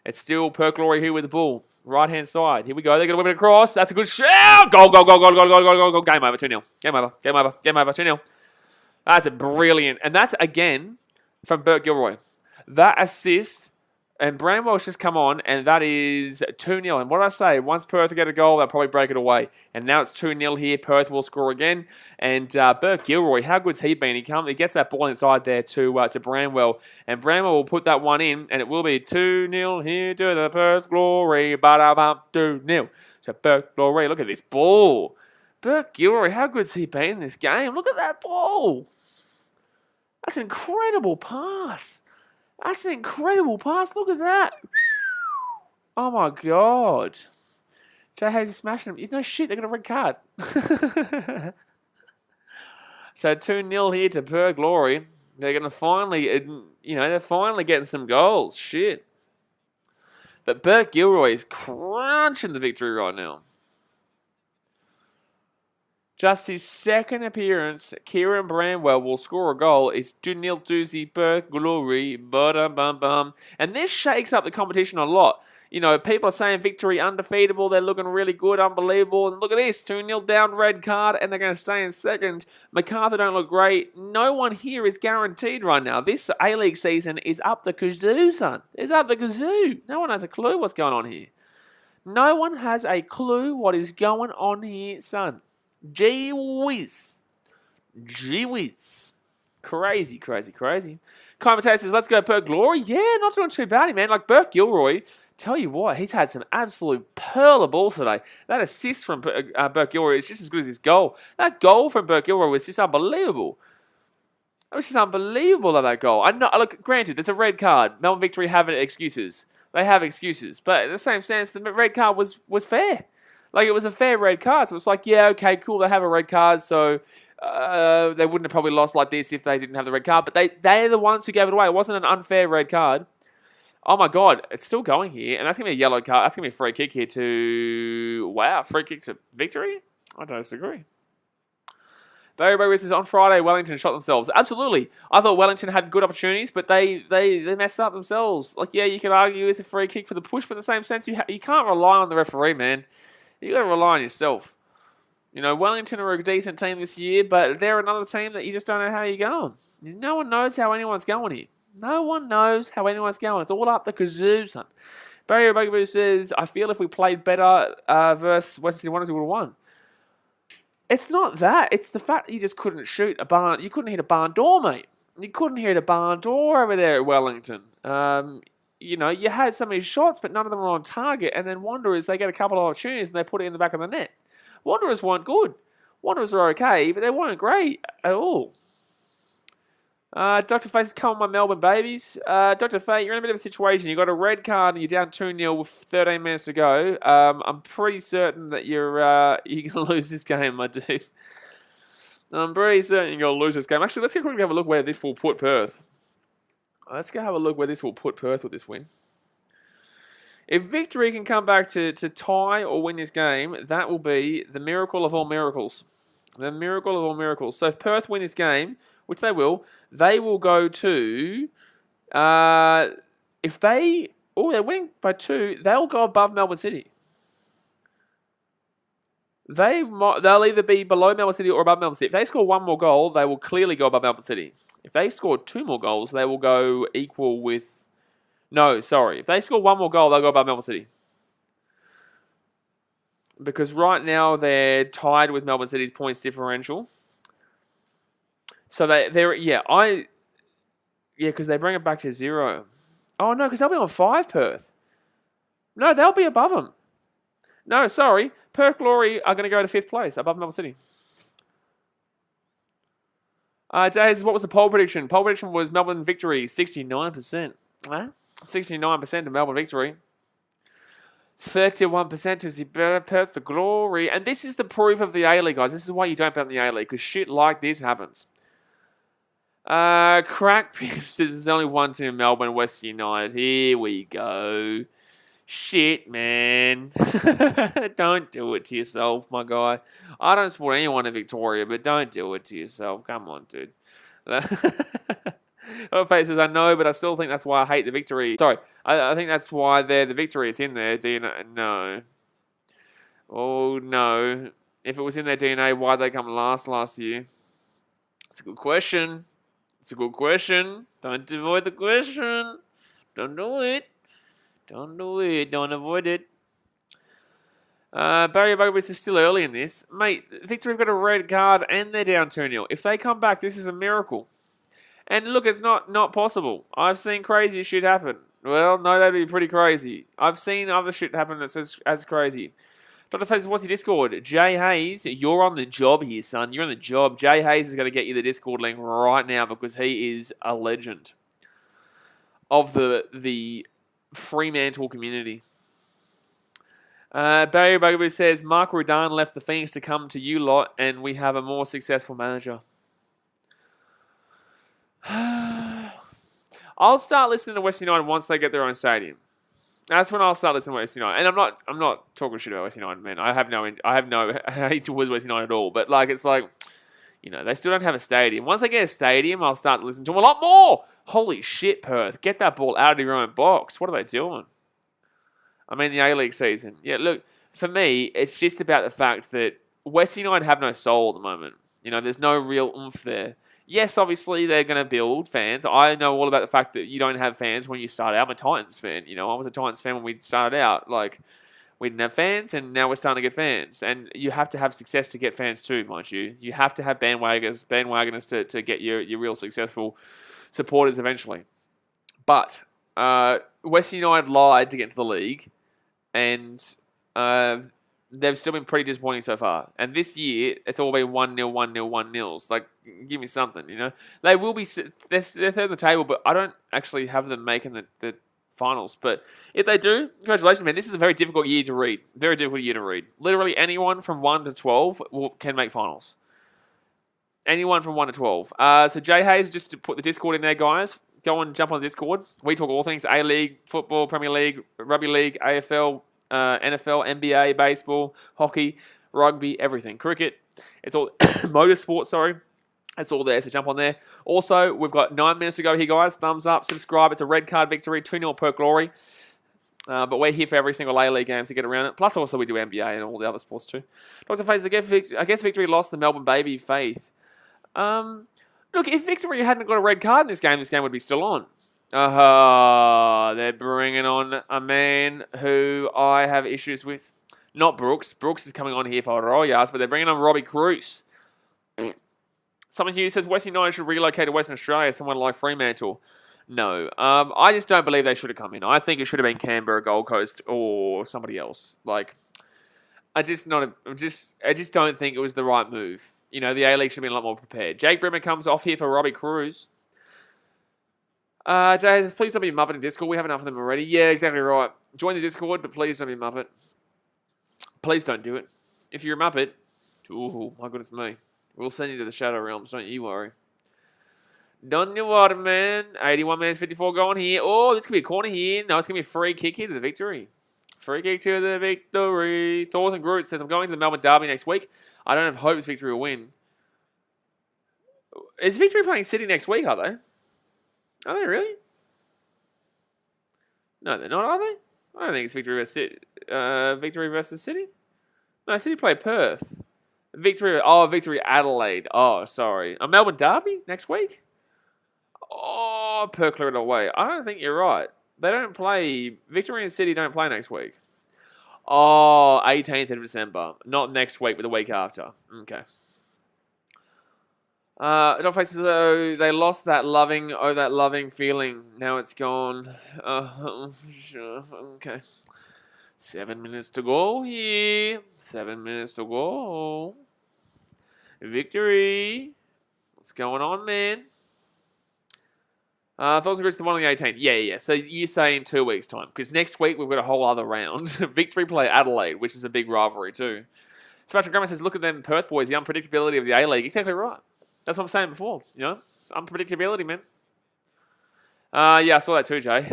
It's still Perth Glory here with the ball. Right-hand side. Here we go. They're going to whip it across. That's a good shout. Goal. Game over, 2-0. Game over, 2-0. That's a brilliant. And that's, again, from Bert Gilroy. That assist, and Bramwell's just come on, and that is 2-0. And what did I say? Once Perth get a goal, they'll probably break it away. And now it's 2-0 here. Perth will score again. And Bert Gilroy, how good's he been? He gets that ball inside there to Bramwell. And Bramwell will put that one in, and it will be 2-0 here to the Perth Glory. 2-0 to Perth Glory. Look at this ball. Bert Gilroy, how good's he been in this game? Look at that ball. That's an incredible pass. Look at that. Oh, my God. Jay Hayes is smashing him. No shit, they got a red card. So 2-0 here to Perth Glory. They're going to finally, they're finally getting some goals. Shit. But Bert Gilroy is crunching the Victory right now. Just his second appearance, Kieran Bramwell will score a goal. It's 2-0 doozy, Perth Glory, bum. And this shakes up the competition a lot. You know, people are saying Victory undefeatable. They're looking really good, unbelievable. And look at this, 2-0 down, red card, and they're going to stay in second. MacArthur don't look great. No one here is guaranteed right now. This A-League season is up the kazoo, son. It's up the kazoo. No one has a clue what's going on here. No one has a clue what is going on here, son. Gee whiz. Crazy. Commentator says, let's go Perth Glory. Yeah, not doing too badly, man. Like Burke Gilroy, tell you what, he's had some absolute pearl of balls today. That assist from Burke Gilroy is just as good as his goal. That goal from Burke Gilroy was just unbelievable. It was just unbelievable, that goal. I know, look, granted, there's a red card. Melbourne Victory have excuses. They have excuses. But in the same sense, the red card was fair. Like, it was a fair red card. So it's like, yeah, okay, cool, they have a red card, so they wouldn't have probably lost like this if they didn't have the red card. But they're the ones who gave it away. It wasn't an unfair red card. Oh, my God, it's still going here. And that's going to be a yellow card. That's going to be a free kick here to... Wow, free kick to Victory? I don't disagree. Barry says, on Friday, Wellington shot themselves. Absolutely. I thought Wellington had good opportunities, but they messed up themselves. Like, yeah, you could argue it's a free kick for the push, but in the same sense, you can't rely on the referee, man. You got to rely on yourself. You know, Wellington are a decent team this year, but they're another team that you just don't know how you're going. No one knows how anyone's going here. No one knows how anyone's going. It's all up the kazoo, son. Barry Bugaboo says, I feel if we played better versus Western Sydney Wanderers, we would have won. It's not that. It's the fact that you just couldn't shoot a barn. You couldn't hit a barn door, mate. You couldn't hit a barn door over there at Wellington. You know, you had some of these shots, but none of them were on target. And then Wanderers, they get a couple of opportunities and they put it in the back of the net. Wanderers weren't good. Wanderers were okay, but they weren't great at all. Dr. Face is coming, my Melbourne babies. Dr. Fate, you're in a bit of a situation. You got a red card and you're down 2-0 with 13 minutes to go. I'm pretty certain that you're going to lose this game, my dude. I'm pretty certain you're going to lose this game. Actually, let's go quickly have a look where this will put Perth. Let's go have a look where this will put Perth with this win. If Victory can come back to tie or win this game, that will be the miracle of all miracles. The miracle of all miracles. So if Perth win this game, which they will go to... if they... Oh, they're winning by 2. They'll go above Melbourne City. They'll either be below Melbourne City or above Melbourne City. If they score 1 more goal, they will clearly go above Melbourne City. If they score 2 more goals, they will go equal with... No, sorry. If they score 1 more goal, they'll go above Melbourne City. Because right now they're tied with Melbourne City's points differential. So because they bring it back to 0. Oh no, because they'll be on 5, Perth. No, they'll be above them. No, sorry. Perth Glory are going to go to 5th place, above Melbourne City. Jays, what was the poll prediction? Poll prediction was Melbourne Victory, 69%. 69% of Melbourne Victory. 31% to the Perth Glory. And this is the proof of the A-League, guys. This is why you don't bet on the A-League, because shit like this happens. Crack Pips, there's only one team in Melbourne, West United. Here we go. Shit, man. Don't do it to yourself, my guy. I don't support anyone in Victoria, but don't do it to yourself. Come on, dude. Face says, I know, but I still think that's why I hate the Victory. Sorry, I think that's why they're the Victory. It's in their DNA. No. Oh, no. If it was in their DNA, why'd they come last year? It's a good question. It's a good question. Don't avoid the question. Don't do it. Don't do it. Don't avoid it. Barry Bugaboo is still early in this. Mate, Victory have got a red card and they're down 2-0. If they come back, this is a miracle. And look, it's not possible. I've seen crazy shit happen. Well, no, that'd be pretty crazy. I've seen other shit happen that's as crazy. Dr. Faces, what's your Discord? Jay Hayes, you're on the job here, son. You're on the job. Jay Hayes is going to get you the Discord link right now because he is a legend of the Fremantle community. Barry Bugaboo says, Mark Rudan left the Phoenix to come to you lot and we have a more successful manager. I'll start listening to West United once they get their own stadium. That's when I'll start listening to West United. And I'm not talking shit about West United, man. I have no hate towards West United at all. But like, it's like, they still don't have a stadium. Once they get a stadium, I'll start to listen to them a lot more. Holy shit, Perth. Get that ball out of your own box. What are they doing? I mean, the A-League season. Yeah, look, for me, it's just about the fact that West United have no soul at the moment. There's no real oomph there. Yes, obviously, they're going to build fans. I know all about the fact that you don't have fans when you start out. I'm a Titans fan. I was a Titans fan when we started out. Like, we didn't have fans, and now we're starting to get fans. And you have to have success to get fans too, mind you. You have to have bandwagoners to get your real successful supporters eventually. But West United lied to get into the league, and they've still been pretty disappointing so far. And this year, it's all been 1-0, 1-0, 1-0s. Like, give me something, They will be... They're third on the table, but I don't actually have them making the finals. But if they do, congratulations, man. This is a very difficult year to read. Very difficult year to read. Literally anyone from 1 to 12 can make finals. Anyone from 1 to 12. So Jay Hayes, just to put the Discord in there, guys. Go and jump on the Discord. We talk all things A-League, football, Premier League, Rugby League, AFL, NFL, NBA, baseball, hockey, rugby, everything. Cricket. It's all motorsport, sorry. It's all there, so jump on there. Also, we've got 9 minutes to go here, guys. Thumbs up, subscribe. It's a red card victory, 2-0 Perth Glory. But we're here for every single A-League game to get around it. Plus, also, we do NBA and all the other sports too. Dr. Faith, I guess Victory lost the Melbourne baby Faith. Look, if Victory hadn't got a red card in this game would be still on. They're bringing on a man who I have issues with. Not Brooks. Brooks is coming on here for Royals, but they're bringing on Robbie Cruz. Someone here says West United should relocate to Western Australia, someone like Fremantle. No. I just don't believe they should have come in. I think it should have been Canberra, Gold Coast, or somebody else. Like, I just don't think it was the right move. The A-League should have been a lot more prepared. Jake Brimmer comes off here for Robbie Cruz. Jay says, please don't be a Muppet in Discord. We have enough of them already. Yeah, exactly right. Join the Discord, but please don't be a Muppet. Please don't do it. If you're a Muppet, ooh, my goodness me. We'll send you to the Shadow Realms, don't you worry. Done your water, man. 81 minutes, 54 going here. Oh, this could be a corner here. No, it's going to be a free kick here to the victory. Free kick to the victory. Thors and Groot says, I'm going to the Melbourne Derby next week. I don't have hopes Victory will win. Is Victory playing City next week, are they? Are they really? No, they're not, are they? I don't think it's Victory versus City. Victory versus City? No, City play Perth. Victory Adelaide. Oh, sorry. A Melbourne Derby next week? Oh, Perth cleared away. I don't think you're right. They don't play... Victory and City don't play next week. Oh, 18th of December. Not next week, but the week after. Okay. Dog Face says, they lost that loving feeling. Now it's gone. Sure. Okay. 7 minutes to go here. 7 minutes to go. Victory. What's going on, man? Thoughts and Grits, the one on the 18th. Yeah. So you say in 2 weeks' time. Because next week we've got a whole other round. Victory play Adelaide, which is a big rivalry too. Sebastian Grumman says, look at them Perth boys, the unpredictability of the A-League. Exactly right. That's what I'm saying before. Unpredictability, man. Yeah, I saw that too, Jay.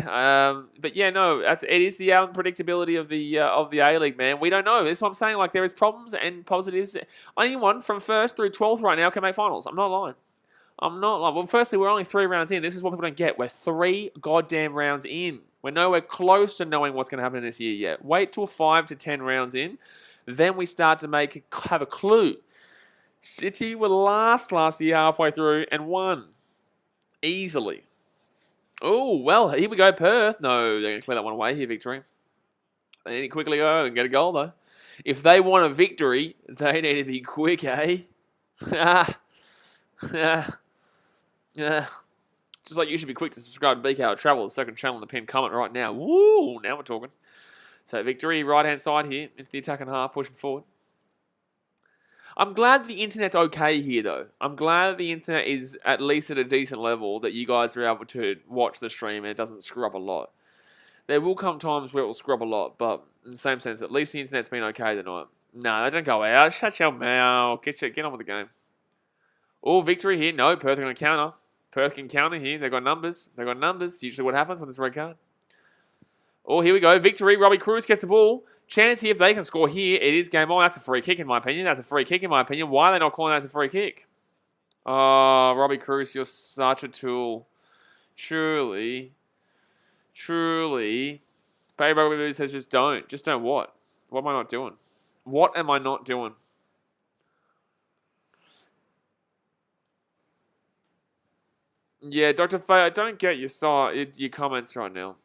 But yeah, no, it is the unpredictability of the A-League, man. We don't know. That's what I'm saying. Like, there is problems and positives. Anyone from 1st through 12th right now can make finals. I'm not lying. Well, firstly, we're only 3 rounds in. This is what people don't get. We're 3 goddamn rounds in. We're nowhere close to knowing what's going to happen this year yet. Wait till 5 to 10 rounds in. Then we start to have a clue. City were last year halfway through and won. Easily. Oh, well, here we go, Perth. No, they're going to clear that one away here, Victory. They need to quickly go and get a goal, though. If they want a victory, they need to be quick, eh? Just like you should be quick to subscribe to BKR Travel, the second channel in the pinned comment right now. Woo, now we're talking. So, Victory, right-hand side here, into the attacking half, pushing forward. I'm glad the internet's okay here, though. I'm glad the internet is at least at a decent level that you guys are able to watch the stream and it doesn't screw up a lot. There will come times where it will screw up a lot, but in the same sense, at least the internet's been okay tonight. No, don't go out. Shut your mouth. Get on with the game. Oh, Victory here. No, Perth are going to counter. Perth can counter here. They've got numbers. Usually what happens when there's a red card. Oh, here we go. Victory. Robbie Cruz gets the ball. Chance here if they can score here. It is game on. That's a free kick in my opinion. That's a free kick in my opinion. Why are they not calling that as a free kick? Oh, Robbie Cruz, you're such a tool. Truly. Baby Rugby says just don't. Just don't what? What am I not doing? What am I not doing? Yeah, Dr. Faye, I don't get your comments right now.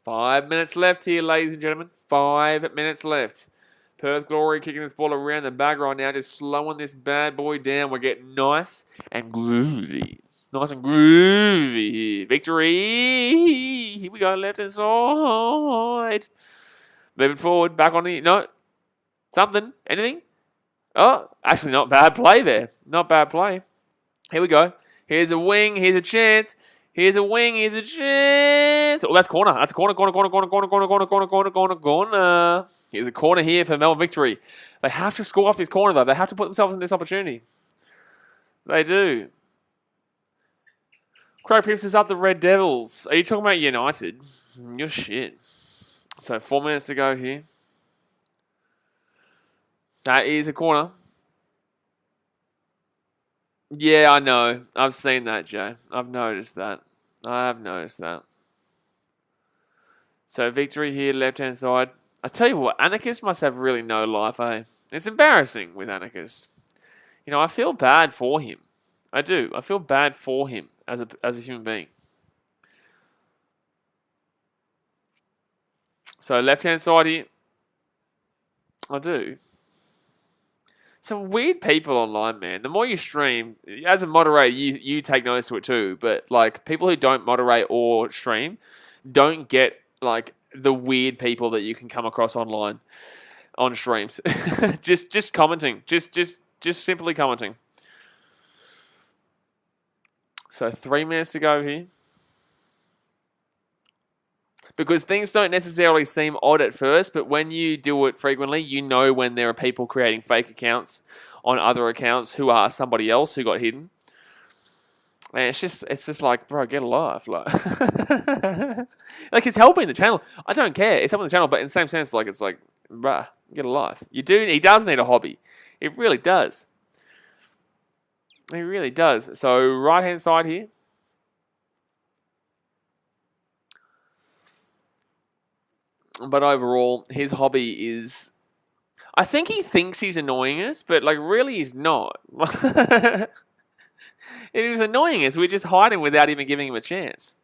5 minutes left here, ladies and gentlemen. 5 minutes left. Perth Glory kicking this ball around the bag right now, just slowing this bad boy down. We're getting nice and groovy. Nice and groovy here. Victory. Here we go, left hand side. Moving forward, back on the... No. Something. Anything? Oh, actually not bad play there. Not bad play. Here we go. Here's a wing. Here's a chance. Here's a wing. Here's a chance. Oh, that's corner. That's a corner. Here's a corner here for Melbourne Victory. They have to score off this corner, though. They have to put themselves in this opportunity. They do. Crow Pips is up the Red Devils. Are you talking about United? You're shit. So 4 minutes to go here. That is a corner. Yeah, I know. I've seen that, Joe. I've noticed that. So Victory here, left-hand side. I tell you what, Anarchist must have really no life, eh? It's embarrassing with Anarchist. You know, I feel bad for him. I do. I feel bad for him as a human being. So left-hand side here. I do. Some weird people online, man. The more you stream, as a moderator, you take notice to it too. But like people who don't moderate or stream don't get like the weird people that you can come across online on streams. just commenting, just simply commenting. So 3 minutes to go here. Because things don't necessarily seem odd at first, but when you do it frequently, you know when there are people creating fake accounts on other accounts who are somebody else who got hidden. And it's just like, bro, get a life. Like it's helping the channel. I don't care. It's helping the channel, but in the same sense, like it's like, bruh, get a life. He does need a hobby. It really does. He really does. So right hand side here. But overall, his hobby is... I think he thinks he's annoying us, but like really he's not. If he was annoying us, we'd just hide him without even giving him a chance.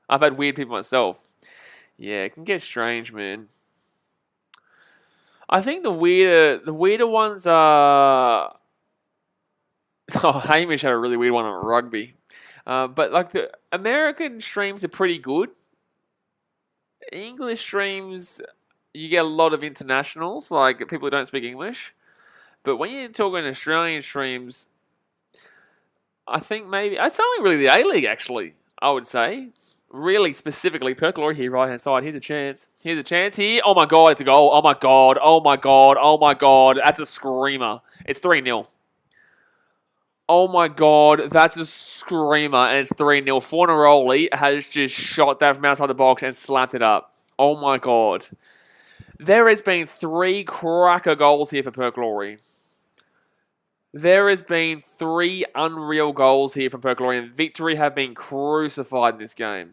I've had weird people myself. Yeah, it can get strange, man. I think the weirder ones are... Oh, Hamish had a really weird one on Rugby. But like the American streams are pretty good. English streams, you get a lot of internationals, like people who don't speak English. But when you're talking Australian streams, I think maybe... It's only really the A-League, actually, I would say. Really specifically, Perth Glory here, right-hand side. Here's a chance. Here's a chance here. Oh, my God, it's a goal. Oh, my God. Oh, my God. Oh, my God. That's a screamer. It's 3-0. Oh, my God. That's a screamer, and it's 3-0. Fornaroli has just shot that from outside the box and slapped it up. Oh, my God. There has been 3 cracker goals here for Perth Glory. There has been 3 unreal goals here from Perth Glory, and Victory have been crucified in this game.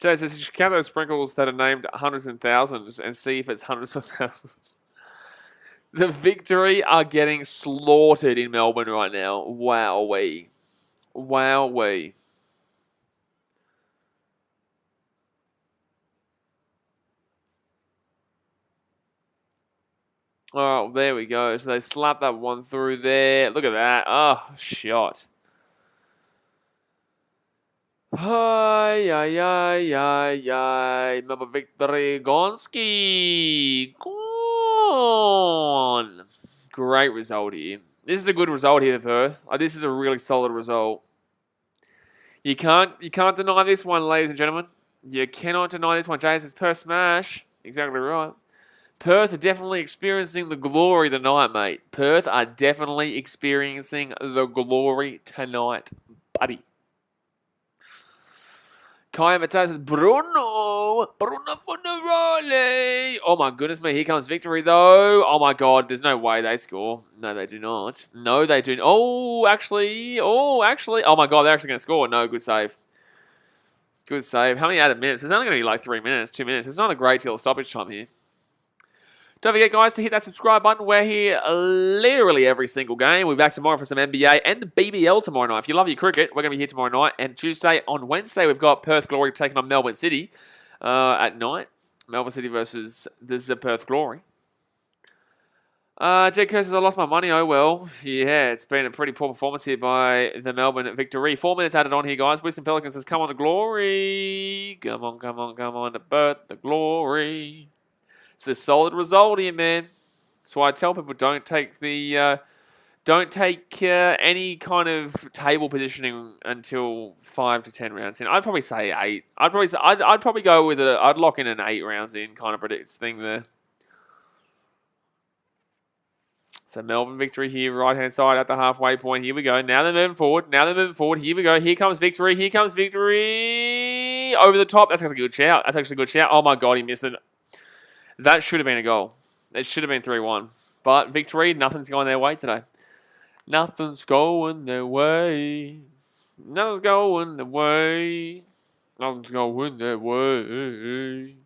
Jay says, you should count those sprinkles that are named hundreds and thousands and see if it's hundreds of thousands. The Victory are getting slaughtered in Melbourne right now. Wowee. Wowee. Oh, there we go. So they slapped that one through there. Look at that. Oh, shot. Ay. Melbourne Victory. Gonski. Gone. Great result here. This is a good result here, Perth. This is a really solid result. You can't deny this one, ladies and gentlemen. You cannot deny this one. Jay says Perth smash. Exactly right. Perth are definitely experiencing the glory tonight, mate. Perth are definitely experiencing the glory tonight, buddy. Kaya Mattei says, Bruno Funaroli. Oh my goodness me, here comes victory though. Oh my god, there's no way they score. No, they do not. No, they do. Oh, actually. Oh my god, they're actually going to score. No, good save. Good save. How many added minutes? It's only going to be like 3 minutes, 2 minutes. It's not a great deal of stoppage time here. Don't forget, guys, to hit that subscribe button. We're here literally every single game. We'll be back tomorrow for some NBA and the BBL tomorrow night. If you love your cricket, we're going to be here tomorrow night. And Tuesday, on Wednesday, we've got Perth Glory taking on Melbourne City at night. Melbourne City versus the Perth Glory. Jake Kerr says, I lost my money. Oh, well. Yeah, it's been a pretty poor performance here by the Melbourne Victory. 4 minutes added on here, guys. Wisdom Pelican says, come on to Glory. Come on to Perth, the Glory. It's a solid result here, man. That's why I tell people don't take any kind of table positioning until 5 to 10 rounds in. I'd probably say 8. I'd probably go with I'd lock in an 8 rounds in kind of predict thing there. So Melbourne Victory here, right hand side at the halfway point. Here we go. Now they're moving forward. Here we go. Here comes victory. Over the top. That's actually a good shout. Oh my god, he missed it. That should have been a goal. It should have been 3-1. But victory, nothing's going their way today. Nothing's going their way. Nothing's going their way. Nothing's going their way.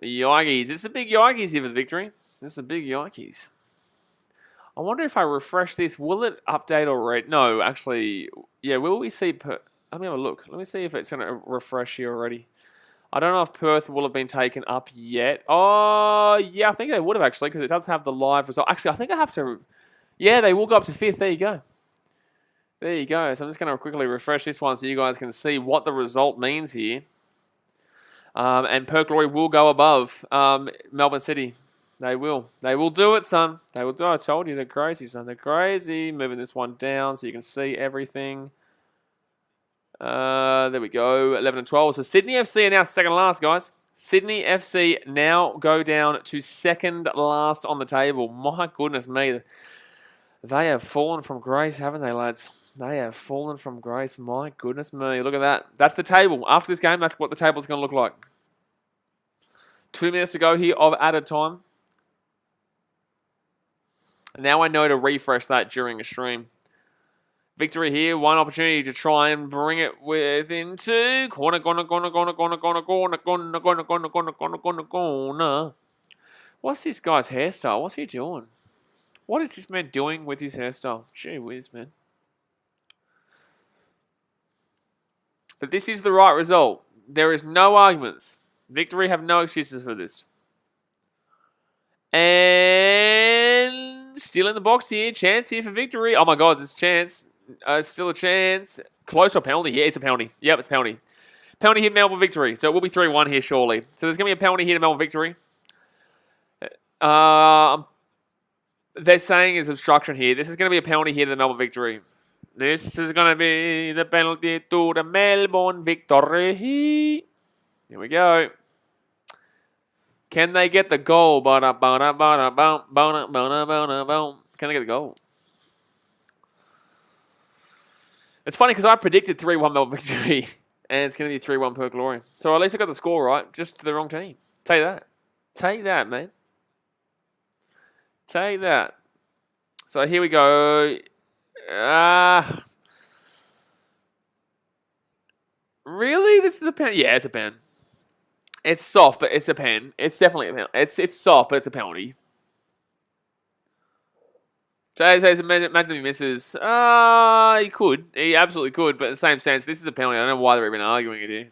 Yikes. It's a big yikes here for victory. This is a big yikes. I wonder if I refresh this, will it update already? No, actually, yeah, will we see... Let me have a look. Let me see if it's going to refresh here already. I don't know if Perth will have been taken up yet. Oh, yeah, I think they would have actually, because it does have the live result. Actually, I think I have to... Yeah, they will go up to 5th. There you go. There you go. So I'm just going to quickly refresh this one so you guys can see what the result means here. And Perth Glory will go above Melbourne City. They will. They will do it, son. They will do it. I told you, they're crazy, son. They're crazy. Moving this one down so you can see everything. There we go, 11 and 12. So Sydney FC are now second last, guys. Sydney FC now go down to second last on the table. My goodness me. They have fallen from grace, haven't they, lads? They have fallen from grace. My goodness me. Look at that. That's the table. After this game, that's what the table's going to look like. 2 minutes to go here of added time. Now I know to refresh that during a stream. Victory here, one opportunity to try and bring it within 2. Corner. What's this guy's hairstyle? What's he doing? What is this man doing with his hairstyle? Gee whiz, man. But this is the right result. There is no arguments. Victory have no excuses for this. And still in the box here. Chance here for victory. Oh my god, there's a chance. Still a chance. Close or penalty? Yeah, it's a penalty. Yep, it's a penalty. Penalty hit Melbourne Victory. So it will be 3-1 here surely. So there's going to be a penalty here to Melbourne Victory. They're saying is obstruction here. This is going to be a penalty here to the Melbourne Victory. This is going to be the penalty to the Melbourne Victory. Here we go. Can they get the goal? Can they get the goal? It's funny because I predicted 3-1 Melbourne Victory, and it's going to be 3-1 Perth Glory. So at least I got the score right, just to the wrong team. Take that. Take that, man. Take that. So here we go. Really? This is a pen? Yeah, it's a pen. It's soft, but it's a pen. It's definitely a pen. It's soft, but it's a penalty. Jay says, imagine if he misses. He could. He absolutely could, but in the same sense, this is a penalty. I don't know why they're even arguing it here.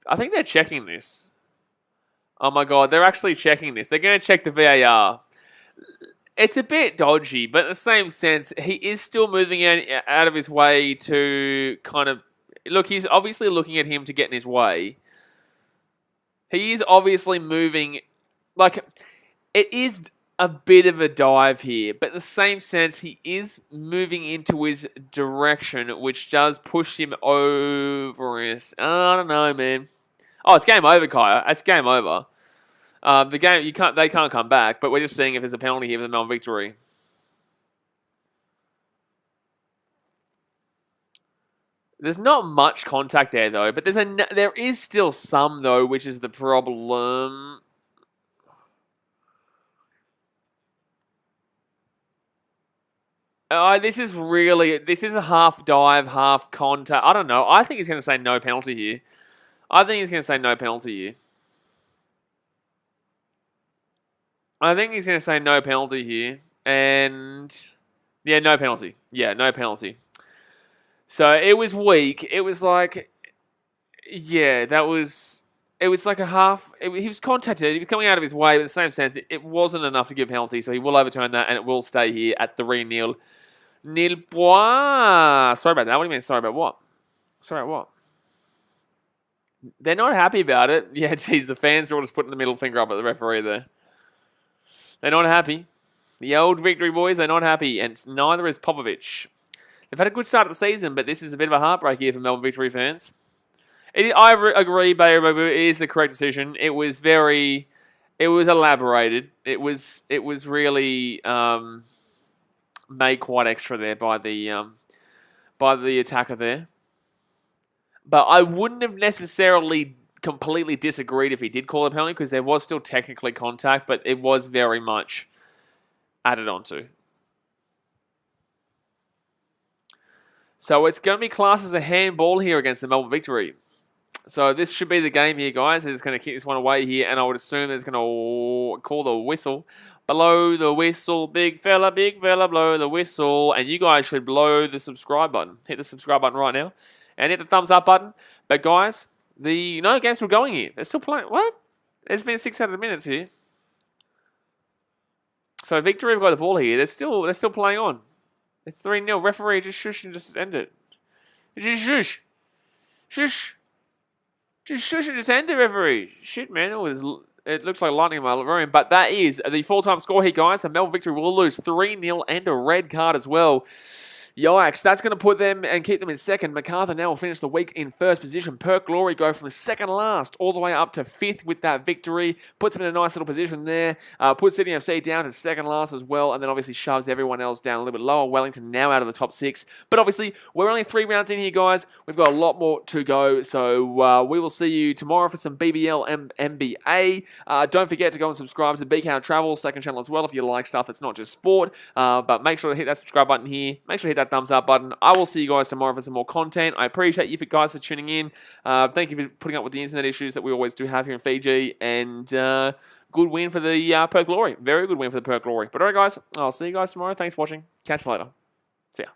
I think they're checking this. Oh my god, they're actually checking this. They're going to check the VAR. It's a bit dodgy, but in the same sense, he is still moving out of his way to kind of... Look, he's obviously looking at him to get in his way. He is obviously moving... Like, it is a bit of a dive here, but in the same sense, he is moving into his direction, which does push him over his... I don't know, man. Oh, it's game over, Kaya. It's game over. The game, they can't come back, but we're just seeing if there's a penalty here for the Melbourne Victory. There's not much contact there, though. But there is still some, though, which is the problem. This is a half dive, half contact. I don't know. I think he's going to say no penalty here. I think he's going to say no penalty here. I think he's going to say no penalty here. And yeah, no penalty. Yeah, no penalty. So it was weak. It was like, yeah, that was... It was like a half... he was contacted. He was coming out of his way, but in the same sense, it wasn't enough to give a penalty, so he will overturn that, and it will stay here at 3-0. Nil point. Sorry about that. What do you mean, sorry about what? Sorry about what? They're not happy about it. Yeah, geez, the fans are all just putting the middle finger up at the referee there. They're not happy. The old Victory boys, they're not happy, and neither is Popovich. They've had a good start of the season, but this is a bit of a heartbreak here for Melbourne Victory fans. I agree, BKRmy, it is the correct decision. It was elaborated. It was really made quite extra there by the attacker there. But I wouldn't have necessarily completely disagreed if he did call a penalty, because there was still technically contact, but it was very much added onto. So it's going to be classed as a handball here against the Melbourne Victory. So this should be the game here, guys. They're just going to kick this one away here, and I would assume they're going to call the whistle. Blow the whistle, big fella, blow the whistle. And you guys should blow the subscribe button. Hit the subscribe button right now. And hit the thumbs up button. But guys, no game's still going here. They're still playing. What? It's been 600 minutes here. So Victory have got the ball here. They're still playing on. It's 3-0. Referee, just shush and just end it. Just shush. Shush. Just shush and just end it, referee. Shit, man. It looks like lightning in my room. But that is the full-time score here, guys. So Melbourne Victory will lose 3-0 and a red card as well. Yikes, that's going to put them and keep them in second. MacArthur now will finish the week in first position. Perth Glory go from second last all the way up to fifth with that victory. Puts them in a nice little position there. Puts Sydney FC down to second last as well, and then obviously shoves everyone else down a little bit lower. Wellington now out of the top 6. But obviously, we're only 3 rounds in here, guys. We've got a lot more to go, so we will see you tomorrow for some BBL and NBA. Don't forget to go and subscribe to BKR Travel, second channel as well, if you like stuff that's not just sport. But make sure to hit that subscribe button here. Make sure to hit that thumbs up button. I will see you guys tomorrow for some more content. I appreciate you guys for tuning in. Thank you for putting up with the internet issues that we always do have here in Fiji. And good win for the Perth Glory. Very good win for the Perth Glory. But alright, guys, I'll see you guys tomorrow. Thanks for watching. Catch you later. See ya.